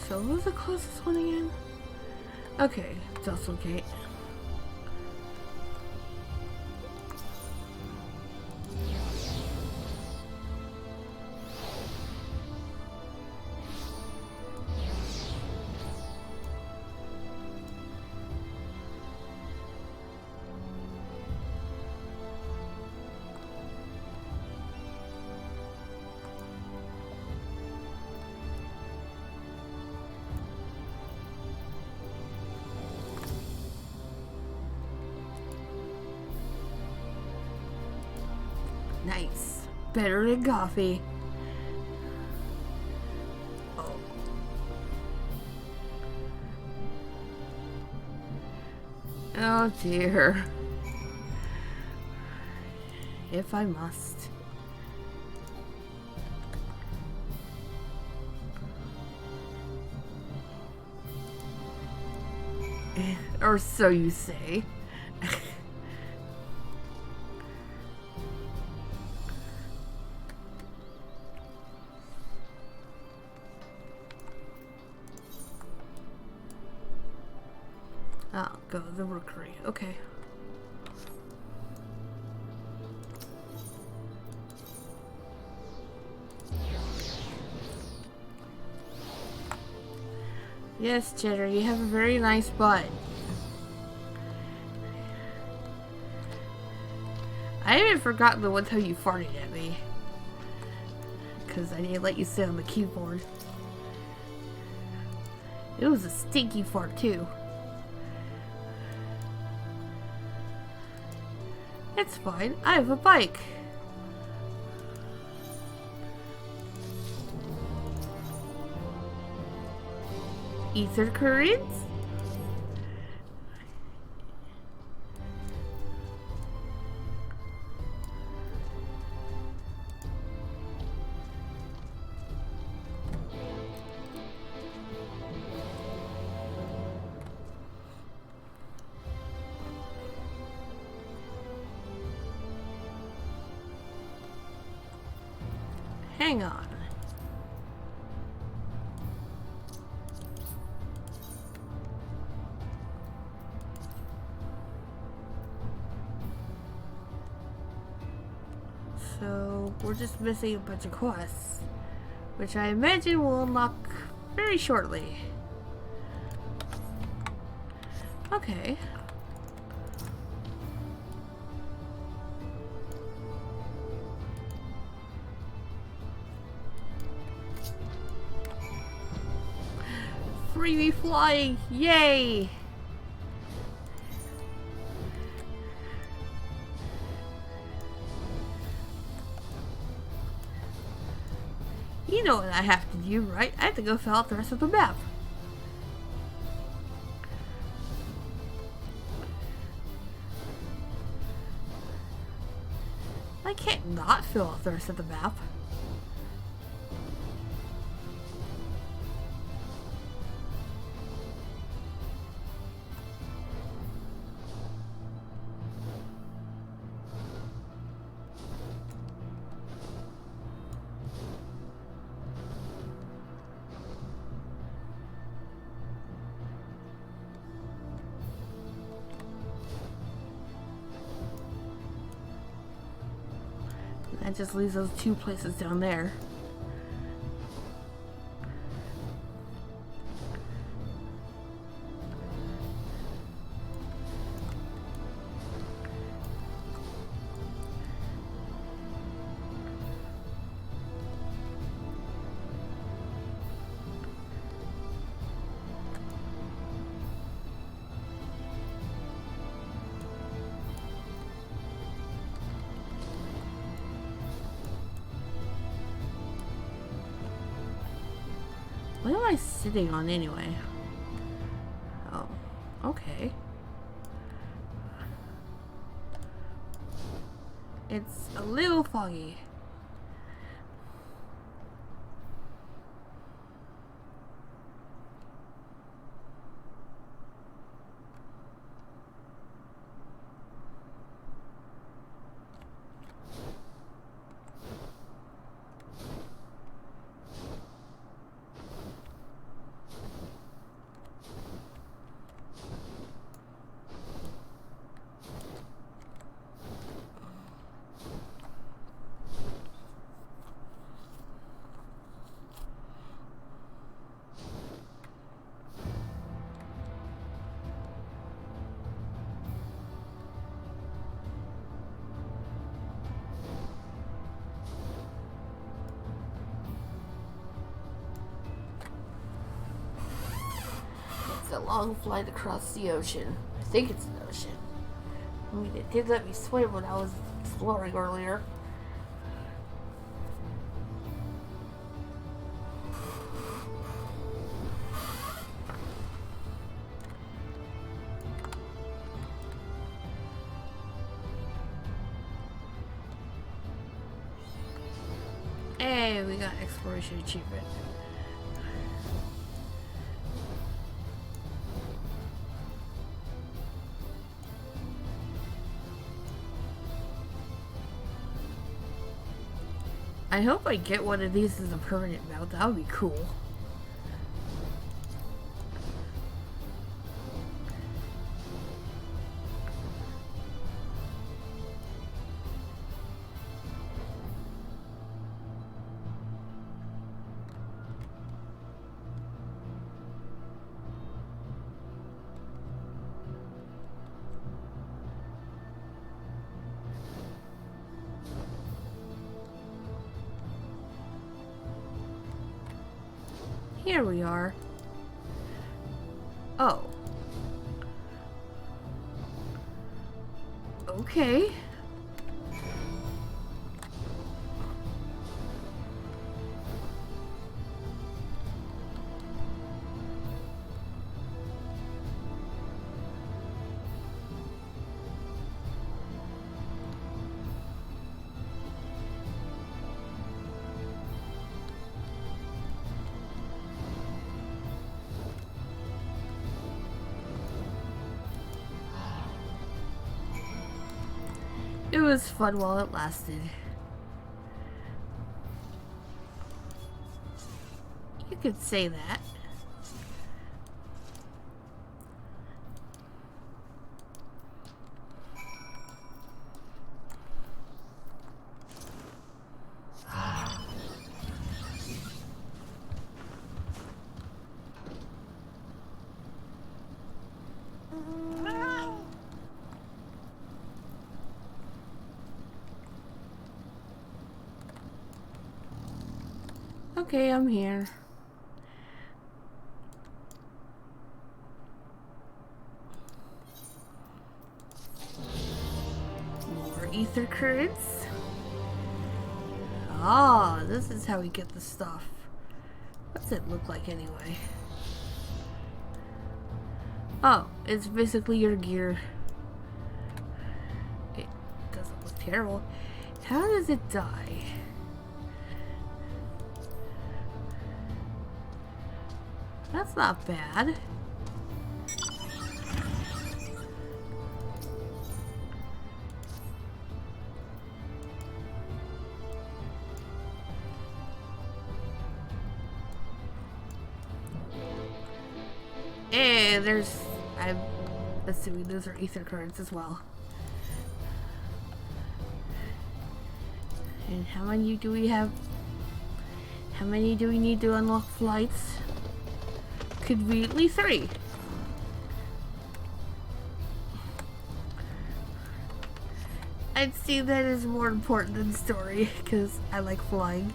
So what was the closest one again? Okay, Dustle Gate. Nice. Better than coffee. Oh. Oh dear. If I must. Or so you say. Oh, go to the rookery. Okay. Yes, Cheddar, you have a very nice butt. I haven't forgotten the one time you farted at me. Because I didn't let you sit on the keyboard. It was a stinky fart, too. It's fine. I have a bike. Ether currents? Hang on. So, we're just missing a bunch of quests, which I imagine will unlock very shortly. Okay. bring me flying! Yay! You know what I have to do, right? I have to go fill out the rest of the map. I can't not fill out the rest of the map. That just leaves those two places down there. What am I sitting on anyway? Oh, okay. It's a little foggy. A long flight across the ocean. I think it's an ocean. I mean, it did let me swim when I was exploring earlier. Hey, we got exploration achievement. I hope I get one of these as a permanent mount. That would be cool. Here we are. Oh. Okay. It was fun while it lasted. You could say that. Okay, I'm here. ether currents. Ah, this is how we get the stuff. What's it look like anyway? Oh, it's basically your gear. It doesn't look terrible. How does it die? That's not bad. And there's, I'm assuming those are ether currents as well. And how many do we have? How many do we need to unlock flights? Conveniently 3. I'd say that is more important than story, because I like flying.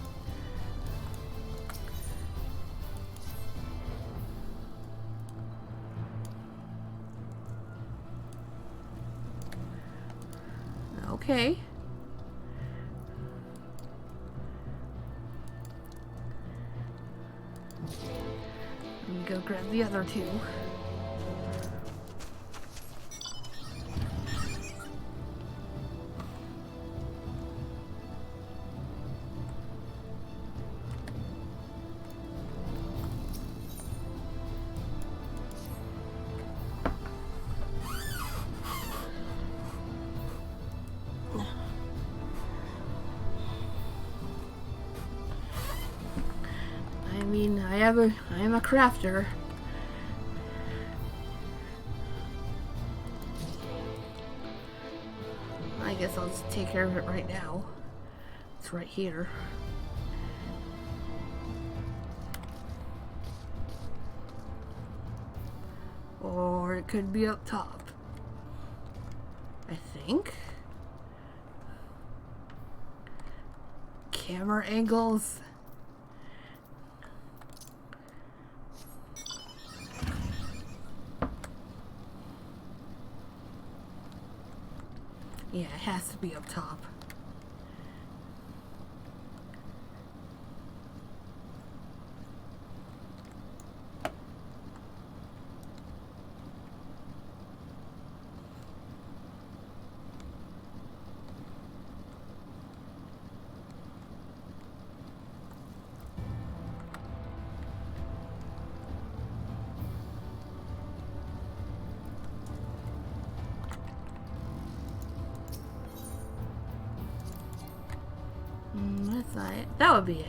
Okay. Let me go grab the other 2. I mean, I am a crafter. I guess I'll just take care of it right now. It's right here. Or it could be up top. I think. Camera angles. Yeah, it has to be up top. That's not it. That would be it.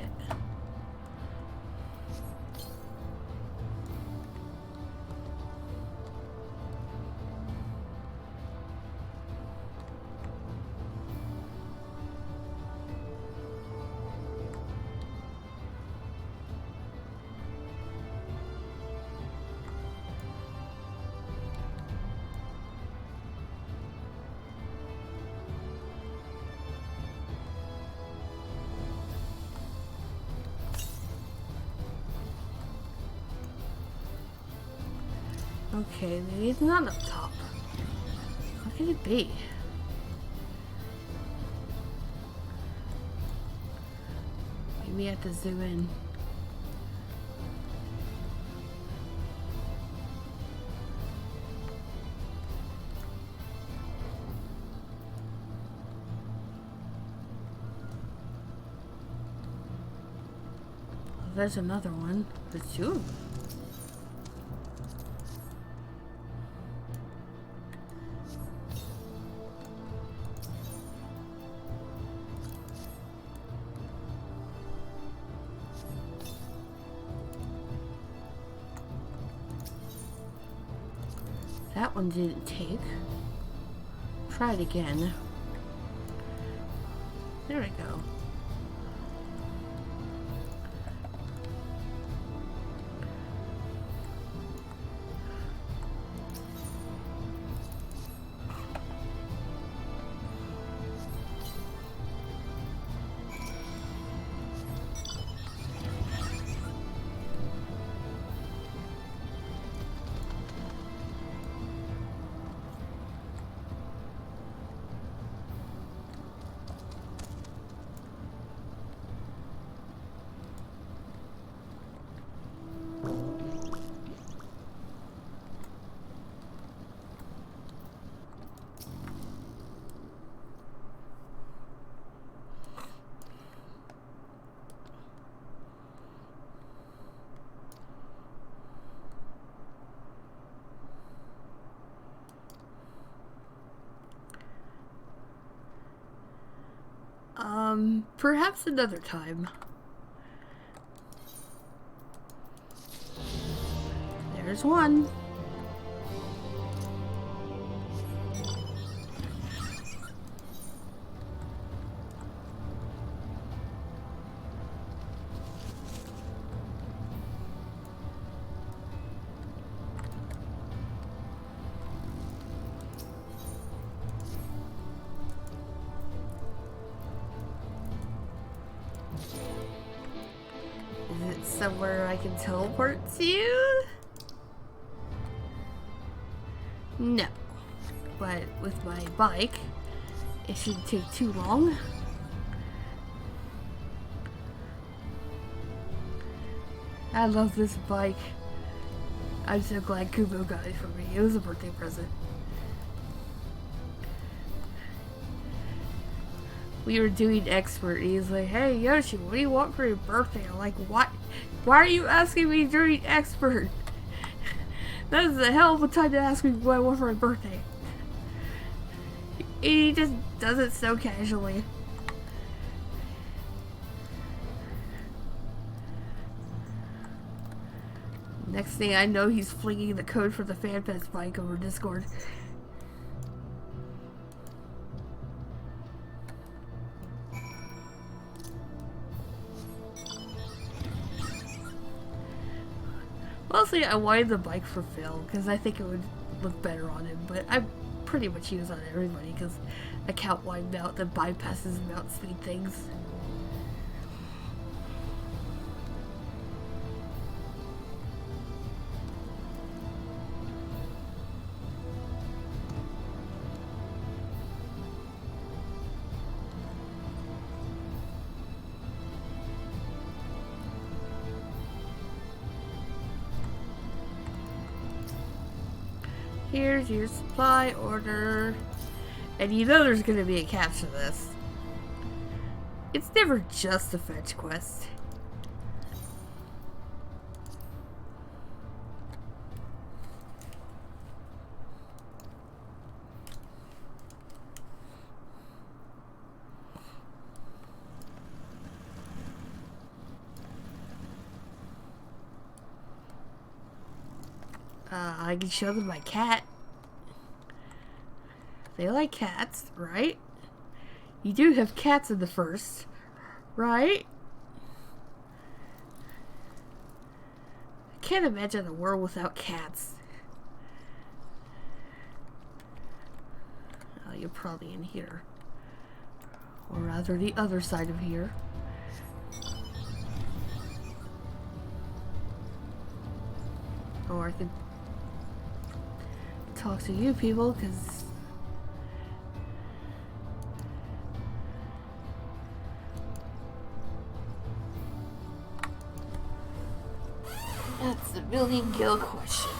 Okay, maybe it's not up top. What could it be? Maybe I have to zoom in. Oh, there's another one. There's 2 of them. That one didn't take. Try it again. There we go. Perhaps another time. There's one. Is it somewhere I can teleport to? No. But with my bike, it shouldn't take too long. I love this bike. I'm so glad Kubo got it for me. It was a birthday present. We were doing expert. He's like, hey Yoshi, what do you want for your birthday? I'm like, what? Why are you asking me during expert? That is a hell of a time to ask me what I want for my birthday. He just does it so casually. Next thing I know, he's flinging the code for the FanFest bike over Discord. Mostly, I wanted the bike for Phil, because I think it would look better on him, but I pretty much use on everybody, because account-wide mount that bypasses mount speed things. Here's your supply order. And you know there's gonna be a catch to this. It's never just a fetch quest. I can show them my cat. They like cats, right? You do have cats in the first, right? I can't imagine a world without cats. Oh, you're probably in here. Or rather, the other side of here. Or I could talk to you people, because that's the million-gil question.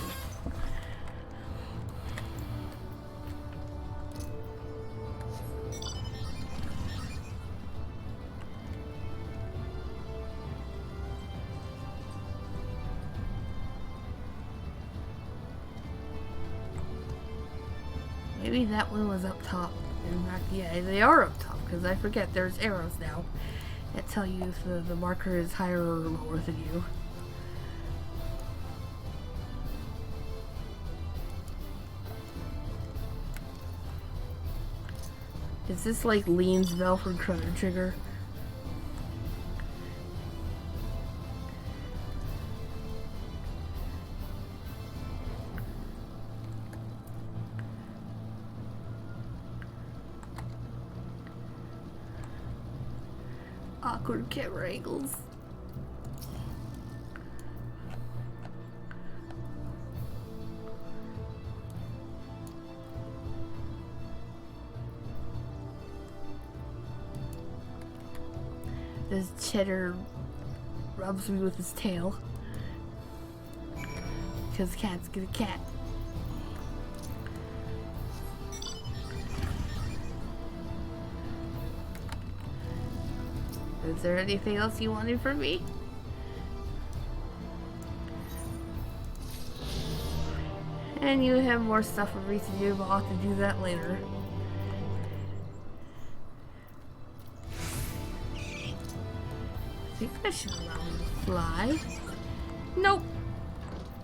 Maybe that one was up top. In fact, yeah, they are up top, because I forget there's arrows now that tell you if the marker is higher or lower than you. Is this like Lean's Bell from Chrono Trigger? Awkward camera angles. This cheddar rubs me with his tail. Because cats get a cat. Is there anything else you wanted from me? And you have more stuff for me to do, but I'll have to do that later. think I should allow him to fly. Nope.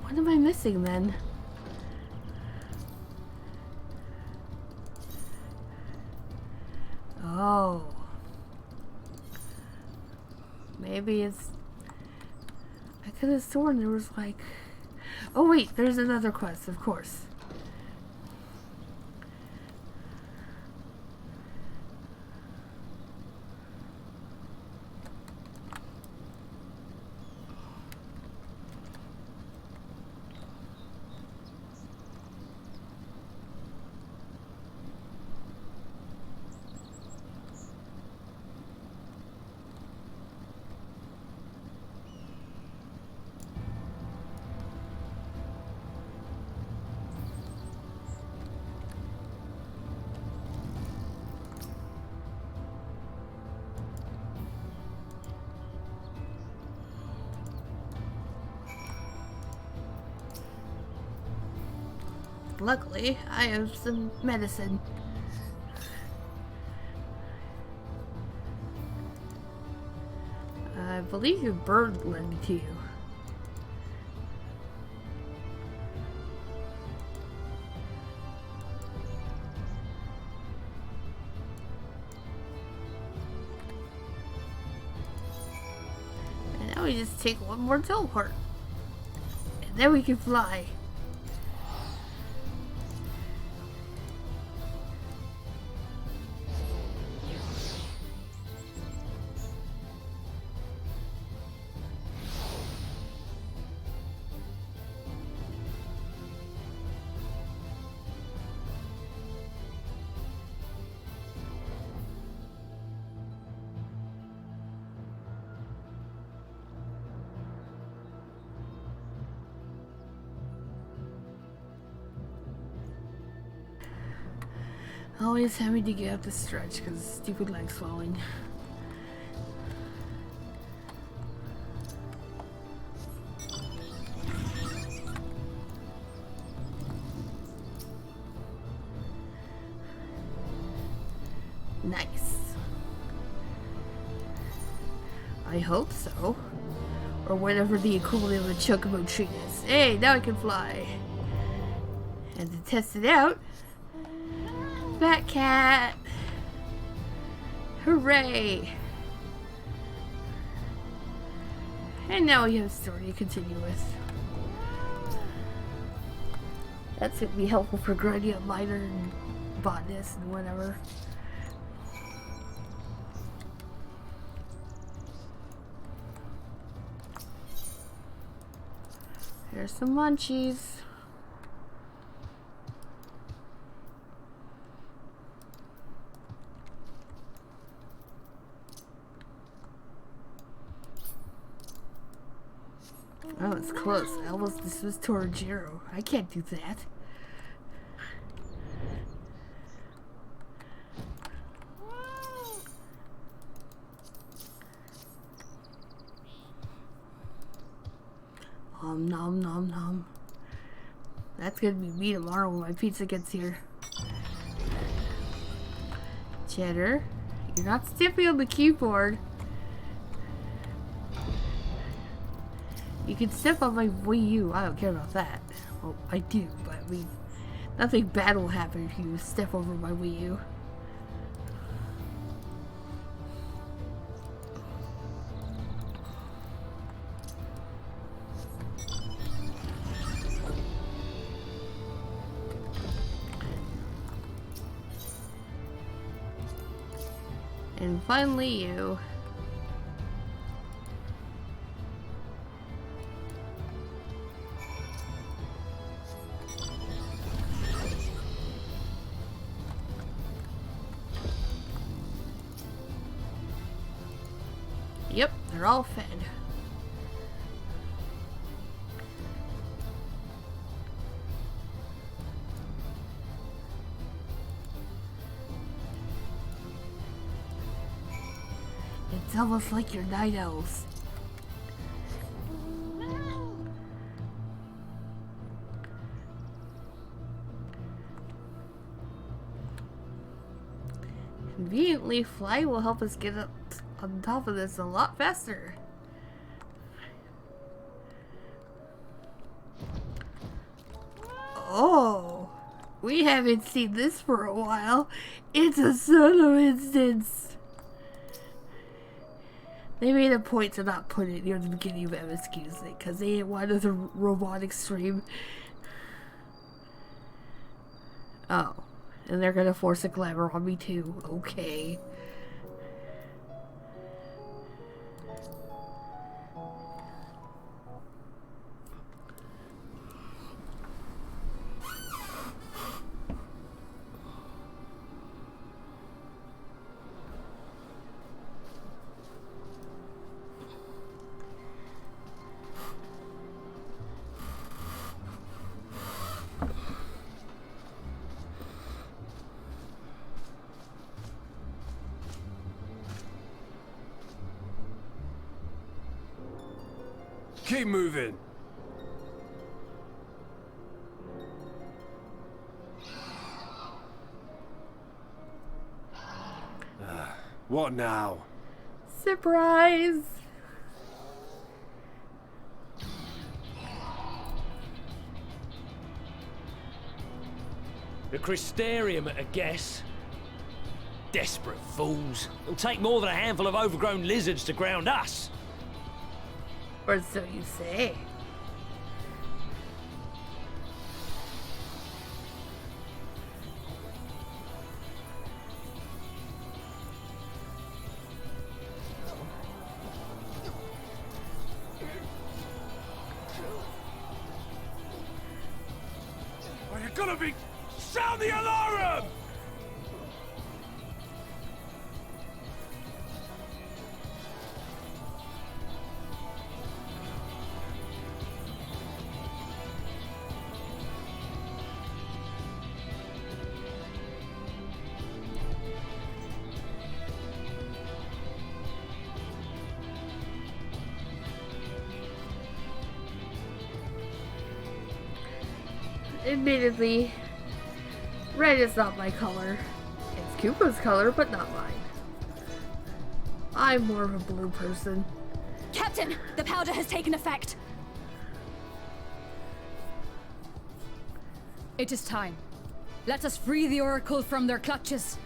What am I missing then? Oh. Maybe it's... I could have sworn there was like... Oh wait, there's another quest, of course. Luckily, I have some medicine. I believe your bird led me to you. And now we just take one more teleport. And then we can fly. Always having to get up the stretch because stupid leg swelling. Nice. I hope so. Or whatever the equivalent of a chocobo tree is. Hey, now I can fly. And to test it out, Fat cat! Hooray! And now we have a story to continue with. That's gonna be helpful for grinding up miner and botanist and whatever. Here's some munchies. Oh, it's close. I almost dismissed Torajiro. I can't do that. Nom nom nom. That's gonna be me tomorrow when my pizza gets here. Cheddar, you're not stepping on the keyboard. You can step on my Wii U. I don't care about that. Well, I do, but I mean, nothing bad will happen if you step over my Wii U. And finally you. Yep, they're all fed. It's almost like your night owls. Conveniently, fly will help us get up on top of this a lot faster. Oh, we haven't seen this for a while. It's a solo instance. They made a point to not put it near the beginning of MSQ's thing because they didn't want another robotic stream. Oh, and they're gonna force a glamour on me too. Okay. Keep moving. What now? Surprise! The Crystarium at a guess. Desperate fools. It'll take more than a handful of overgrown lizards to ground us. Or so you say. Are you gonna be... Sound the alarm! Admittedly, red is not my color. It's Kupo's color, but not mine. I'm more of a blue person. Captain, the powder has taken effect. It is time. Let us free the Oracle from their clutches.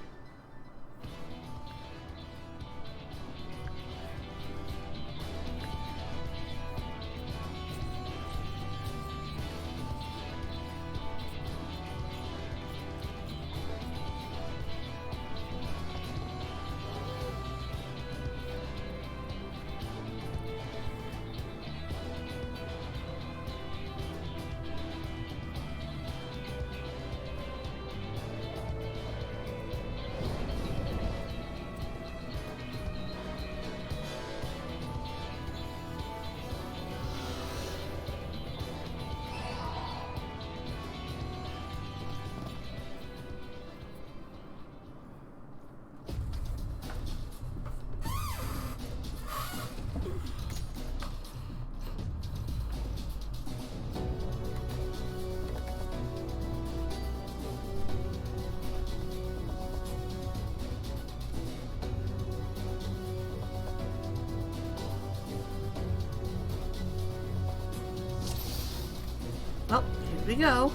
Well, here we go.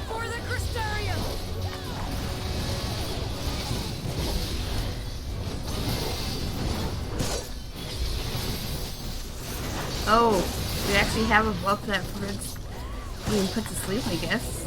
For the Crystarium! Oh, we actually have a buff that prevents being put to sleep, I guess.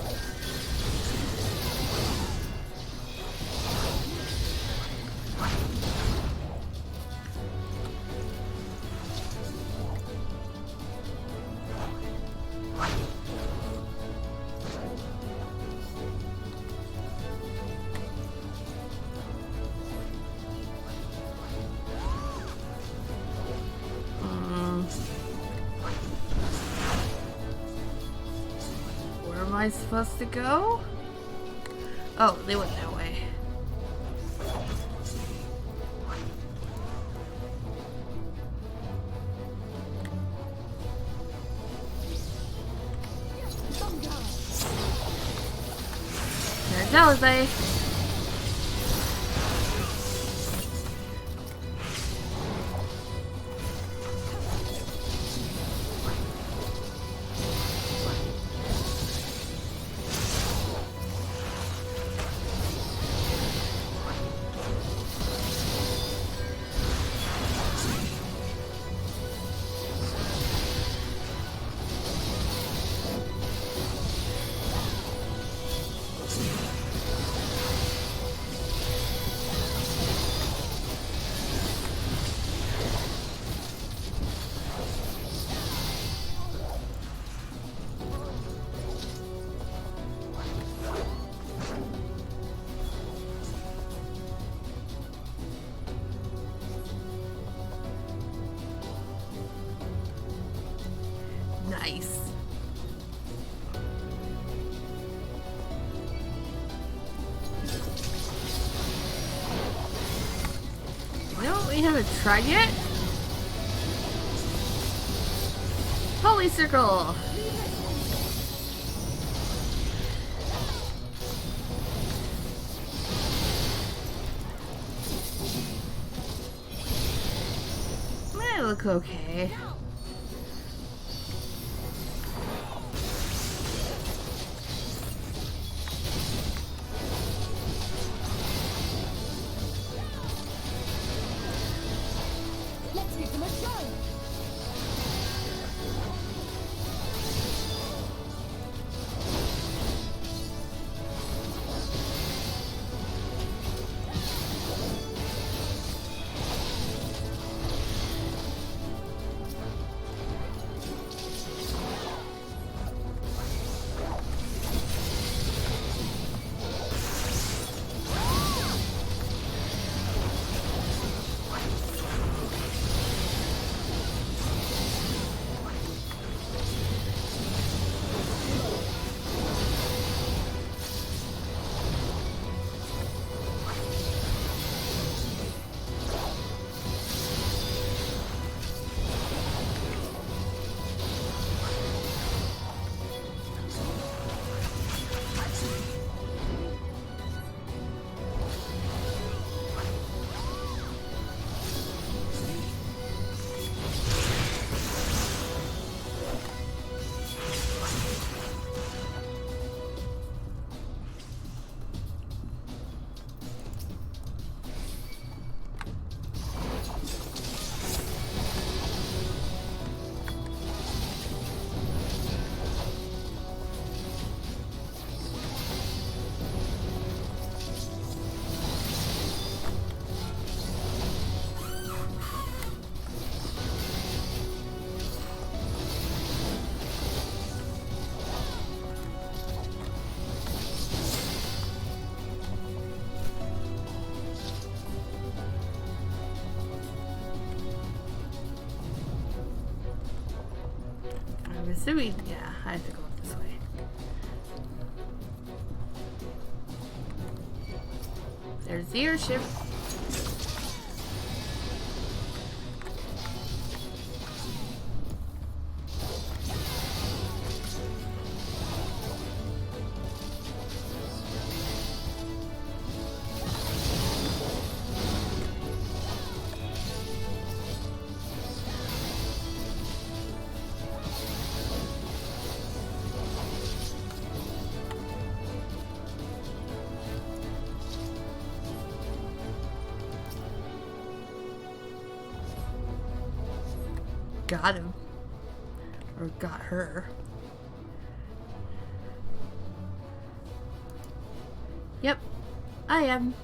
Where am I supposed to go? Oh, they went that way. There's Alice. Nice. You know what we haven't tried yet? Holy circle! Might look okay. Let's give them a show. I'm assuming, yeah, I have to go up this way. There's the airship. Got him. Or got her. Yep, I am.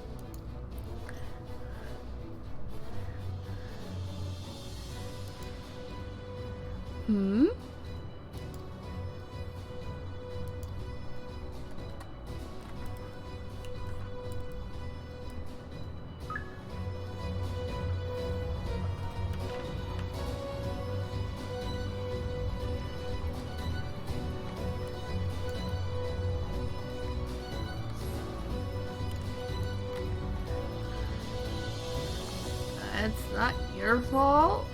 Hmm? It's not your fault.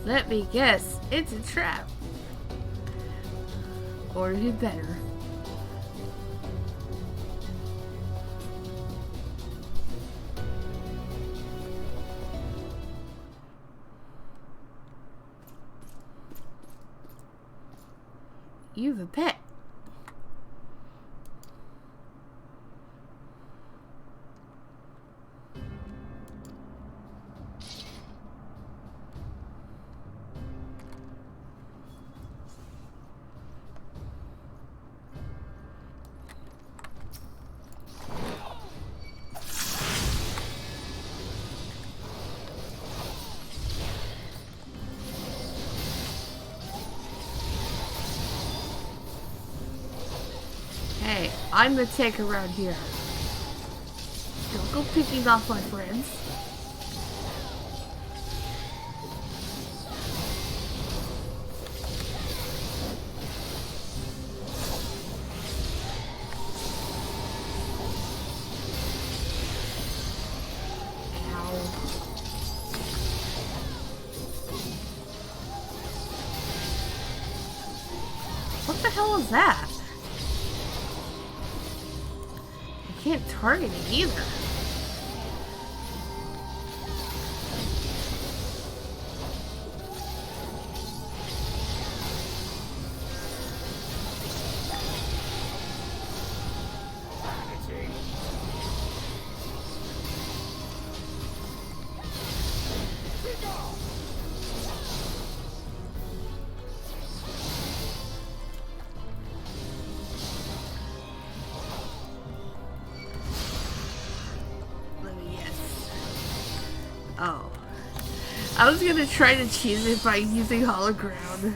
Let me guess, it's a trap. Or you better. You have a pet. I'm the tank around here. Don't go picking off my friends. What the hell is that? I can't target it either. Oh. I was gonna try to cheese it by using hollow ground.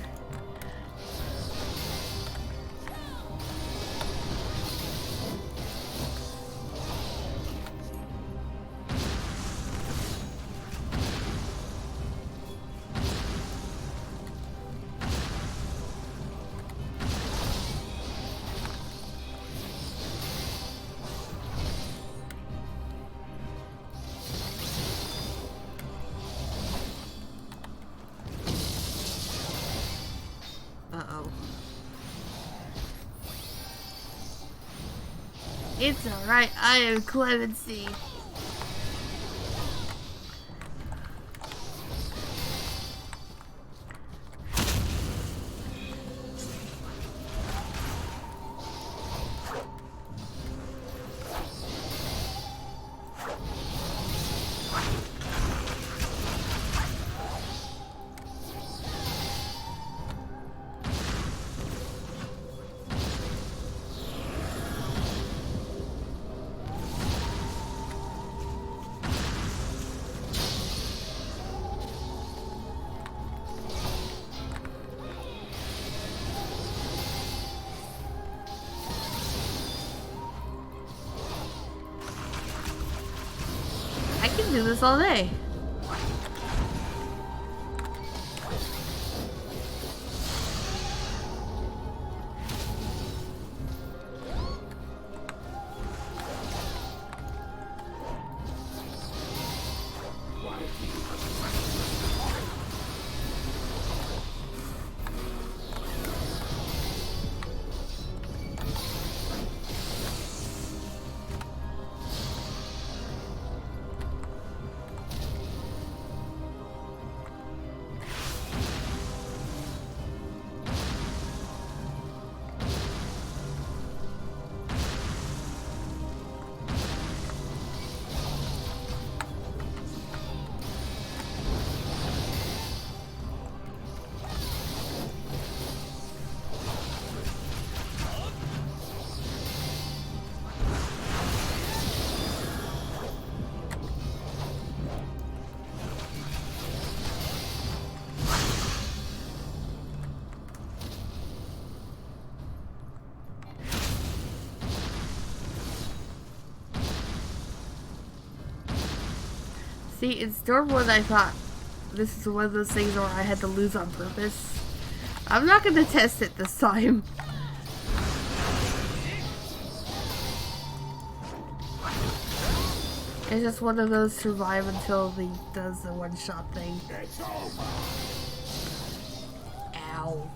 It's alright, I am Clemency. I can do this all day. See, in Stormwood I thought this is one of those things where I had to lose on purpose. I'm not going to test it this time. It's just one of those survive until he does the one-shot thing. Ow.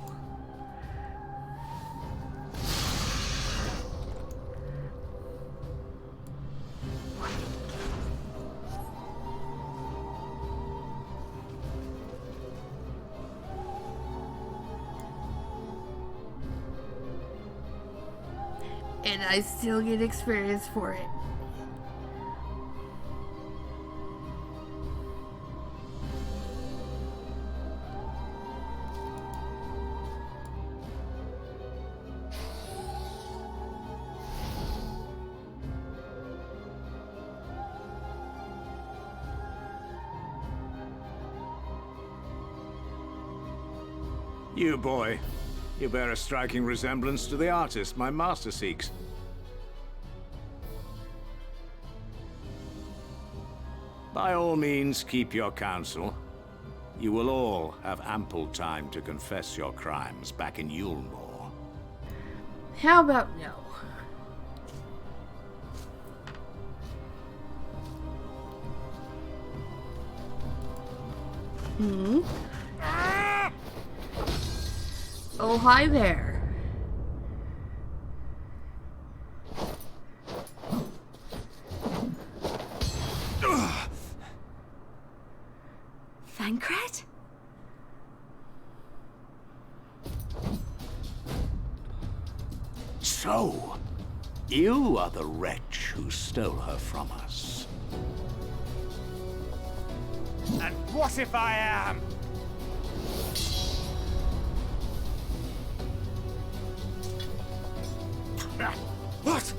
And I still get experience for it. You boy, you bear a striking resemblance to the artist my master seeks. By all means, keep your counsel. You will all have ample time to confess your crimes back in Yulmore. How about no? Hmm? Oh, hi there. Thancred? So, you are the wretch who stole her from us. And what if I am? What?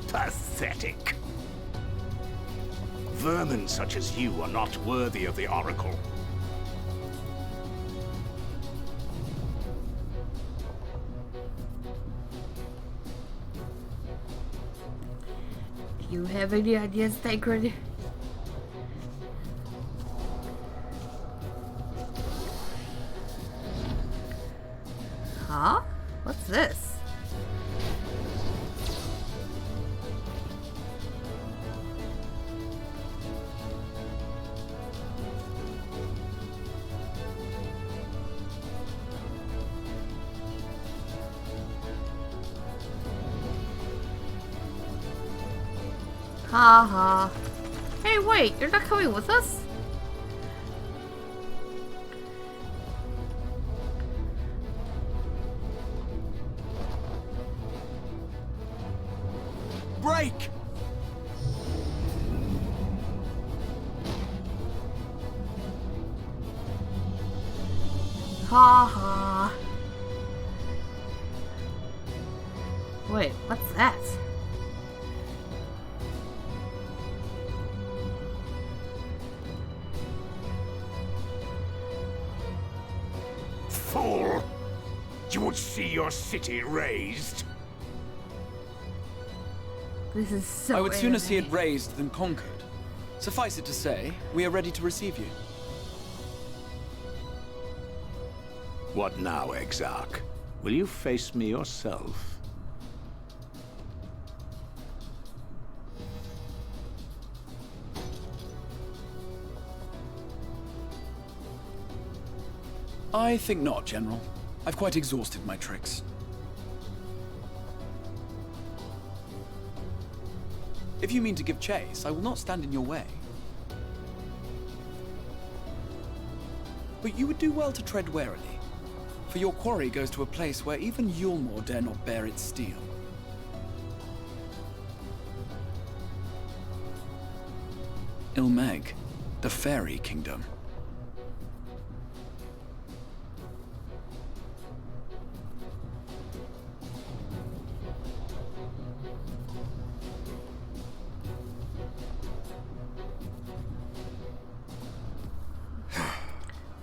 Pathetic. Vermin such as you are not worthy of the Oracle. Do you have any ideas, Thancred? Huh? What's this? Ha ha. Hey, wait, you're not coming with us? Break! Ha ha. Wait, what's that? Fool! You would see your city razed. This is so I would sooner see it anime. razed than conquered. Suffice it to say, we are ready to receive you. What now, Exarch? Will you face me yourself? I think not, General. I've quite exhausted my tricks. If you mean to give chase, I will not stand in your way. But you would do well to tread warily, for your quarry goes to a place where even Yulmore dare not bear its steel. Ilmeg, the Fairy Kingdom.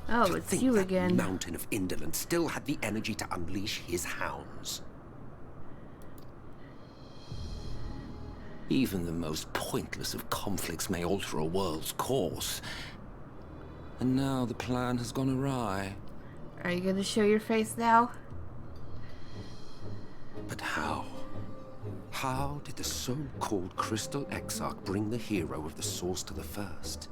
Oh, To it's think you that again. Mountain of Indolence still had the energy to unleash his hounds. Even the most pointless of conflicts may alter a world's course. And now the plan has gone awry. Are you gonna show your face now? But how? How did the so-called Crystal Exarch bring the hero of the Source to the First?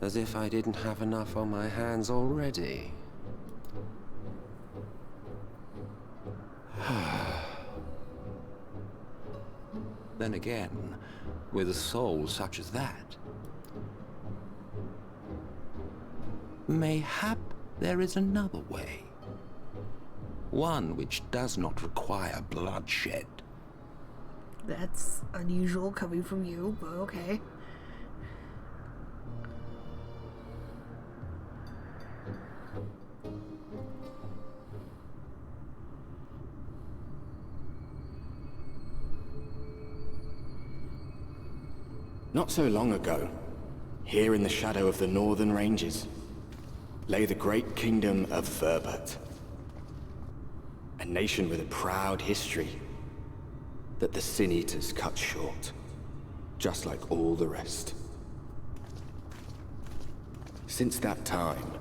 As if I didn't have enough on my hands already. Then again, with a soul such as that, mayhap there is another way. One which does not require bloodshed. That's unusual coming from you, but okay. Not so long ago, here in the shadow of the northern ranges, lay the great kingdom of Verbert. A nation with a proud history that the Sin Eaters cut short, just like all the rest. Since that time,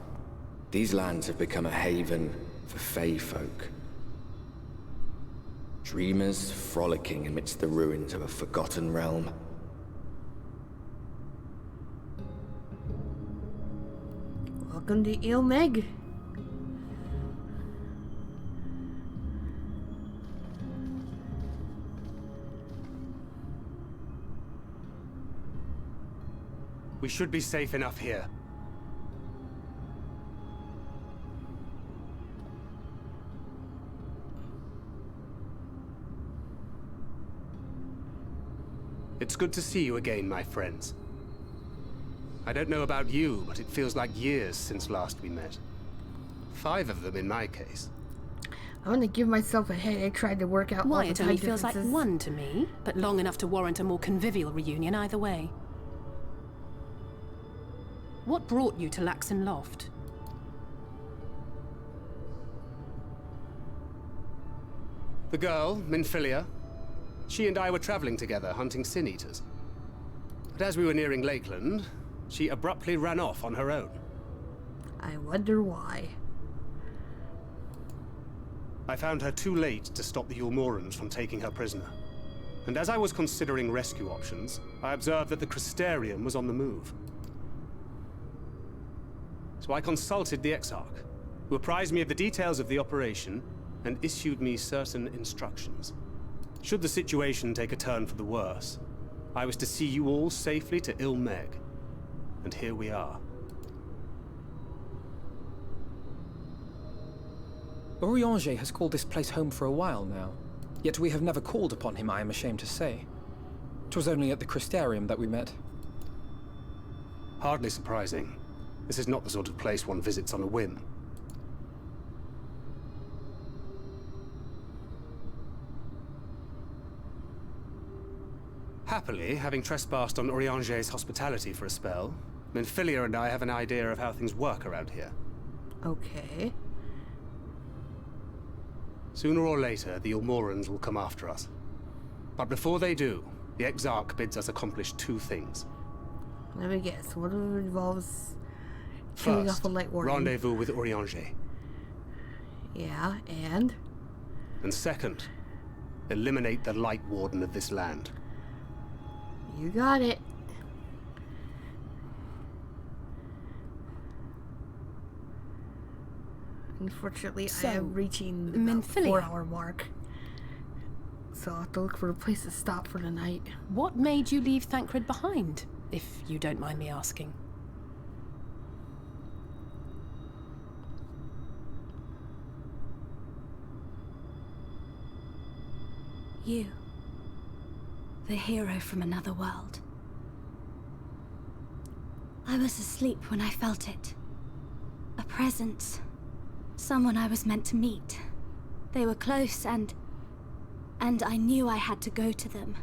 these lands have become a haven for Fey folk. Dreamers frolicking amidst the ruins of a forgotten realm. Welcome to Ilmeg. We should be safe enough here. It's good to see you again, my friends. I don't know about you, but it feels like years since last we met. 5 of them in my case. I'm gonna give myself a headache trying to work out Why, all the it time only feels like differences. 1 to me, but long enough to warrant a more convivial reunion either way. What brought you to Laxon Loft? The girl, Minfilia, she and I were traveling together, hunting Sin Eaters. But as we were nearing Lakeland, she abruptly ran off on her own. I wonder why. I found her too late to stop the Ulmorans from taking her prisoner. And as I was considering rescue options, I observed that the Crystarium was on the move. So I consulted the Exarch, who apprised me of the details of the operation and issued me certain instructions. Should the situation take a turn for the worse, I was to see you all safely to Ilmeg. And here we are. Urianger has called this place home for a while now, yet we have never called upon him, I am ashamed to say. 'Twas only at the Crystarium that we met. Hardly surprising. This is not the sort of place one visits on a whim. Happily, having trespassed on Urianger's hospitality for a spell, Minfilia and I have an idea of how things work around here. Okay. Sooner or later, the Ulmorans will come after us. But before they do, the Exarch bids us accomplish 2 things. Let me guess. One of them involves killing off First, a light warden. rendezvous with Urianger. Yeah, and? And second, eliminate the light warden of this land. You got it. Unfortunately, I am reaching the 4-hour mark. So I'll have to look for a place to stop for the night. What made you leave Thancred behind, if you don't mind me asking? You. The hero from another world. I was asleep when I felt it. A presence. Someone I was meant to meet. They were close and I knew I had to go to them.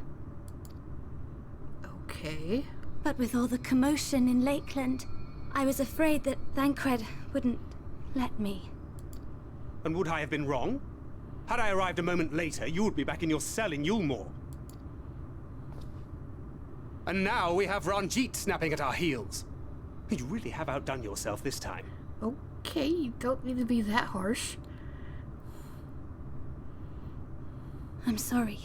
Okay. But with all the commotion in Lakeland, I was afraid that Thancred wouldn't let me. And would I have been wrong? Had I arrived a moment later, you would be back in your cell in Yulmore. And now we have Ranjit snapping at our heels. You really have outdone yourself this time. Okay, you don't need to be that harsh. I'm sorry.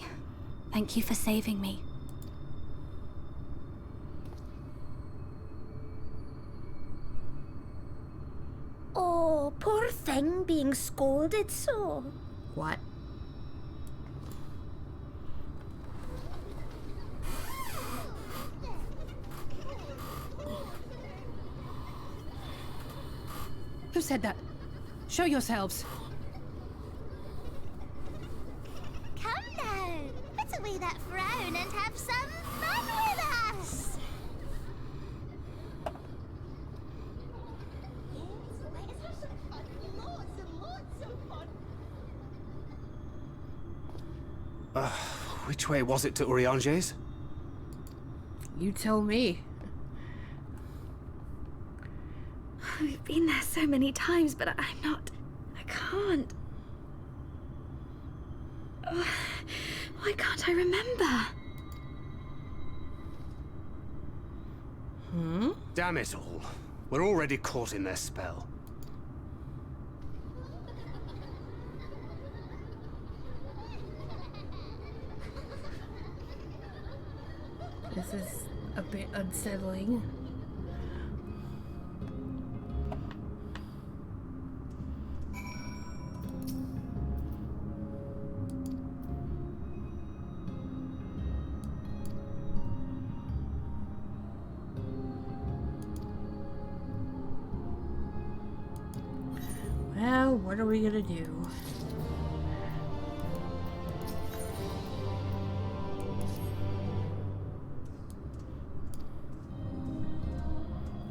Thank you for saving me. Oh, poor thing being scolded so. What? Who said that? Show yourselves. Come now, put away that frown and have some fun with us. Which way was it to Urianger's? You tell me. been there so many times, but I can't. Why can't I remember? Damn it all. We're already caught in their spell. This is a bit unsettling. Well, what are we gonna do?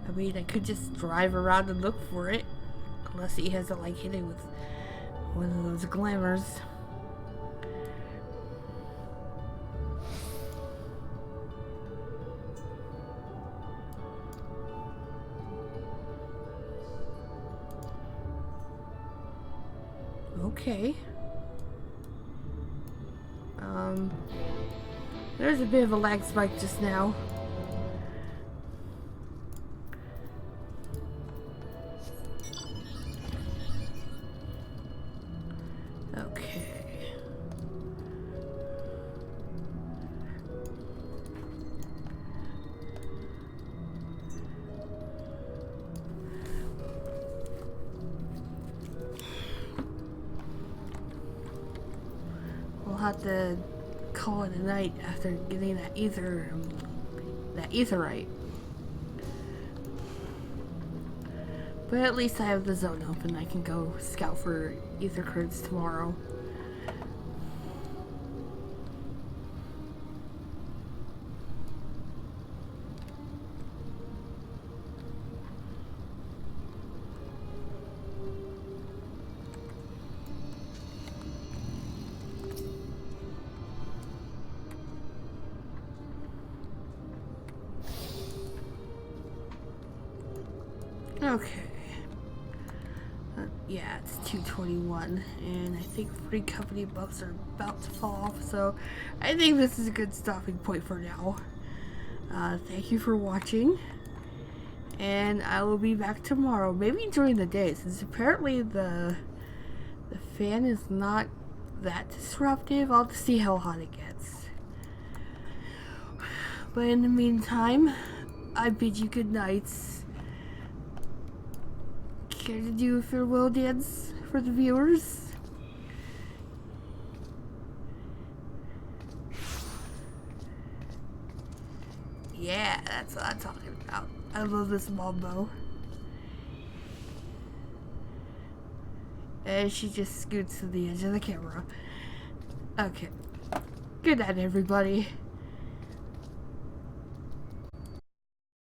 I mean, I could just drive around and look for it. Unless he has to, like, hit it with one of those glamours. Okay. There's a bit of a lag spike just now. Okay. We'll have to call it a night after getting that etherite. But at least I have the zone open. I can go scout for ether curds tomorrow. Okay. Yeah, it's 2:21, and I think 3 company bucks are about to fall off, so I think this is a good stopping point for now. Thank you for watching, and I will be back tomorrow, maybe during the day, since apparently the fan is not that disruptive. I'll just see how hot it gets. But in the meantime, I bid you good nights. Care to do a farewell dance for the viewers? Yeah, that's what I'm talking about. I love this mambo. And she just scoots to the edge of the camera. Okay. Good night, everybody.